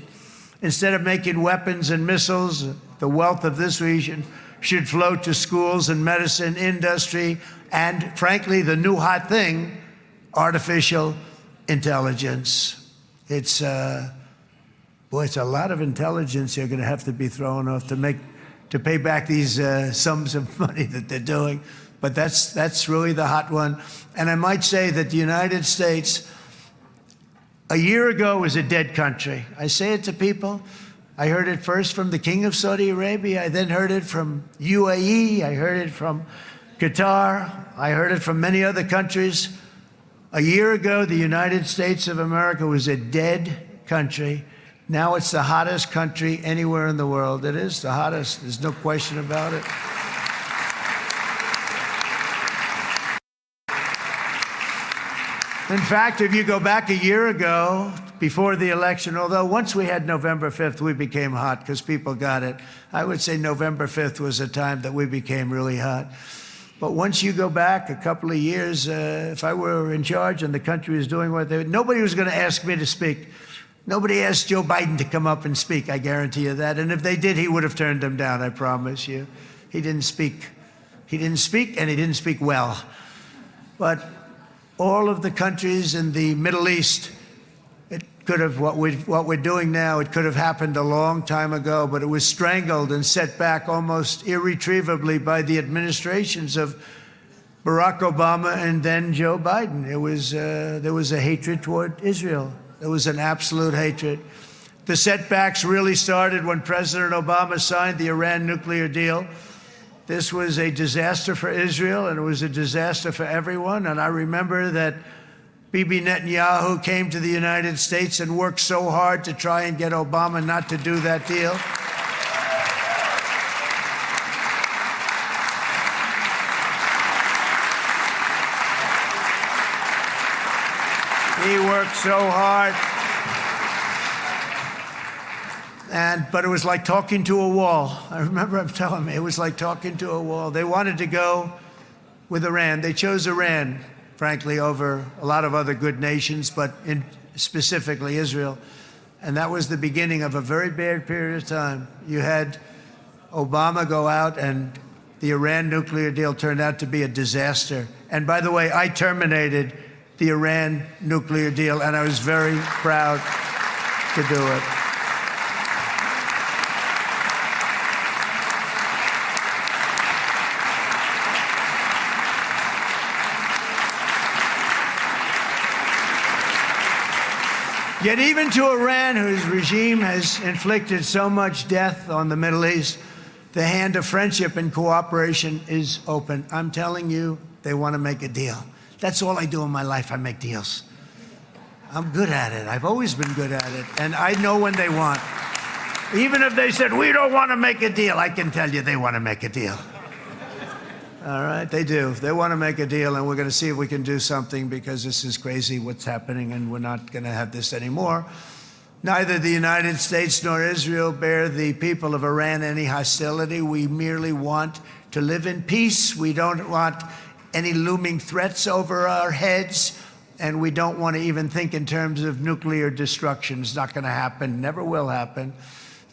Instead of making weapons and missiles, the wealth of this region should flow to schools and medicine, industry, and frankly, the new hot thing, artificial intelligence. It's a lot of intelligence you're going to have to be throwing off to pay back these sums of money that they're doing. But that's really the hot one. And I might say that the United States, a year ago, was a dead country. I say it to people. I heard it first from the King of Saudi Arabia. I then heard it from UAE. I heard it from Qatar. I heard it from many other countries. A year ago, the United States of America was a dead country. Now it's the hottest country anywhere in the world. It is the hottest. There's no question about it. In fact, if you go back a year ago, before the election, although once we had November 5th, we became hot because people got it. I would say November 5th was a time that we became really hot. But once you go back a couple of years, if I were in charge and the country was doing what they, nobody was going to ask me to speak. Nobody asked Joe Biden to come up and speak, I guarantee you that. And if they did, he would have turned them down, I promise you. He didn't speak. He didn't speak, and he didn't speak well. But all of the countries in the Middle East, it could have, what we're doing now, it could have happened a long time ago, but it was strangled and set back almost irretrievably by the administrations of Barack Obama and then Joe Biden. It was, there was a hatred toward Israel. There was an absolute hatred. The setbacks really started when President Obama signed the Iran nuclear deal. This was a disaster for Israel, and it was a disaster for everyone. And I remember that Bibi Netanyahu came to the United States and worked so hard to try and get Obama not to do that deal. He worked so hard. But it was like talking to a wall. I remember him telling me it was like talking to a wall. They wanted to go with Iran. They chose Iran, frankly, over a lot of other good nations, but specifically Israel. And that was the beginning of a very bad period of time. You had Obama go out, and the Iran nuclear deal turned out to be a disaster. And by the way, I terminated the Iran nuclear deal, and I was very proud to do it. Yet even to Iran, whose regime has inflicted so much death on the Middle East, the hand of friendship and cooperation is open. I'm telling you, they want to make a deal. That's all I do in my life. I make deals. I'm good at it. I've always been good at it. And I know when they want. Even if they said, we don't want to make a deal, I can tell you they want to make a deal. All right, they do. They want to make a deal, and we're going to see if we can do something, because this is crazy what's happening, and we're not going to have this anymore. Neither the United States nor Israel bear the people of Iran any hostility. We merely want to live in peace. We don't want any looming threats over our heads, and we don't want to even think in terms of nuclear destruction. It's not going to happen, never will happen.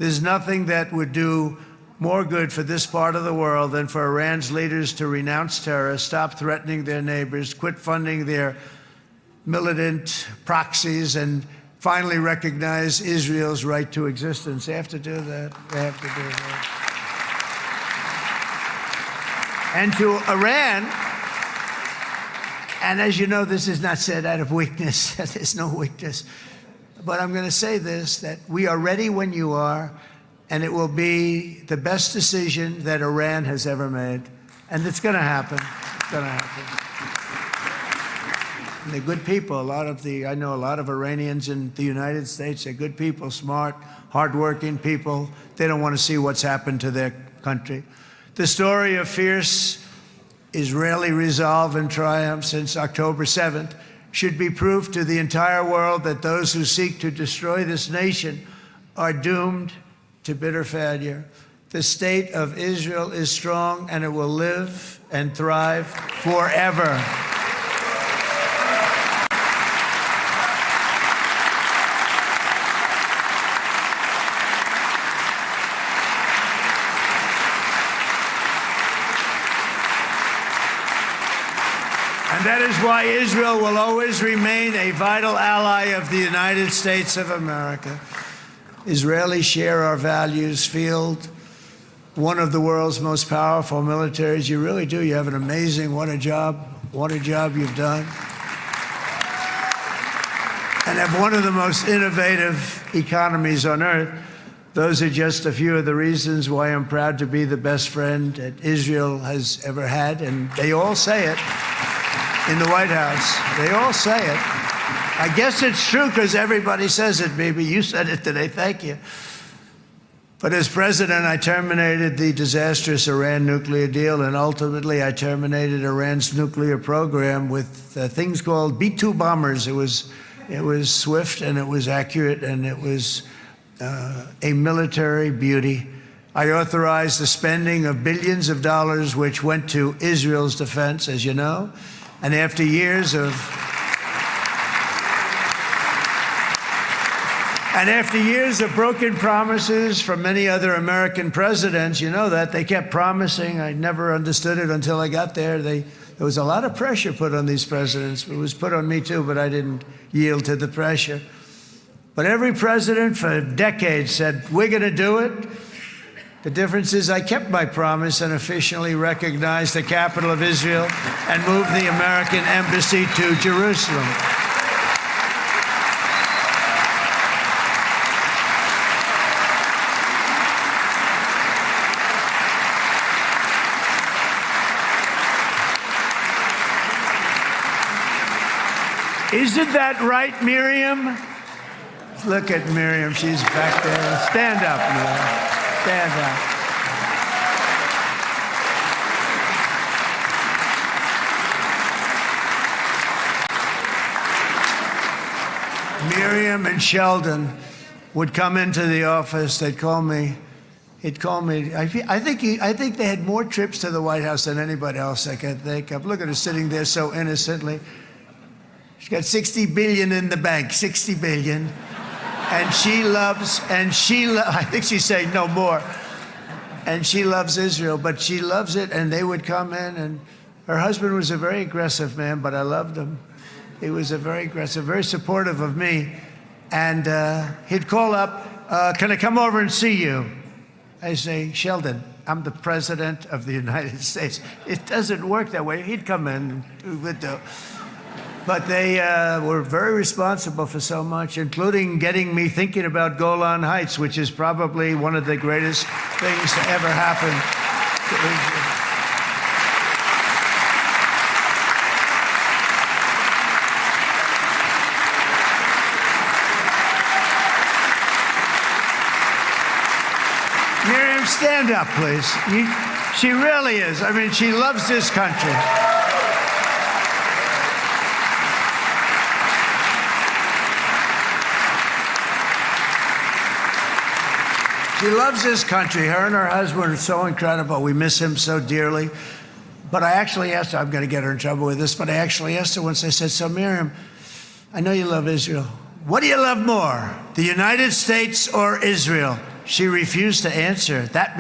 There's nothing that would do more good for this part of the world than for Iran's leaders to renounce terror, stop threatening their neighbors, quit funding their militant proxies, and finally recognize Israel's right to existence. They have to do that. They have to do that. And to Iran, and as you know, this is not said out of weakness. There's no weakness. But I'm going to say this, that we are ready when you are, and it will be the best decision that Iran has ever made. And it's going to happen. It's going to happen. And they're good people. I know a lot of Iranians in the United States. They're good people, smart, hardworking people. They don't want to see what's happened to their country. The story of fierce Israeli resolve and triumph since October 7th should be proof to the entire world that those who seek to destroy this nation are doomed to bitter failure. The state of Israel is strong, and it will live and thrive forever. And that is why Israel will always remain a vital ally of the United States of America. Israelis share our values, field one of the world's most powerful militaries. You really do. You have an amazing, what a job you've done. And have one of the most innovative economies on earth. Those are just a few of the reasons why I'm proud to be the best friend that Israel has ever had. And they all say it in the White House. They all say it. I guess it's true because everybody says it, baby. You said it today. Thank you. But as president, I terminated the disastrous Iran nuclear deal, and ultimately I terminated Iran's nuclear program with things called B-2 bombers. It was swift, and it was accurate, and it was a military beauty. I authorized the spending of billions of dollars, which went to Israel's defense, as you know. And after years of broken promises from many other American presidents, you know that, they kept promising. I never understood it until I got there. There was a lot of pressure put on these presidents. It was put on me too, but I didn't yield to the pressure. But every president for decades said, we're going to do it. The difference is I kept my promise and officially recognized the capital of Israel and moved the American embassy to Jerusalem. Isn't that right, Miriam? Look at Miriam. She's back there. Stand up, Miriam. Stand up. Miriam and Sheldon would come into the office. They'd call me. He'd call me. I think they had more trips to the White House than anybody else I can think of. Look at her sitting there so innocently. She's got $60 billion in the bank. $60 billion. And I think she's saying no more. And she loves Israel, but she loves it, and they would come in, and her husband was a very aggressive man, but I loved him. He was a very aggressive, very supportive of me. And he'd call up, can I come over and see you? I say, Sheldon, I'm the president of the United States. It doesn't work that way. He'd come in, we would do. But they were very responsible for so much, including getting me thinking about Golan Heights, which is probably one of the greatest things to ever happen to Israel. Miriam, stand up, please. She really is. I mean, she loves this country. She loves this country. Her and her husband are so incredible. We miss him so dearly. But I actually asked her, I'm going to get her in trouble with this, but I actually asked her once, I said, so Miriam, I know you love Israel. What do you love more, the United States or Israel? She refused to answer. That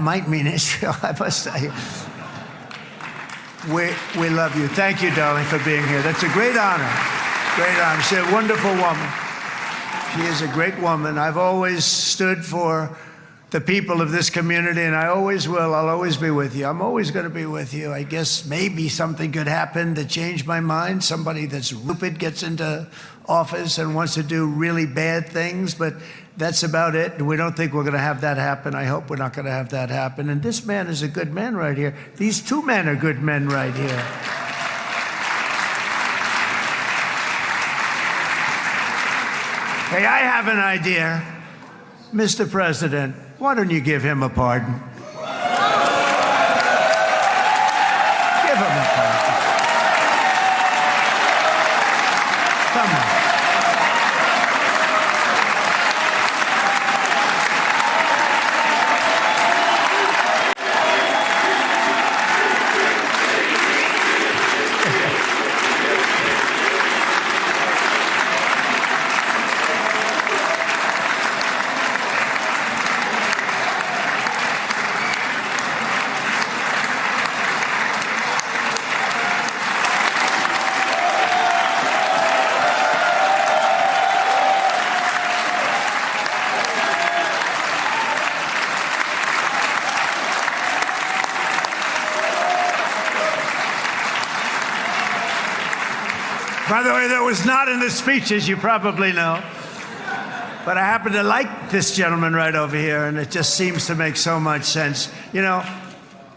might mean Israel, I must say. We love you. Thank you, darling, for being here. That's a great honor. Great honor. She's a wonderful woman. She is a great woman. I've always stood for the people of this community, and I always will. I'll always be with you. I'm always going to be with you. I guess maybe something could happen to change my mind. Somebody that's stupid gets into office and wants to do really bad things, but that's about it. We don't think we're going to have that happen. I hope we're not going to have that happen. And this man is a good man right here. These two men are good men right here. Hey, I have an idea. Mr. President, why don't you give him a pardon? Give him a pardon. Come on. By the way, that was not in the speech, as you probably know. But I happen to like this gentleman right over here, and it just seems to make so much sense. You know,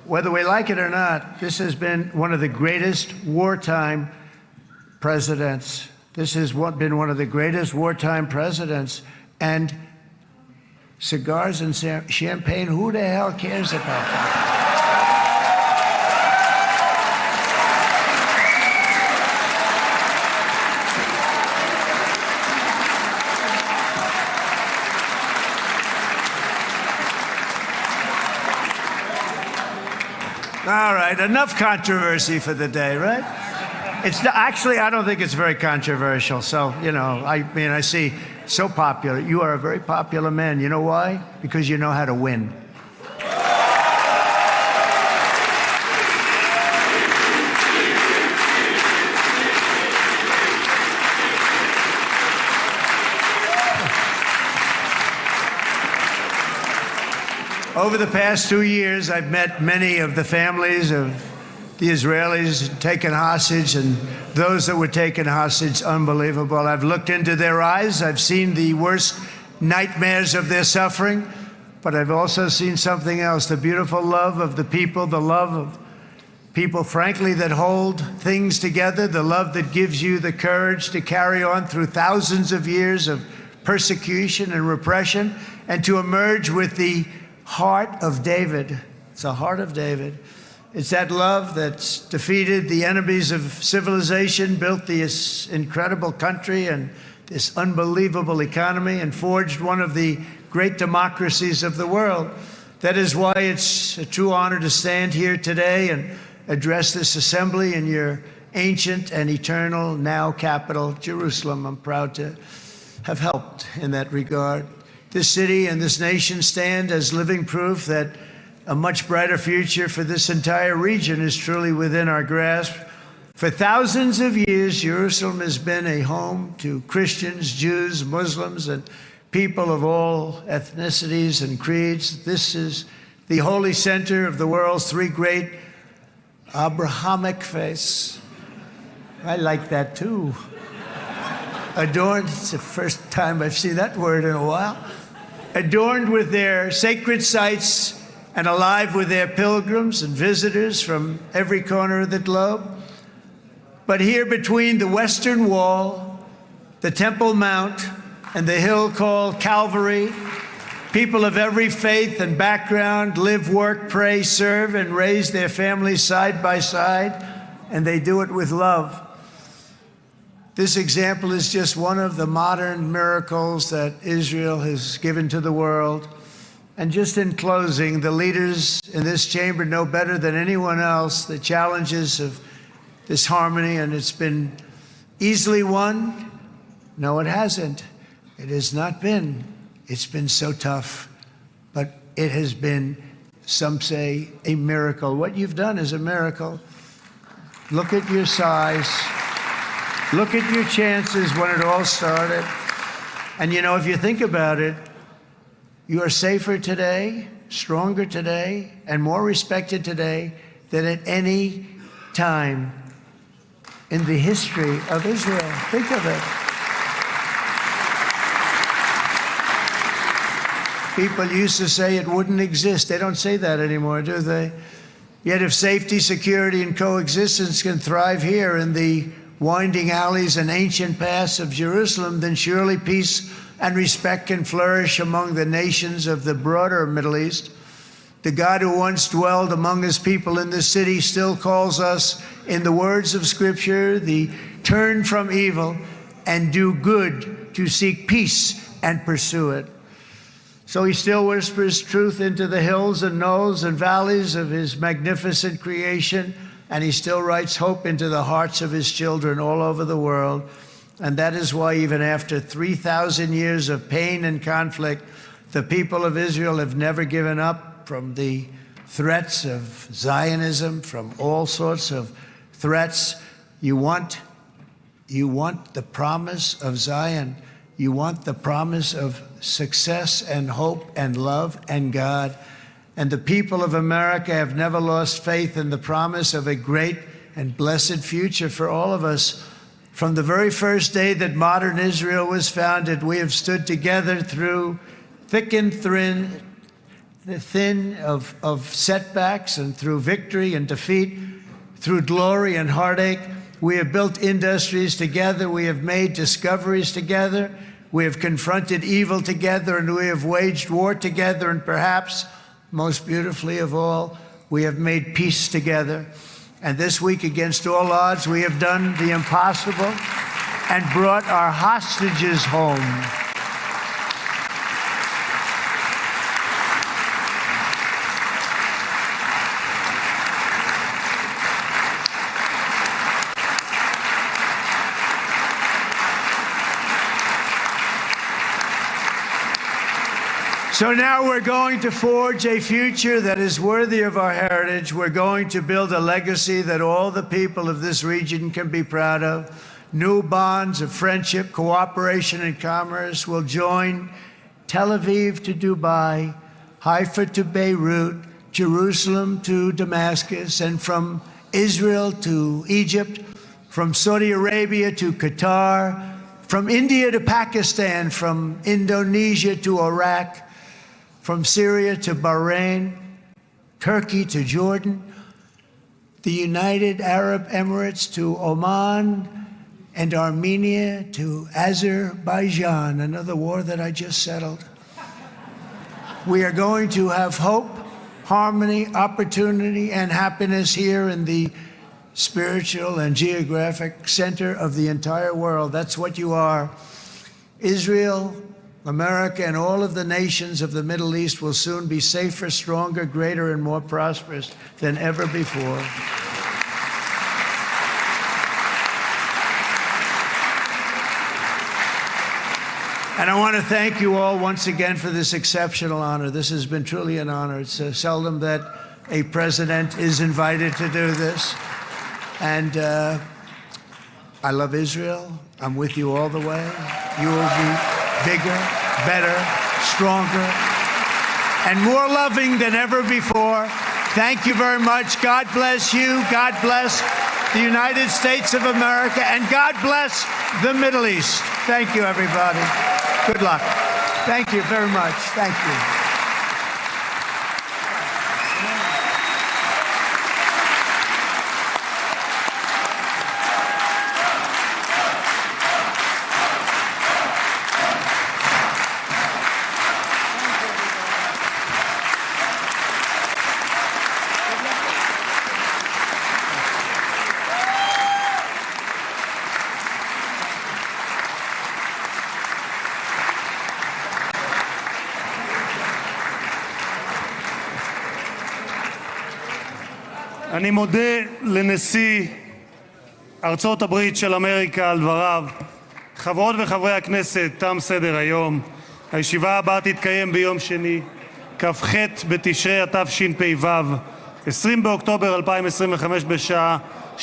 whether we like it or not, this has been one of the greatest wartime presidents. This has been one of the greatest wartime presidents. And cigars and champagne, who the hell cares about that? All right, enough controversy for the day, right? It's not, actually, I don't think it's very controversial. So, you know, I mean, I see so popular. You are a very popular man. You know why? Because you know how to win. Over the past 2 years, I've met many of the families of the Israelis taken hostage and those that were taken hostage. Unbelievable. I've looked into their eyes. I've seen the worst nightmares of their suffering, but I've also seen something else, the beautiful love of the people, the love of people, frankly, that hold things together, the love that gives you the courage to carry on through thousands of years of persecution and repression and to emerge with the heart of David. It's the heart of David. It's that love that's defeated the enemies of civilization, built this incredible country and this unbelievable economy, and forged one of the great democracies of the world. That is why it's a true honor to stand here today and address this assembly in your ancient and eternal now capital, Jerusalem. I'm proud to have helped in that regard. This city and this nation stand as living proof that a much brighter future for this entire region is truly within our grasp. For thousands of years, Jerusalem has been a home to Christians, Jews, Muslims, and people of all ethnicities and creeds. This is the holy center of the world's three great Abrahamic faiths. I like that too. Adorned, it's the first time I've seen that word in a while. Adorned with their sacred sites and alive with their pilgrims and visitors from every corner of the globe. But here between the Western Wall, the Temple Mount, and the hill called Calvary, people of every faith and background live, work, pray, serve, and raise their families side by side, and they do it with love. This example is just one of the modern miracles that Israel has given to the world. And just in closing, the leaders in this chamber know better than anyone else the challenges of this harmony, and it's been easily won. No, it hasn't. It has not been It's been so tough, but it has been, some say, a miracle. What you've done is a miracle. Look at your size. Look at your chances when it all started. And you know, if you think about it, you are safer today, stronger today, and more respected today than at any time in the history of Israel. Think of it. People used to say it wouldn't exist. They don't say that anymore, do they? Yet if safety, security, and coexistence can thrive here in the winding alleys and ancient paths of Jerusalem, then surely peace and respect can flourish among the nations of the broader Middle East. The God who once dwelled among his people in this city still calls us, in the words of Scripture, the turn from evil and do good, to seek peace and pursue it. So he still whispers truth into the hills and knolls and valleys of his magnificent creation, and he still writes hope into the hearts of his children all over the world. And that is why even after 3,000 years of pain and conflict, the people of Israel have never given up from the threats of Zionism, from all sorts of threats. You want the promise of Zion. You want the promise of success and hope and love and God. And the people of America have never lost faith in the promise of a great and blessed future for all of us. From the very first day that modern Israel was founded, we have stood together through thick and thin of setbacks, and through victory and defeat, through glory and heartache. We have built industries together. We have made discoveries together. We have confronted evil together, and we have waged war together. And perhaps most beautifully of all, we have made peace together. And this week, against all odds, we have done the impossible and brought our hostages home. So now we're going to forge a future that is worthy of our heritage. We're going to build a legacy that all the people of this region can be proud of. New bonds of friendship, cooperation, and commerce will join Tel Aviv to Dubai, Haifa to Beirut, Jerusalem to Damascus, and from Israel to Egypt, from Saudi Arabia to Qatar, from India to Pakistan, from Indonesia to Iraq, from Syria to Bahrain, Turkey to Jordan, the United Arab Emirates to Oman, and Armenia to Azerbaijan, another war that I just settled. We are going to have hope, harmony, opportunity, and happiness here in the spiritual and geographic center of the entire world. That's what you are. Israel, America, and all of the nations of the Middle East will soon be safer, stronger, greater, and more prosperous than ever before. And I want to thank you all once again for this exceptional honor. This has been truly an honor. It's seldom that a president is invited to do this. And I love Israel. I'm with you all the way. You will be bigger, better, stronger, and more loving than ever before. Thank you very much. God bless you. God bless the United States of America. And God bless the Middle East. Thank you, everybody. Good luck. Thank you very much. Thank you. אני מודה לנשיא ארצות הברית של אמריקה על דבריו. חברות וחברי הכנסת, תם סדר היום. הישיבה הבאה תתקיים ביום שני, כ"ח בתשרי התשפ"ו, 20 באוקטובר 2025 בשעה 16:00.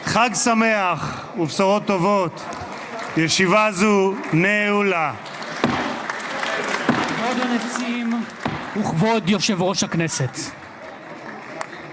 חג שמח ובשורות טובות. ישיבה זו נעולה. כבוד הנשיאים וכבוד יושב ראש הכנסת,